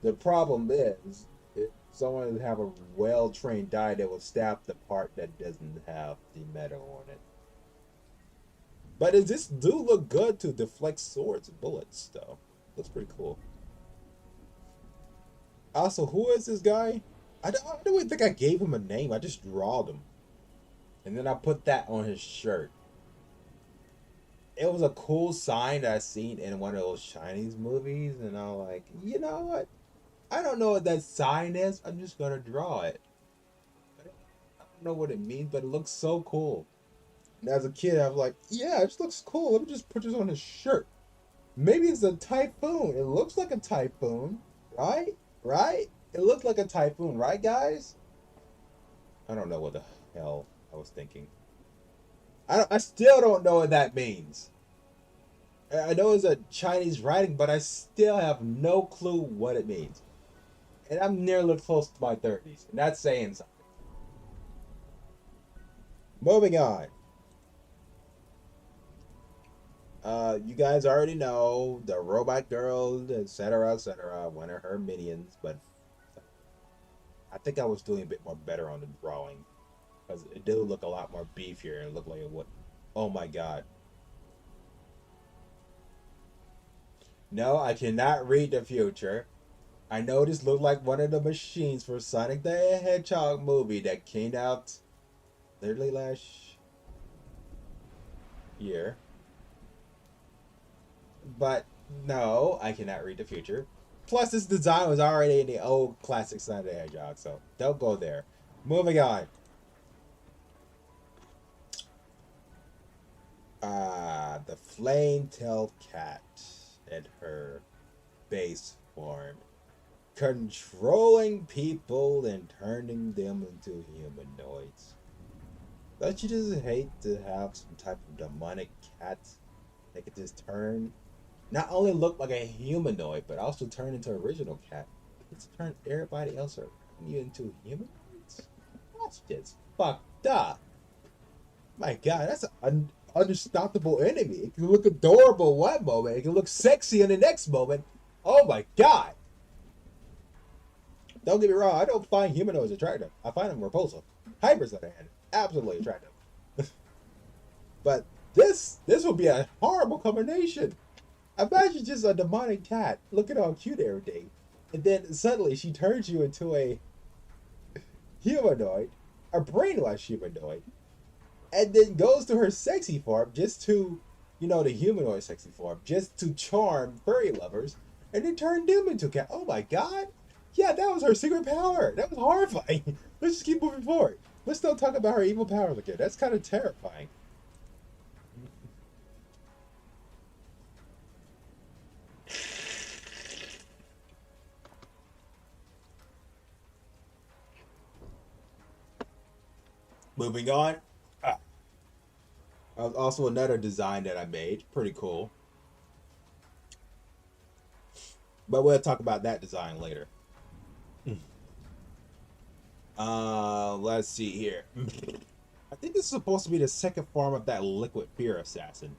The problem is, if someone have a well-trained die, they will stab the part that doesn't have the metal on it. But does this do look good to deflect swords and bullets, though? Looks pretty cool. Also, who is this guy? I don't even think I gave him a name. I just drawed him. And then I put that on his shirt. It was a cool sign that I seen in one of those Chinese movies. And I was like, you know what? I don't know what that sign is. I'm just going to draw it. I don't know what it means, but it looks so cool. And as a kid, I was like, yeah, it just looks cool. Let me just put this on his shirt. Maybe it's a typhoon. It looks like a typhoon, right? Right? It looks like a typhoon, right, guys? I don't know what the hell I was thinking. I still don't know what that means. I know it's a Chinese writing, but I still have no clue what it means. And I'm nearly close to my 30s, and that's saying something. Moving on. You guys already know the robot girl, etc., one of her minions, but I think I was doing a bit more better on the drawing because it did look a lot more beefier and look like it would. Oh my god. No, I cannot read the future. I know this looked like one of the machines for Sonic the Hedgehog movie that came out literally last year. But no, I cannot read the future. Plus, this design was already in the old classic Sonic the Hedgehog, so don't go there. Moving on. The flame-tailed cat and her base form, controlling people and turning them into humanoids. Don't you just hate to have some type of demonic cat that could just turn, not only look like a humanoid, but also turn into an original cat? It's turn everybody else around you into humanoids? That's just fucked up. My god, that's an unstoppable enemy. It can look adorable one moment, it can look sexy in the next moment. Oh my god. Don't get me wrong, I don't find humanoids attractive. I find them repulsive. Hybrids, on the other hand, absolutely attractive. But this would be a horrible combination. Imagine just a demonic cat looking all cute every day, and then suddenly she turns you into a humanoid, a brainwashed humanoid, and then goes to her sexy form just to, you know, the humanoid sexy form, just to charm furry lovers, and then turn them into cat. Oh my god. Yeah, that was her secret power. That was horrifying. Let's just keep moving forward. Let's don't talk about her evil powers again. That's kind of terrifying. Moving on. Also another design that I made. Pretty cool. But we'll talk about that design later. Let's see here. I think this is supposed to be the second form of that liquid fear assassin.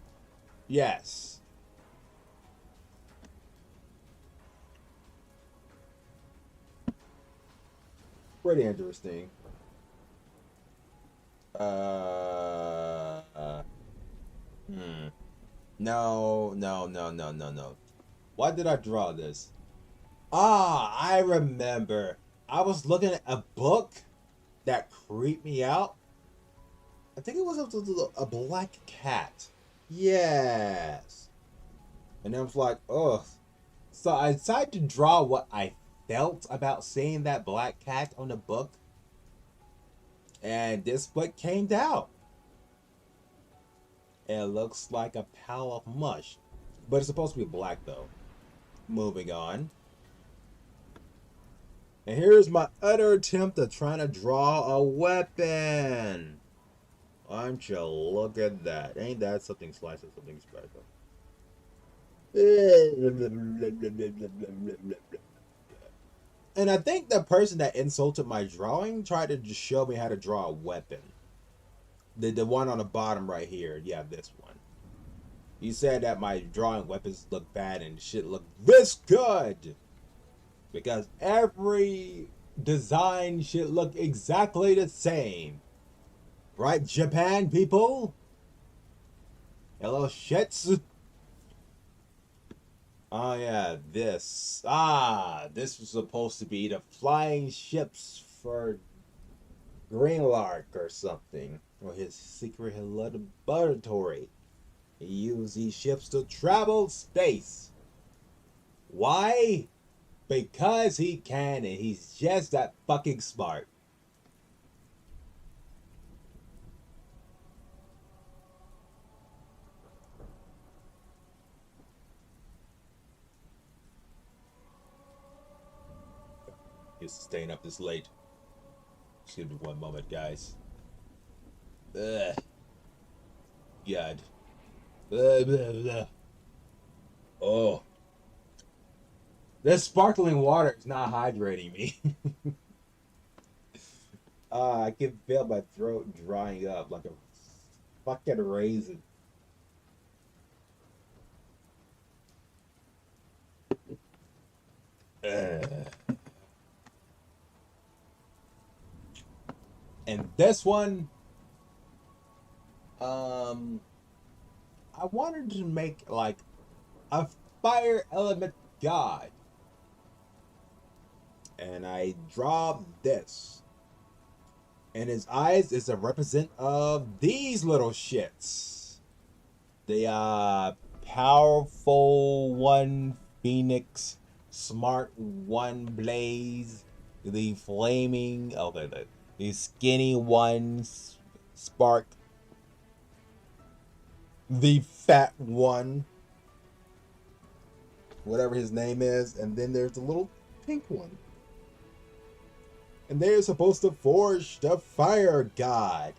Yes. Pretty interesting. No. Why did I draw this? Ah, I remember. I was looking at a book that creeped me out. I think it was a black cat. Yes. And I was like, ugh. So I decided to draw what I felt about seeing that black cat on the book. And this book came out. It looks like a pile of mush. But it's supposed to be black though. Moving on. And here's my other attempt at trying to draw a weapon. Aren't you look at that? Ain't that something slice of something special? And I think the person that insulted my drawing tried to just show me how to draw a weapon. The one on the bottom right here. Yeah, this one. He said that my drawing weapons look bad and shit look this good. Because every design should look exactly the same. Right, Japan people? Hello, shits. Oh yeah, this. This was supposed to be the flying ships for Greenlark or something. Or his secret laboratory. He used these ships to travel space. Why? Because he can, and he's just that fucking smart. He's staying up this late. Excuse me one moment, guys. Ugh. God. Blah, blah, blah. Oh. This sparkling water is not hydrating me. I can feel my throat drying up like a fucking raisin. And this one, I wanted to make like a fire element god. And I draw this. And his eyes is a represent of these little shits. The powerful one Phoenix, smart one Blaze, the flaming the skinny one Spark, the fat one, whatever his name is, and then there's the little pink one. And they're supposed to forge the fire god.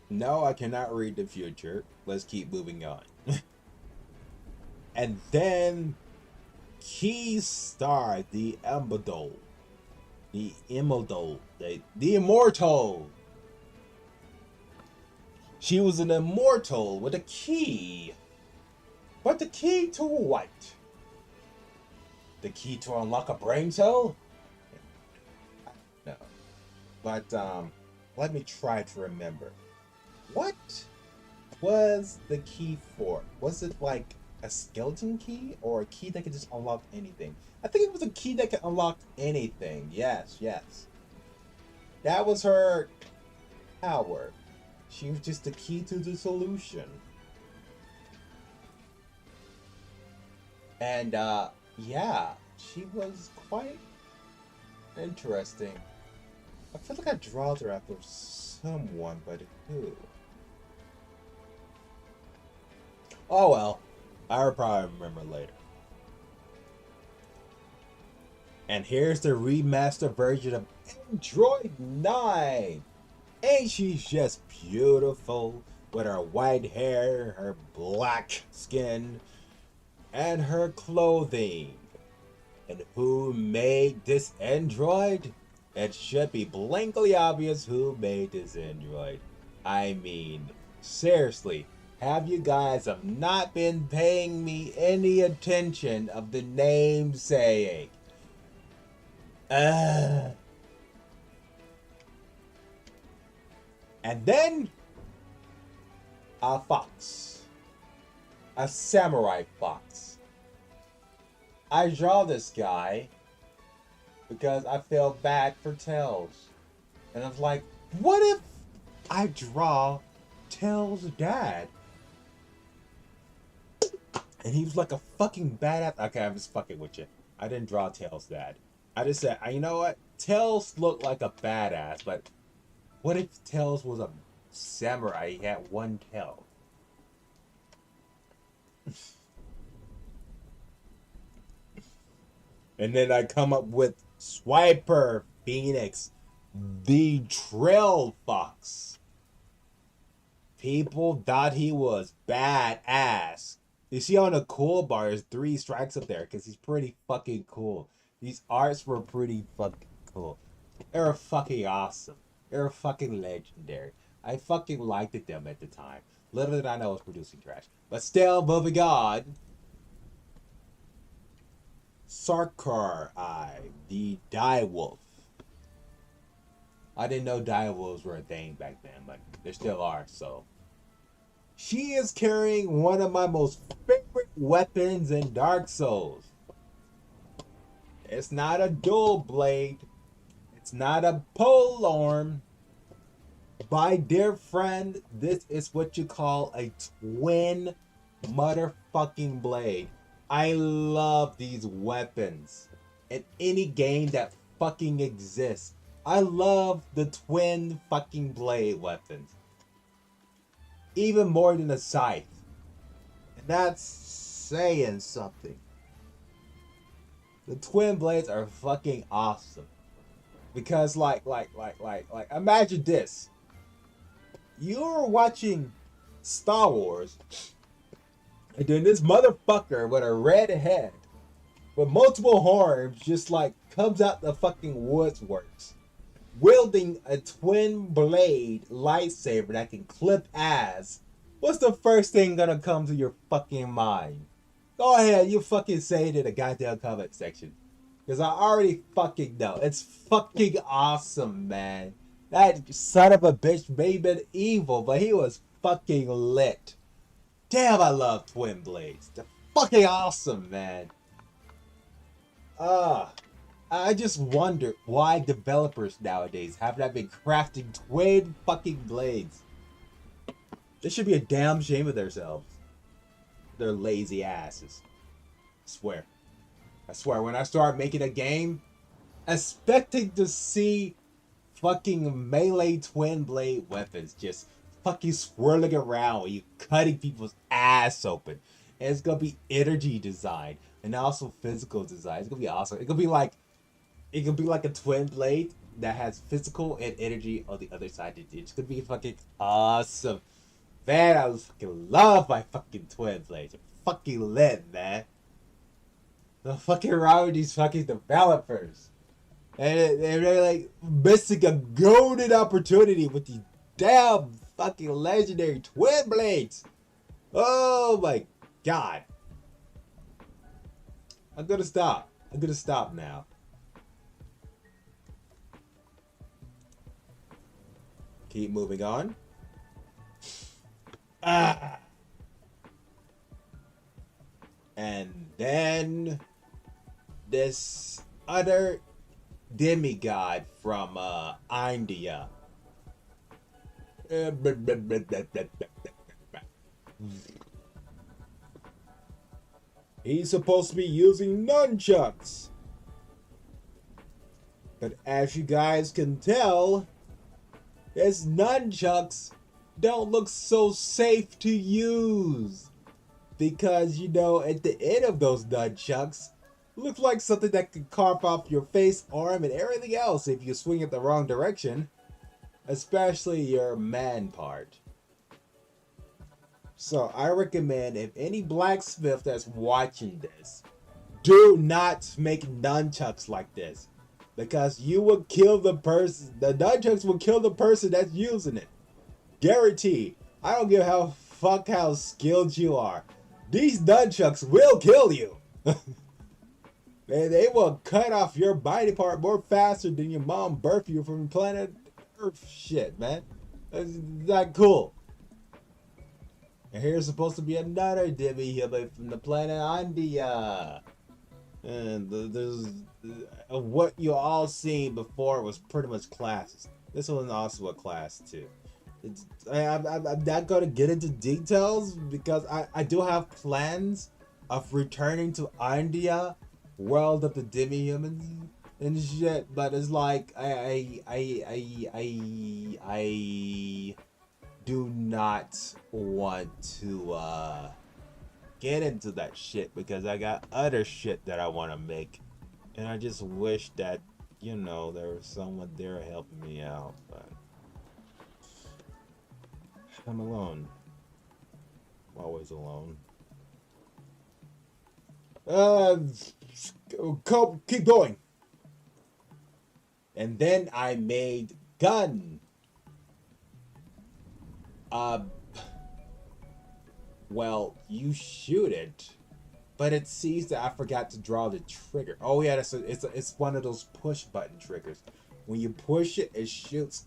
No, I cannot read the future. Let's keep moving on. And then Key Star, the Immortal. The Immortal. The Immortal. She was an immortal with a key. But the key to what? The key to unlock a brain cell? No. But let me try to remember. What was the key for? Was it like a skeleton key or a key that could just unlock anything? I think it was a key that could unlock anything. Yes, yes. That was her power. She was just the key to the solution. And yeah, she was quite interesting. I feel like I draw her after someone, but who? Oh well, I'll probably remember later. And here's the remastered version of Android 9. Ain't she just beautiful with her white hair, her black skin, and her clothing? And who made this android? It should be blankly obvious who made this android. I mean, seriously, have you guys have not been paying me any attention of the namesake? And then a fox. A samurai fox. I draw this guy because I feel bad for Tails. And I was like, what if I draw Tails' dad? And he was like a fucking badass. Okay, I'm just fucking with you. I didn't draw Tails' dad. I just said, you know what? Tails looked like a badass, but What if Tails was a samurai? He had one tail. And then I come up with Swiper Phoenix, the Trail Fox. People thought he was badass. You see on the cool bar, there's 3 strikes up there because he's pretty fucking cool. These arts were pretty fucking cool. They were fucking awesome. They were fucking legendary. I fucking liked them at the time. Little did I know I was producing trash. But still, moving on. Sarkar Eye, the Direwolf. I didn't know direwolves were a thing back then, but there still are, so. She is carrying one of my most favorite weapons in Dark Souls. It's not a dual blade. It's not a polearm. My dear friend, this is what you call a twin motherfucking blade. I love these weapons. In any game that fucking exists, I love the twin fucking blade weapons. Even more than the scythe. And that's saying something. The twin blades are fucking awesome. Because like, imagine this. You're watching Star Wars, and then this motherfucker with a red head, with multiple horns, just like comes out the fucking woodworks, wielding a twin blade lightsaber that can clip ass. What's the first thing gonna come to your fucking mind? Go ahead, you fucking say it in the goddamn comment section. Because I already fucking know. It's fucking awesome, man. That son of a bitch may have been evil, but he was fucking lit. Damn, I love twin blades. They're fucking awesome, man. I just wonder why developers nowadays have not been crafting twin fucking blades. They should be a damn shame of themselves. They're lazy asses. I swear, when I start making a game, expecting to see fucking melee twin blade weapons just fucking swirling around, you cutting people's ass open. And it's gonna be energy design and also physical design. It's gonna be awesome. It could be like a twin blade that has physical and energy on the other side. It's gonna be fucking awesome. Man, I fucking love my fucking twin blades. They're fucking lit, man. The fucking wrong with these fucking developers. And they're like missing a golden opportunity with these damn fucking legendary twin blades. Oh my god. I'm gonna stop. I'm gonna stop now. Keep moving on. And then this other demigod from India. He's supposed to be using nunchucks. But as you guys can tell, his nunchucks don't look so safe to use. Because, you know, at the end of those nunchucks, look like something that could carve off your face, arm, and everything else if you swing it the wrong direction. Especially your man part. So, I recommend if any blacksmith that's watching this, do not make nunchucks like this. Because you will kill the person, the nunchucks will kill the person that's using it. Guaranteed. I don't give a fuck how skilled you are. These nunchucks will kill you. They will cut off your body part more faster than your mom birthed you from planet Earth. Shit, man. That's not cool. And here's supposed to be another demi-human from the planet India. And there's what you all seen before was pretty much classes. This one's also a class too. I'm not going to get into details because I do have plans of returning to India, world of the demi-humans, and shit. But it's like I do not want to get into that shit because I got other shit that I want to make, and I just wish that, you know, there was someone there helping me out, but I'm alone. I'm always alone. Keep going. And then I made gun. Well, you shoot it, but it sees that I forgot to draw the trigger. Oh yeah, it's one of those push button triggers. When you push it, it shoots.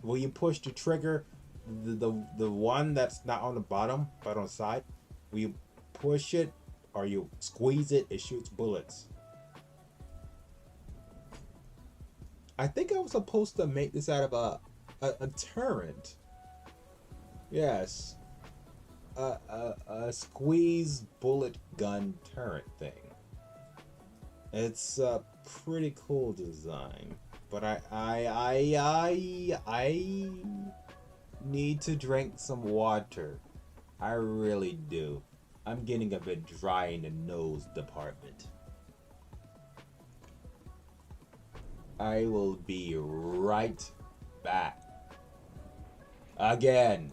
When you push the trigger, the one that's not on the bottom but on the side, when you push it or you squeeze it, it shoots bullets. I think I was supposed to make this out of a turret. Yes. A squeeze bullet gun turret thing. It's a pretty cool design, but I need to drink some water. I really do. I'm getting a bit dry in the nose department. I will be right back. Again.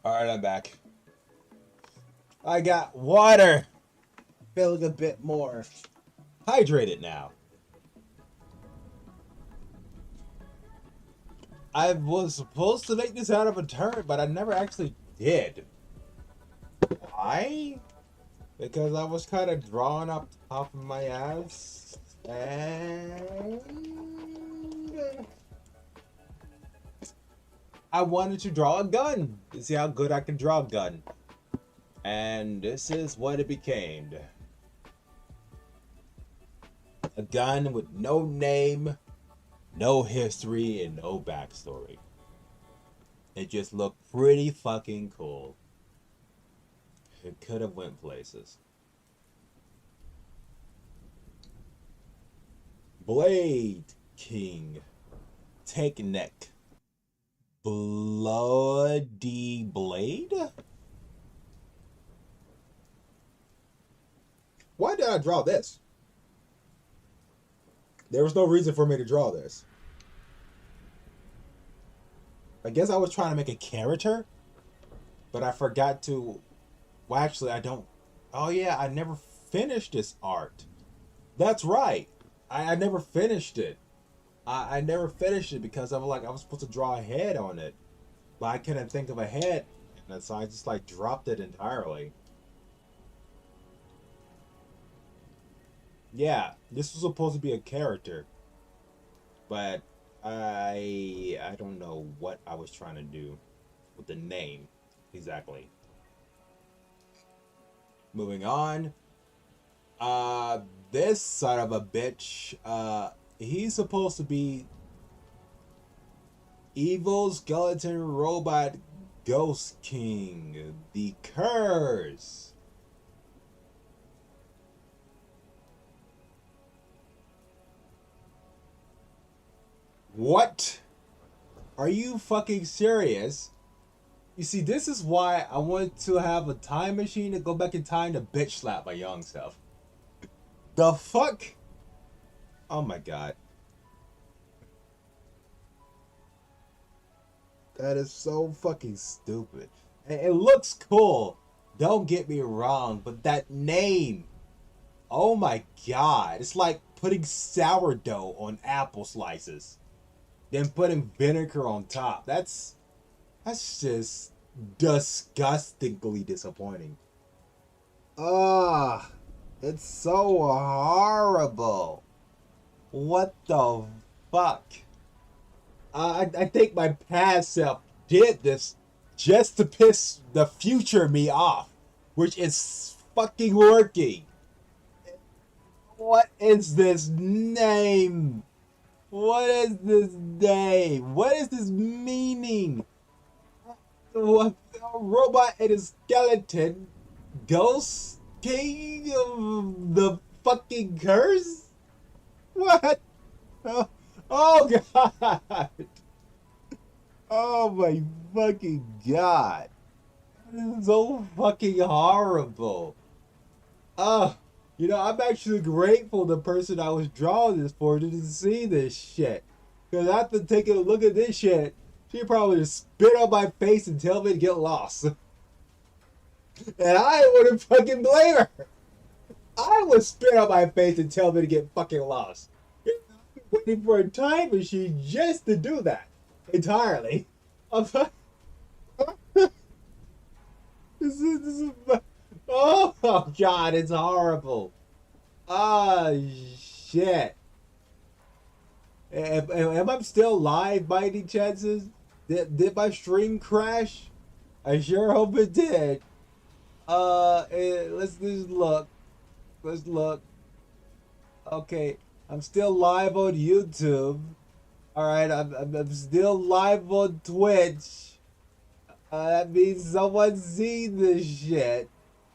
Alright, I'm back. I got water. Feeling a bit more hydrated now. I was supposed to make this out of a turret, but I never actually did. Why? Because I was kind of drawing up top of my ass. And I wanted to draw a gun to see how good I can draw a gun. And this is what it became. A gun with no name, no history, and no backstory. It just looked pretty fucking cool. It could have went places. Blade King. Take neck. Bloody Blade? Why did I draw this? There was no reason for me to draw this. I guess I was trying to make a character, but I forgot to... Well, actually, I don't... Oh, yeah, I never finished this art. That's right. I never finished it. I never finished it because I was supposed to draw a head on it, but I couldn't think of a head, and so I just like dropped it entirely. Yeah, this was supposed to be a character, but I don't know what I was trying to do with the name. Exactly. Moving on. This son of a bitch, he's supposed to be evil skeleton robot Ghost King, the curse. What? Are you fucking serious? You see, this is why I want to have a time machine to go back in time to bitch slap my young self. The fuck? Oh my god. That is so fucking stupid. And it looks cool. Don't get me wrong, but that name. Oh my god. It's like putting sourdough on apple slices. Then putting vinegar on top. That's just disgustingly disappointing. Ah, it's so horrible. What the fuck? I think my past self did this just to piss the future me off, which is fucking working. What is this name? What is this name? What is this meaning? What, a robot and a skeleton? Ghost King of the fucking curse? What? Oh god! Oh my fucking god! This is so fucking horrible. You know, I'm actually grateful the person I was drawing this for didn't see this shit. Because after taking a look at this shit, she probably just spit on my face and tell me to get lost. And I wouldn't fucking blame her. I would spit on my face and tell me to get fucking lost. Waiting for a time machine just to do that entirely. This is oh god, it's horrible. Ah shit. Am I still live by any chances? Did my stream crash? I sure hope it did. Let's just look. Let's look. Okay. I'm still live on YouTube. Alright, I'm still live on Twitch. That means someone's seen this shit.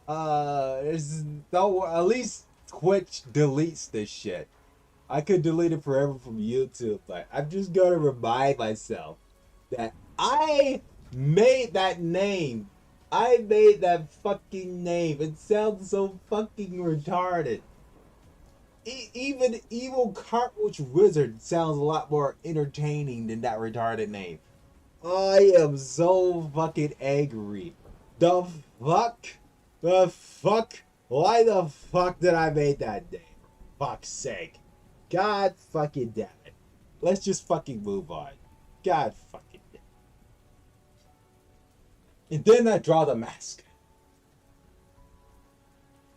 There's no, at least Twitch deletes this shit. I could delete it forever from YouTube, but I'm just gonna remind myself that I made that name. I made that fucking name. It sounds so fucking retarded. Even Evil Cartwitch Wizard sounds a lot more entertaining than that retarded name. I am so fucking angry. The fuck? The fuck? Why the fuck did I make that name? For fuck's sake. God fucking damn it. Let's just fucking move on. God fucking damn it. And then I draw the mask.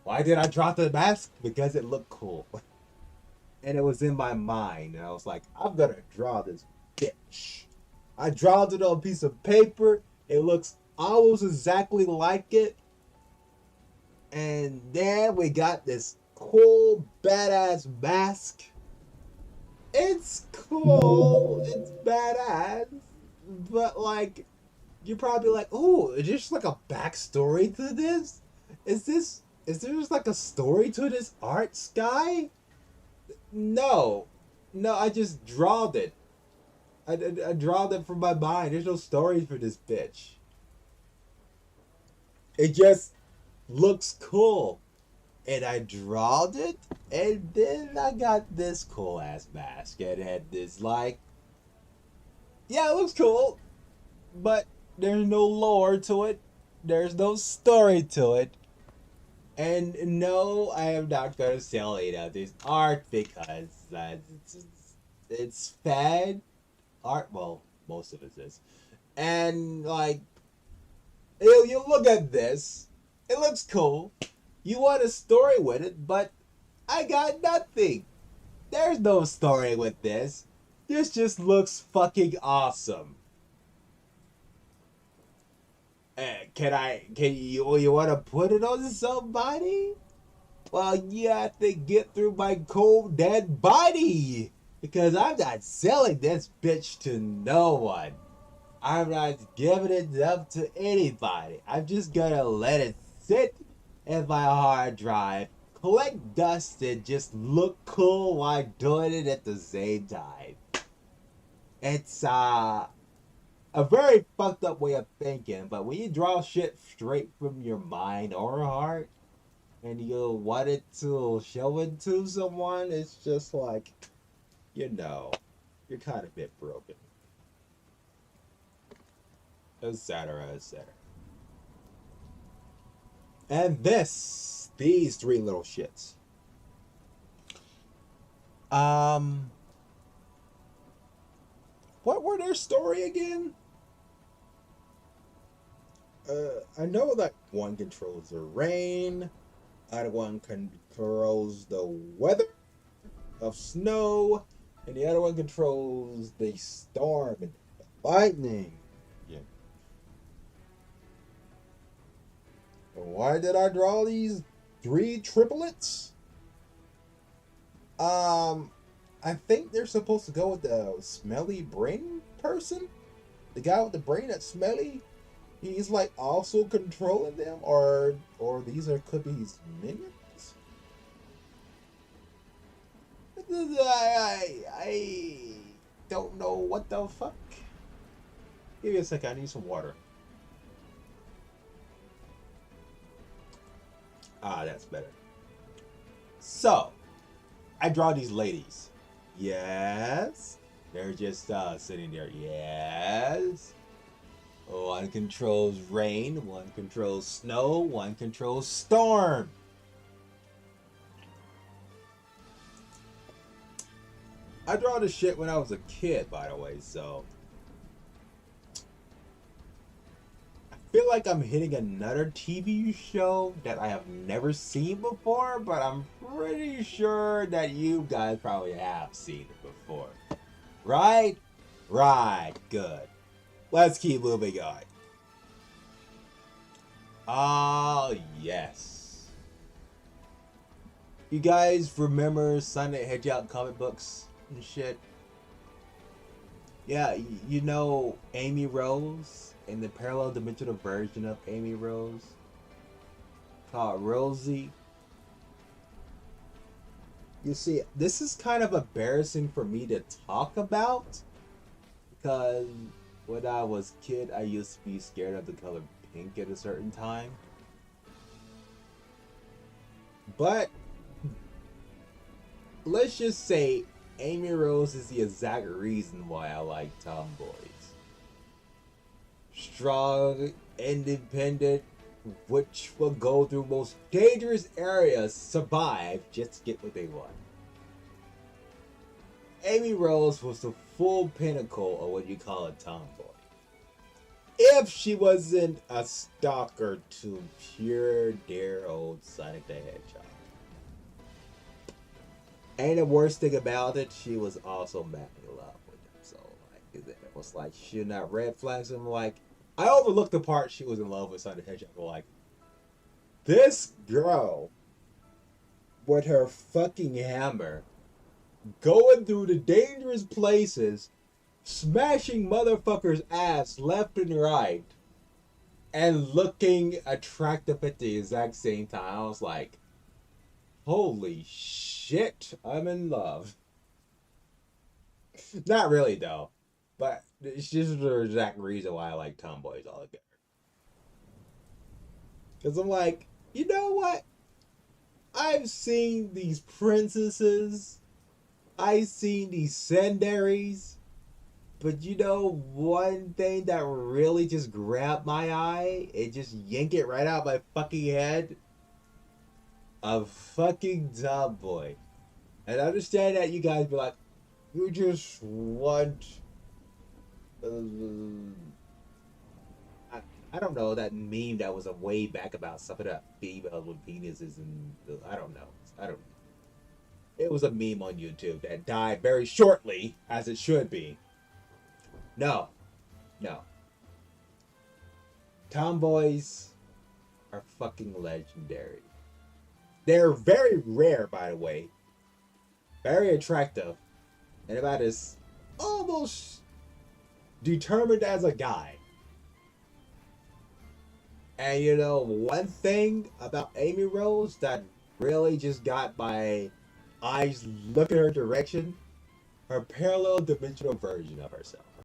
Why did I draw the mask? Because it looked cool. And it was in my mind. And I was like, I'm gonna draw this bitch. I draw it on a piece of paper. It looks almost exactly like it. And then we got this cool, badass mask. It's cool. It's badass. But like, you're probably like, oh, is there just like a backstory to this? Is there just like a story to this art, Sky? No. No, I just drawed it. I drawed it from my mind. There's no story for this bitch. It just looks cool. And I drawed it, and then I got this cool ass mask. It had this like, yeah, it looks cool, but there's no lore to it. There's no story to it. And no, I am not gonna sell it out this art because it's fan art. Well, most of it is. And like, you look at this, it looks cool. You want a story with it, but I got nothing. There's no story with this. This just looks fucking awesome. Can you want to put it on somebody? Well, you have to get through my cold dead body because I'm not selling this bitch to no one. I'm not giving it up to anybody. I'm just gonna let it sit in my hard drive, collect dust, and just look cool while doing it at the same time. It's a very fucked up way of thinking, but when you draw shit straight from your mind or heart and you want it to show it to someone, it's just like, you're kind of a bit broken. Etc. etc. And these three little shits. What were their story again? I know that one controls the rain, other one controls the weather of snow, and the other one controls the storm and the lightning. Yeah. Why did I draw these three triplets? I think they're supposed to go with the smelly brain person. The guy with the brain that's smelly. He's like also controlling them, or could be his minions. I don't know what the fuck. Give me a second. I need some water. That's better. So, I draw these ladies. Yes. They're just sitting there. Yes. One controls rain, one controls snow, one controls storm. I draw this shit when I was a kid, by the way, so I feel like I'm hitting another TV show that I have never seen before, but I'm pretty sure that you guys probably have seen it before. Right? Right, good. Let's keep moving on. Oh, yes. You guys remember Sonic the Hedgehog comic books and shit? Yeah, you know Amy Rose and the parallel dimensional version of Amy Rose called Rosie. You see, this is kind of embarrassing for me to talk about because when I was a kid, I used to be scared of the color pink at a certain time. But let's just say Amy Rose is the exact reason why I like tomboys. Strong, independent, which will go through most dangerous areas, survive just to get what they want. Amy Rose was the full pinnacle of what you call a tomboy. If she wasn't a stalker to pure, dear old Sonic the Hedgehog. And the worst thing about it, she was also madly in love with him. So, like, it was like shooting out red flags. I'm like, I overlooked the part she was in love with Sonic the Hedgehog. I'm like, this girl with her fucking hammer going through the dangerous places, smashing motherfuckers' ass left and right, and looking attractive at the exact same time. I was like, holy shit, I'm in love. Not really, though. But it's just the exact reason why I like tomboys altogether. Because I'm like, you know what? I've seen these princesses. I've seen these senderies. But you know one thing that really just grabbed my eye? It just yanked it right out my fucking head? A fucking tomboy. And I understand that you guys be like, you just want... I don't know, that meme that was a way back about something about females with penises and... I don't know. It was a meme on YouTube that died very shortly, as it should be. No. Tomboys are fucking legendary. They're very rare, by the way. Very attractive. And about as almost determined as a guy. And you know, one thing about Amy Rose that really just got my eyes looking her direction, her parallel dimensional version of herself.